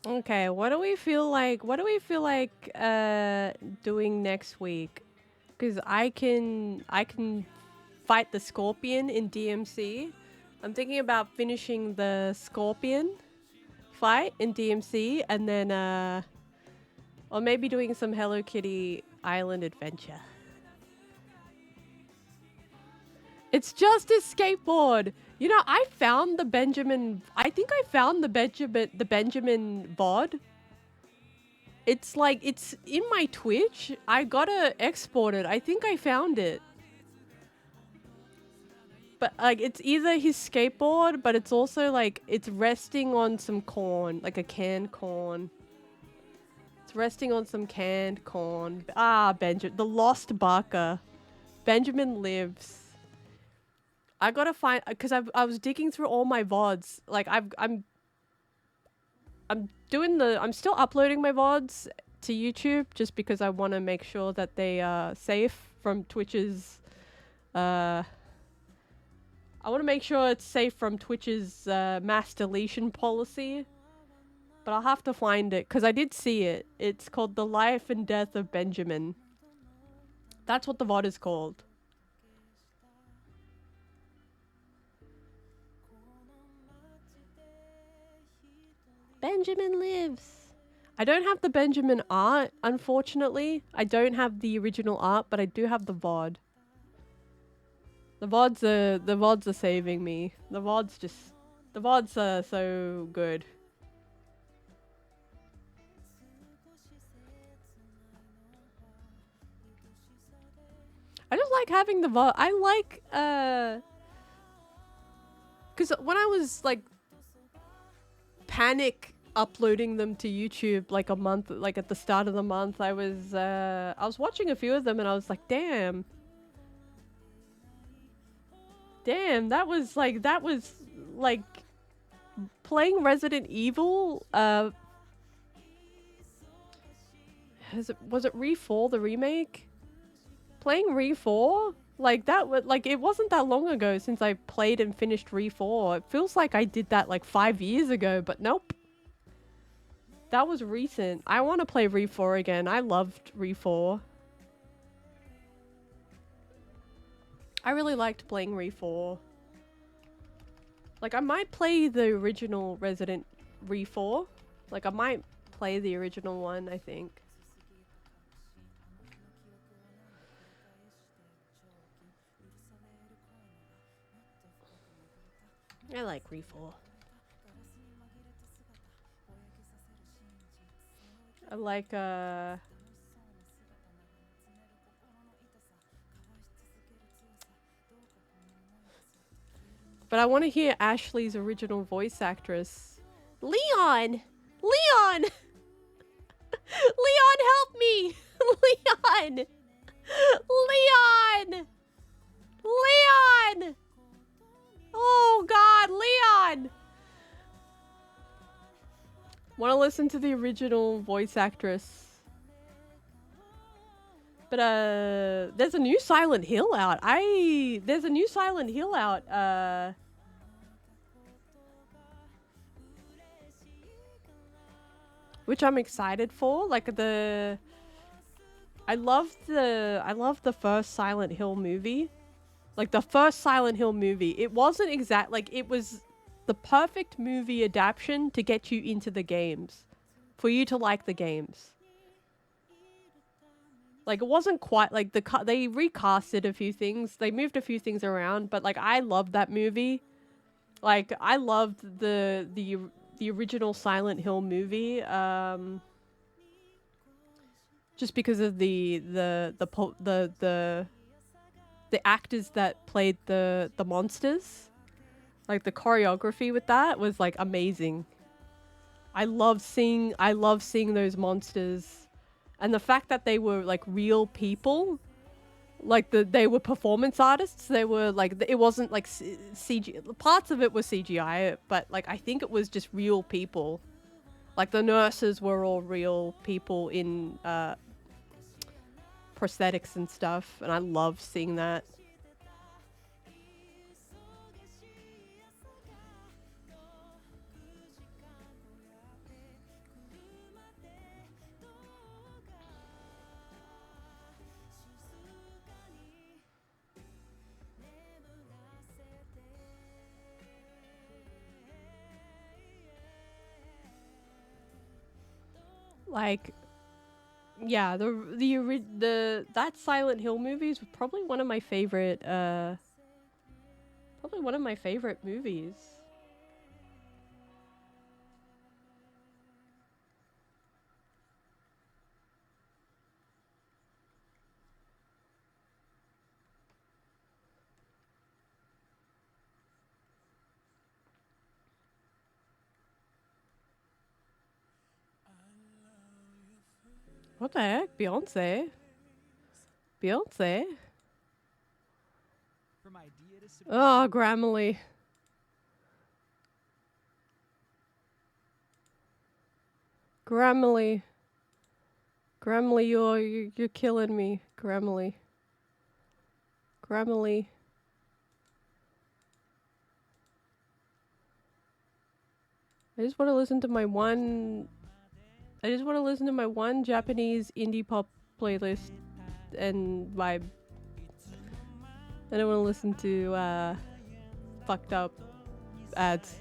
A: Okay, what do we feel like doing next week? Cuz I can fight the scorpion in DMC. I'm thinking about finishing the scorpion fight in DMC and then or maybe doing some Hello Kitty Island adventure. It's just a skateboard. You know, I found the Benjamin. I think I found the Benjamin VOD. It's like it's in my Twitch. I gotta export it. I think I found it. But like it's either his skateboard, but it's also like it's resting on some corn, like a canned corn. It's resting on some canned corn. Ah, Benjamin, the lost baka. Benjamin lives. I gotta find because I was digging through all my VODs. Like I'm still uploading my VODs to YouTube just because I want to make sure that they are safe from Twitch's I want to make sure it's safe from Twitch's mass deletion policy. But I'll have to find it, because I did see it. It's called The Life and Death of Benjamin. That's what the VOD is called.
B: Benjamin lives.
A: I don't have the Benjamin art, unfortunately. I don't have the original art, but I do have the VOD. The VODs are saving me. The VODs are so good. I just like having the VOD. I like, because when I was, like, panic uploading them to YouTube, like, a month, like, at the start of the month, I was watching a few of them and I was like, damn. Damn, that was, like, playing Resident Evil, was it Re 4, the remake? Playing Re 4? Like, it wasn't that long ago since I played and finished Re 4. It feels like I did that, like, 5 years ago, but nope. That was recent. I want to play Re 4 again. I loved Re 4. I really liked playing Re 4. Like, I might play the original Resident Re 4. Like, I might play the original one, I think. I like Re 4. I like, but I want to hear Ashley's original voice actress.
B: Leon! Leon! Leon, help me! Leon! Leon! Leon! Oh God, Leon!
A: Want to listen to the original voice actress. But there's a new Silent Hill out. There's a new Silent Hill out. Which I'm excited for. Like I love the first Silent Hill movie. Like the first Silent Hill movie. It wasn't it was the perfect movie adaptation to get you into the games. For you to like the games. Like, it wasn't quite, like, they recasted a few things. They moved a few things around, but, like, I loved that movie. Like, I loved the original Silent Hill movie, just because of the actors that played the monsters. Like, the choreography with that was, like, amazing. I love seeing those monsters. And the fact that they were, like, real people, like, they were performance artists, they were, like, it wasn't, like, CGI. Parts of it were CGI, but, like, I think it was just real people. Like, the nurses were all real people in prosthetics and stuff, and I love seeing that. Like, yeah, that Silent Hill movies was probably one of my favorite movies. What the heck? Beyonce? Beyonce? Oh, Grammarly. Grammarly. Grammarly, you're killing me. Grammarly. Grammarly. I just want to listen to my one. I just want to listen to my one Japanese indie pop playlist and vibe. I don't want to listen to fucked up ads.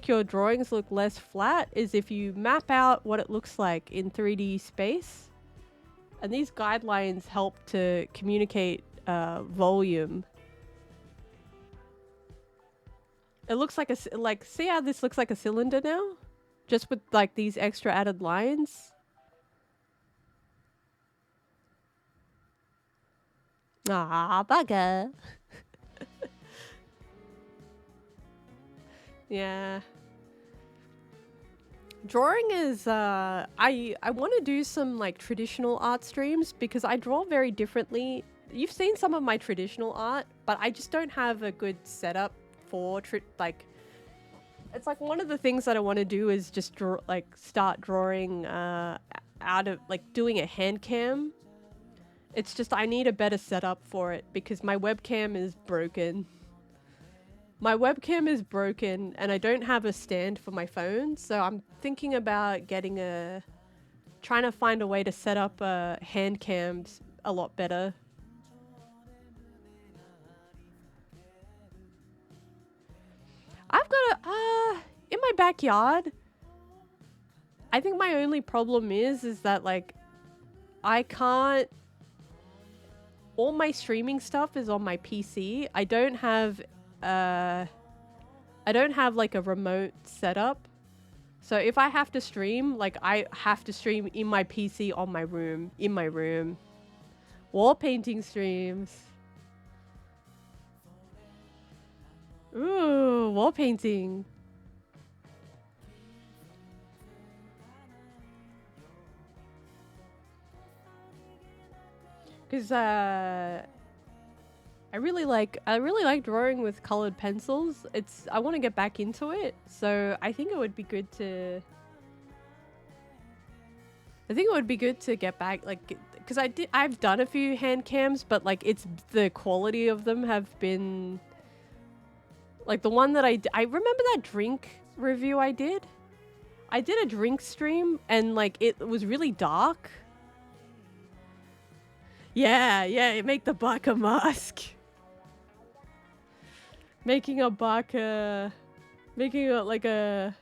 A: Your drawings look less flat is if you map out what it looks like in 3D space. And these guidelines help to communicate volume. It looks like see how this looks like a cylinder now? Just with like these extra added lines.
B: Ah, baka.
A: Yeah. Drawing is I want to do some like traditional art streams because I draw very differently. You've seen some of my traditional art, but I just don't have a good setup for like it's like one of the things that I want to do is just start drawing out of like doing a hand cam. It's just I need a better setup for it because my webcam is broken. My webcam is broken and I don't have a stand for my phone, so I'm thinking about trying to find a way to set up hand cams a lot better. I've got in my backyard. I think my only problem is that like I can't. All my streaming stuff is on my PC. I don't have like a remote setup. So if I have to stream, like I have to stream in my PC on my room, in my room. Wall painting streams. Ooh, wall painting. Cause I really like drawing with colored pencils. I want to get back into it, so I think it would be good to. I think it would be good to get back, like, because I've done a few hand cams, but like the quality of them have been, like the one that I remember that drink review I did. I did a drink stream and like it was really dark. Yeah, make the baka mask. Making a baka, making a like a.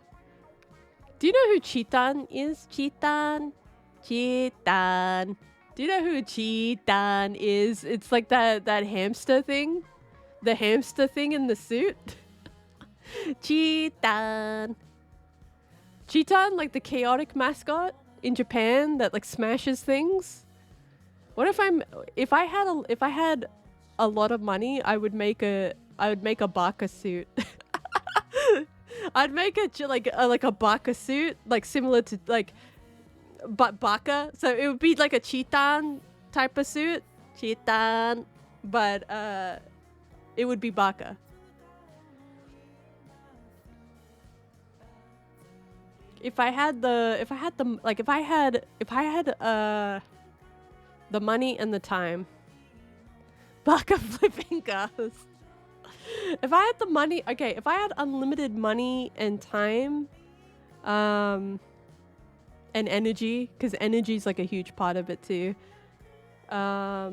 A: Do you know who Chitan is? Chitan. Do you know who Chitan is? It's like that hamster thing. The hamster thing in the suit. Chitan. Chitan, like the chaotic mascot in Japan that like smashes things. What if I had a lot of money, I would make a baka suit. I'd make it like a baka suit, like similar to like, but baka. So it would be like a chitan type of suit, chitan, but it would be baka. If I had the money and the time, baka flipping cars. If I had the money, okay, if I had unlimited money and time, and energy, because energy is like a huge part of it too. I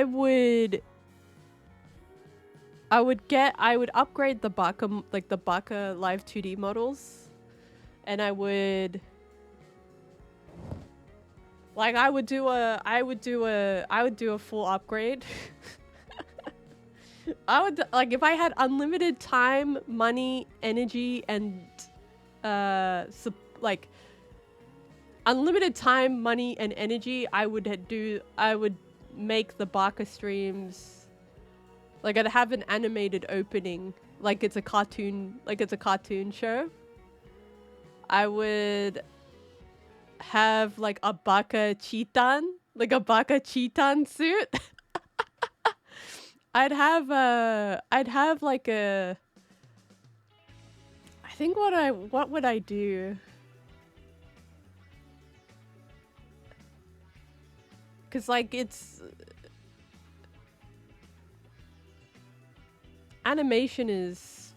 A: would upgrade the baka, like the baka live 2D models, and I would do a full upgrade. I would, like, if I had unlimited time, money, energy, and like unlimited time, money, and energy, I would make the baka streams, like I'd have an animated opening, like it's a cartoon show. I would have like a baka chitan suit. I'd have like a, I think what would I do? Cause like animation is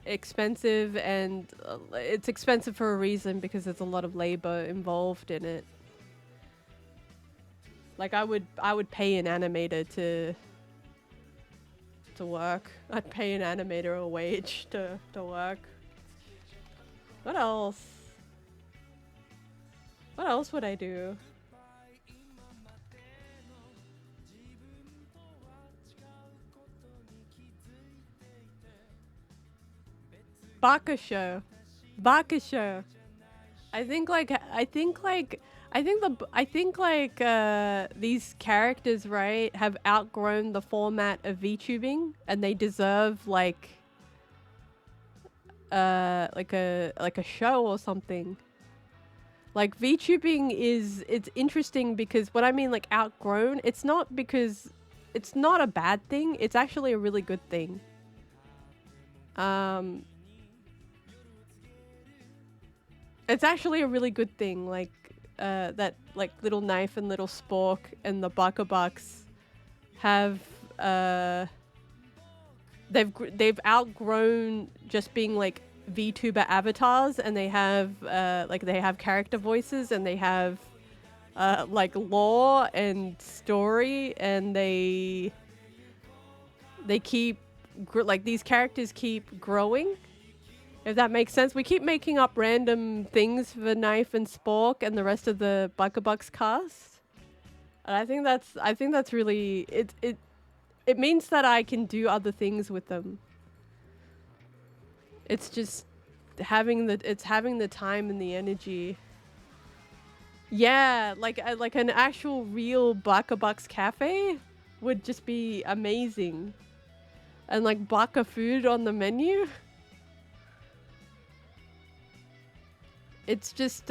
A: expensive, and it's expensive for a reason, because there's a lot of labor involved in it. Like I would pay an animator to work. I'd pay an animator a wage to work. What else? What else would I do? Baka show. I think these characters, right, have outgrown the format of VTubing, and they deserve like a show or something. Like VTubing it's interesting because what I mean like outgrown, it's not because it's not a bad thing, it's actually a really good thing. It's actually a really good thing, like that like Little Knife and Little Spork and the Baka Bucks have they've outgrown just being like VTuber avatars, and they have character voices, and they have like lore and story, and they keep like these characters keep growing. If that makes sense. We keep making up random things for Knife and Spork and the rest of the Baka Bucks cast. And I think that's really it means that I can do other things with them. It's just having the time and the energy. Yeah, like an actual real Baka Bucks cafe would just be amazing. and like baka food on the menu. It's just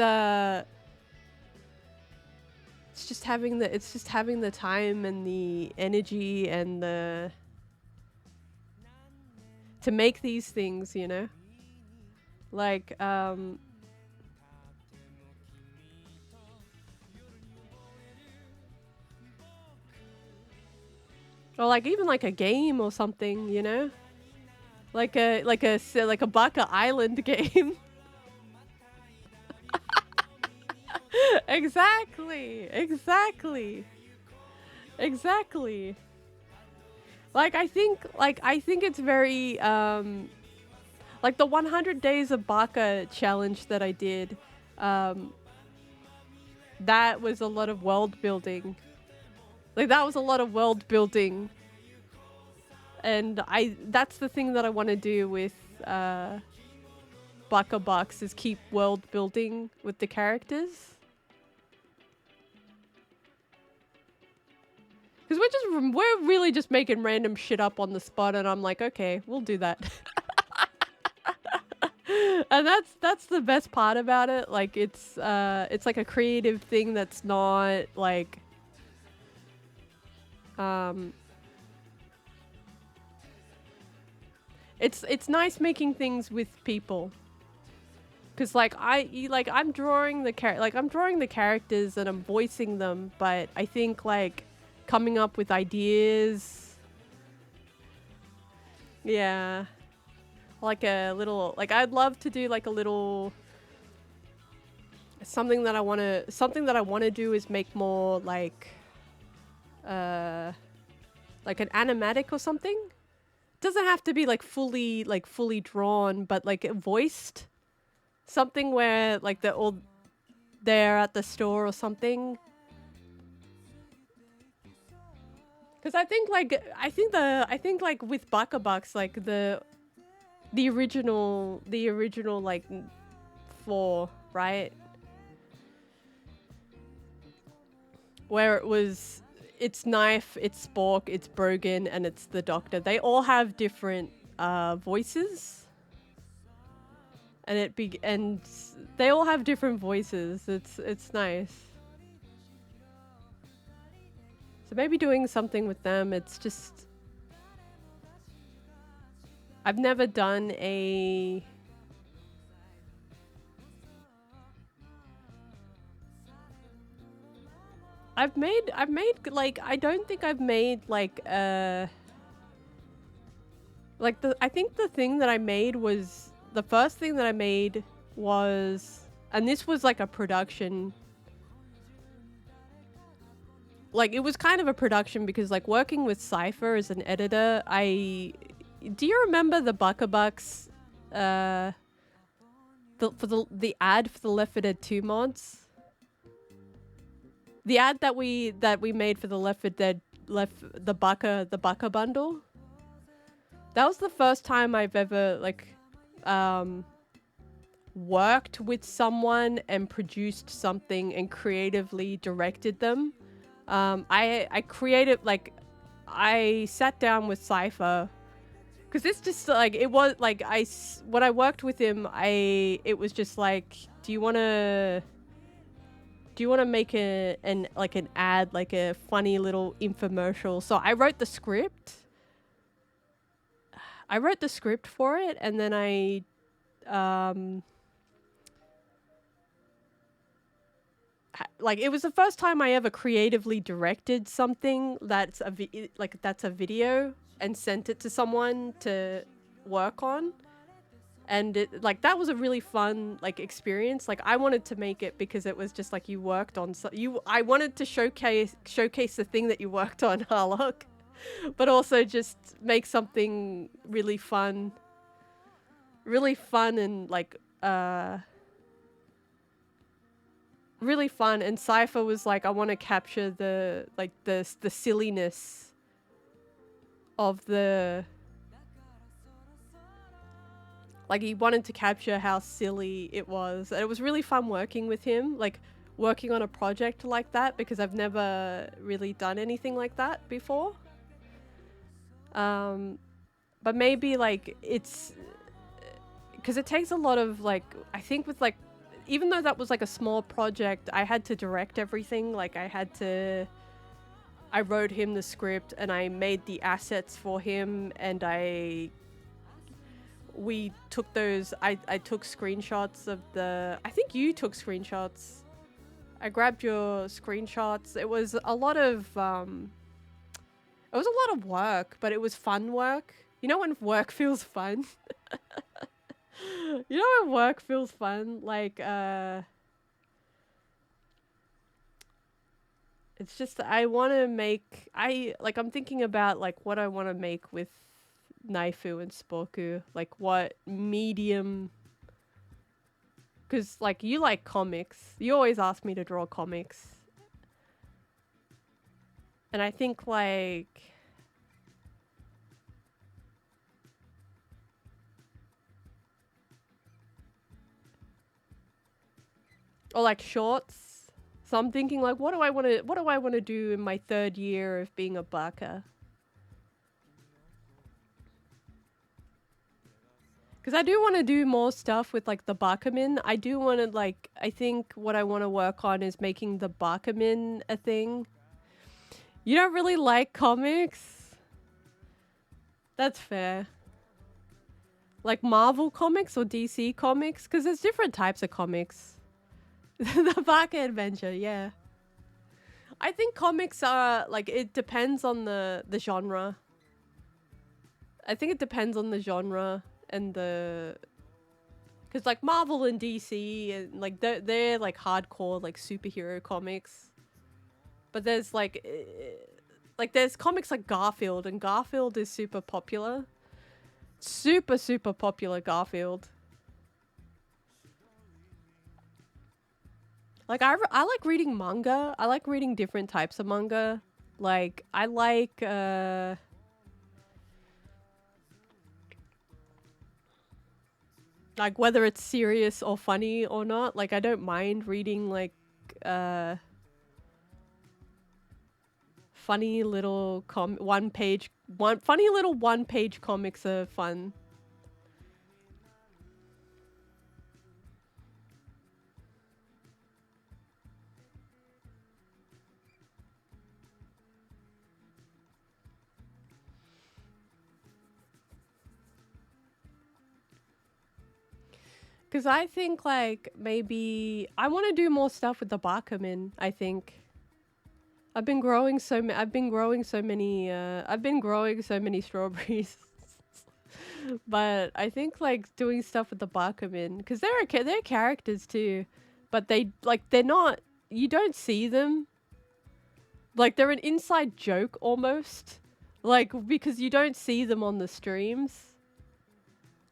A: having the time and the energy and the to make these things, you know? Like or like even like a game or something, you know? Like a Baka Island game. Exactly. Like I think it's very like the 100 days of Baka challenge that I did, that was a lot of world building. Like that was a lot of world building. And that's the thing that I want to do with Baka Box is keep world building with the characters. Because we're really just making random shit up on the spot, and I'm like, okay, we'll do that. And that's the best part about it. Like it's like a creative thing that's not like it's nice making things with people. Cause I'm drawing the characters and I'm voicing them, but I think like coming up with ideas, yeah, like a little like I'd love to do like a little something that I want to do is make more like an animatic or something. Doesn't have to be like fully drawn, but like voiced. Something where like they're at the store or something. Because I think like with Baka Bucks, like the original like 4, right? Where it was it's Knife, it's Spork, it's Brogan, and it's the Doctor. They all have different voices. And and they all have different voices. It's nice. So maybe doing something with them. It's just I've never done a I've made like I don't think I've made like I think the thing that I made was the first thing that I made was, and this was like a production, like it was kind of a production because like working with Cypher as an editor, do you remember the Baka Bucks, the ad for the Left 4 Dead 2 mods? The ad that we made for the Left 4 Dead the Baka bundle? That was the first time I've ever like worked with someone and produced something and creatively directed them. I created like I sat down with Cypher because it's just like it was like when I worked with him, it was just like, do you want to make an ad, like a funny little infomercial? So I wrote the script. For it, and then like it was the first time I ever creatively directed something that's a video and sent it to someone to work on, and it like that was a really fun like experience. Like I wanted to make it because it was just like you worked on I wanted to showcase the thing that you worked on, Harlock. But also just make something really fun and like really fun. And Cypher was like, I want to capture the silliness of the, like he wanted to capture how silly it was. And it was really fun working with him, like working on a project like that, because I've never really done anything like that before. But maybe like it's because it takes a lot of like I think with like even though that was like a small project, I had to direct everything. Like I wrote him the script and I made the assets for him and we took those I took screenshots of I think you took screenshots. I grabbed your screenshots. It was a lot of work, but it was fun work. You know when work feels fun? You know when work feels fun? Like it's just I want to make I'm thinking about like what I want to make with Naifu and Spoku, like what medium, cuz like you like comics. You always ask me to draw comics. And I think like or like shorts. So I'm thinking like what do I want to do in my 3rd year of being a baka? Cuz I do want to do more stuff with like the bakamin. I do want to like I think what I want to work on is making the bakamin a thing. You don't really like comics? That's fair. Like Marvel comics or DC comics? Because there's different types of comics. The Baka Adventure, yeah. I think comics are, like, it depends on the genre. I think it depends on the genre and the... Because, like, Marvel and DC, and like they're like, hardcore, like, superhero comics. But there's, like, there's comics like Garfield, and Garfield is super popular. Super, super popular Garfield. Like, I like reading manga. I like reading different types of manga. Like, I like, like, whether it's serious or funny or not. Like, I don't mind reading, like, funny little funny little one-page comics are fun. Because I think, like, maybe I want to do more stuff with the Bakumin, I think. I've been growing so many strawberries. But I think, like, doing stuff with the Bakumin, because they're characters too, but they're not, you don't see them. Like, they're an inside joke almost. Like, because you don't see them on the streams.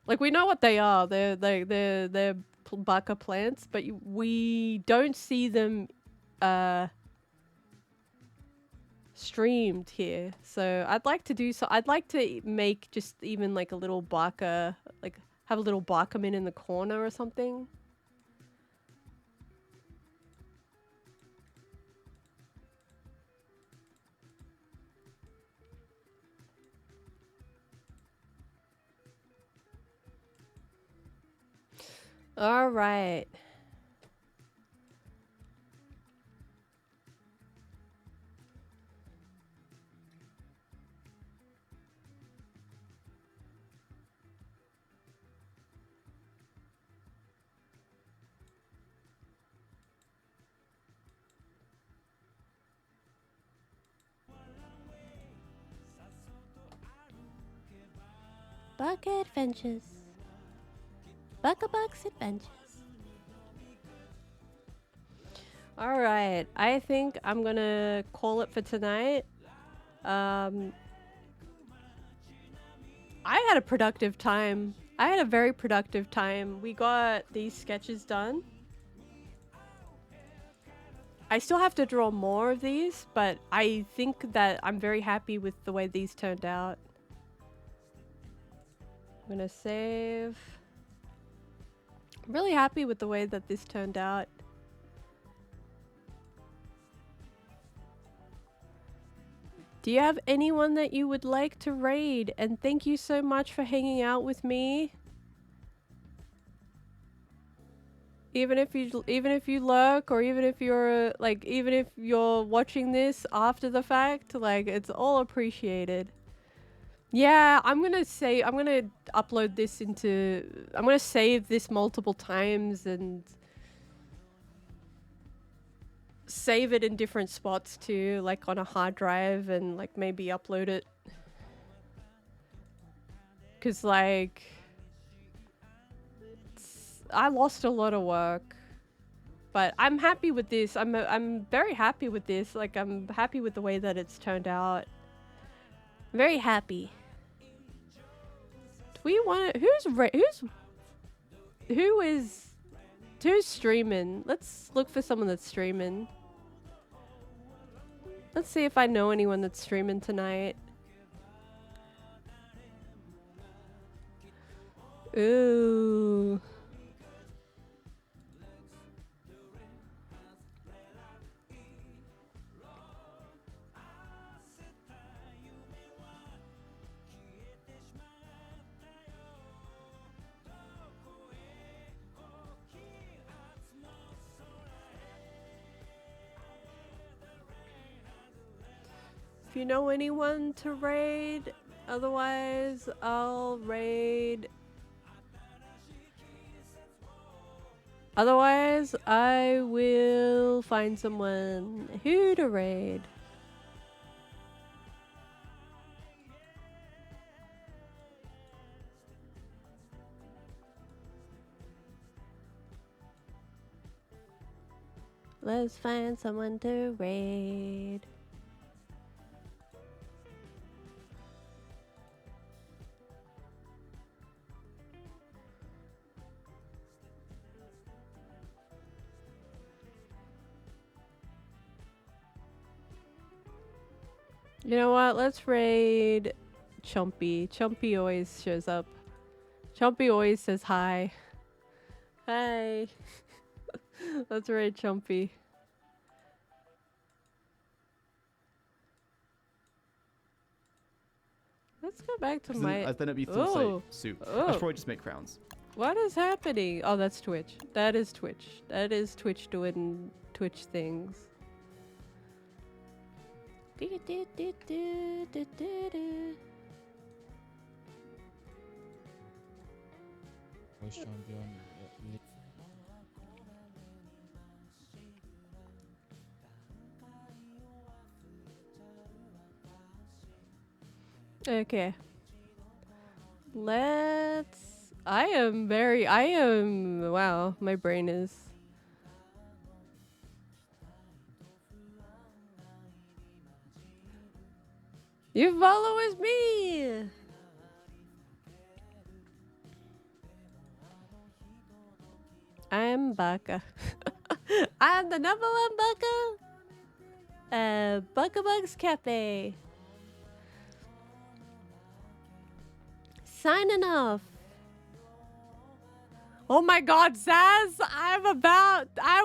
A: Like, we know what they are. They're baka plants, but we don't see them streamed here. So I'd like to make just even like a little baka, like have a little bakamin in the corner or something. All right.
B: Baka Adventures. Baka Box Adventures.
A: All right. I think I'm going to call it for tonight. I had a productive time. I had a very productive time. We got these sketches done. I still have to draw more of these, but I think that I'm very happy with the way these turned out. I'm gonna save. I'm really happy with the way that this turned out. Do you have anyone that you would like to raid? And thank you so much for hanging out with me. Even if you lurk, or even if you're like, even if you're watching this after the fact, like, it's all appreciated. Yeah, I'm gonna upload this into, I'm gonna save this multiple times and save it in different spots too, like on a hard drive, and like maybe upload it. Cause like, I lost a lot of work. But I'm happy with this. I'm very happy with this. Like, I'm happy with the way that it's turned out. Very happy. Do we want who's streaming? Let's look for someone that's streaming. Let's see if I know anyone that's streaming tonight. Ooh. If you know anyone to raid, otherwise I'll raid. Otherwise, I will find someone who to raid. Let's find someone to raid. You know what? Let's raid Chumpy. Chumpy always shows up. Chumpy always says hi. Hi. Let's raid Chumpy. Let's go back to my...
C: Then it'd be full soup. I should probably just make crowns.
A: What is happening? Oh, that's Twitch. That is Twitch. That is Twitch doing Twitch things. Okay. Wow, my brain is... You follow as me! I'm Baka. I'm the #1 Baka! Baka Bugs Cafe. Signing off. Oh my god, Zaz! I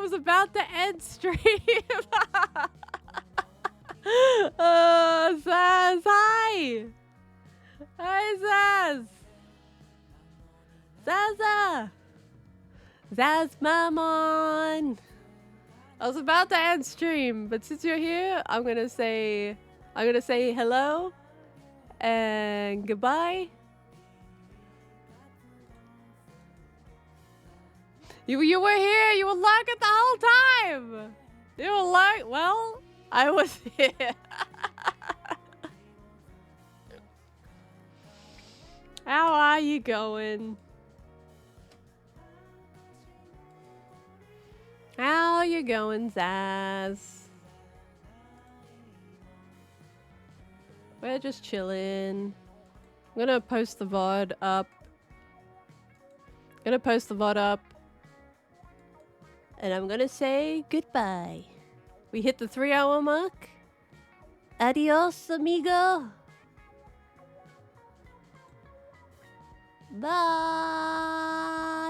A: was about to end stream! Zaz, hi! Hi, Zaz! Zaza! Zaz Mammon! I was about to end stream, but since you're here, I'm gonna say hello and goodbye. You were here. You were lurking the whole time. You were lurking. Well, I was here. How are you going? How you going, Zaz? We're just chilling. I'm gonna post the VOD up. And I'm gonna say goodbye. We hit the 3-hour mark. Adios, amigo. Bye.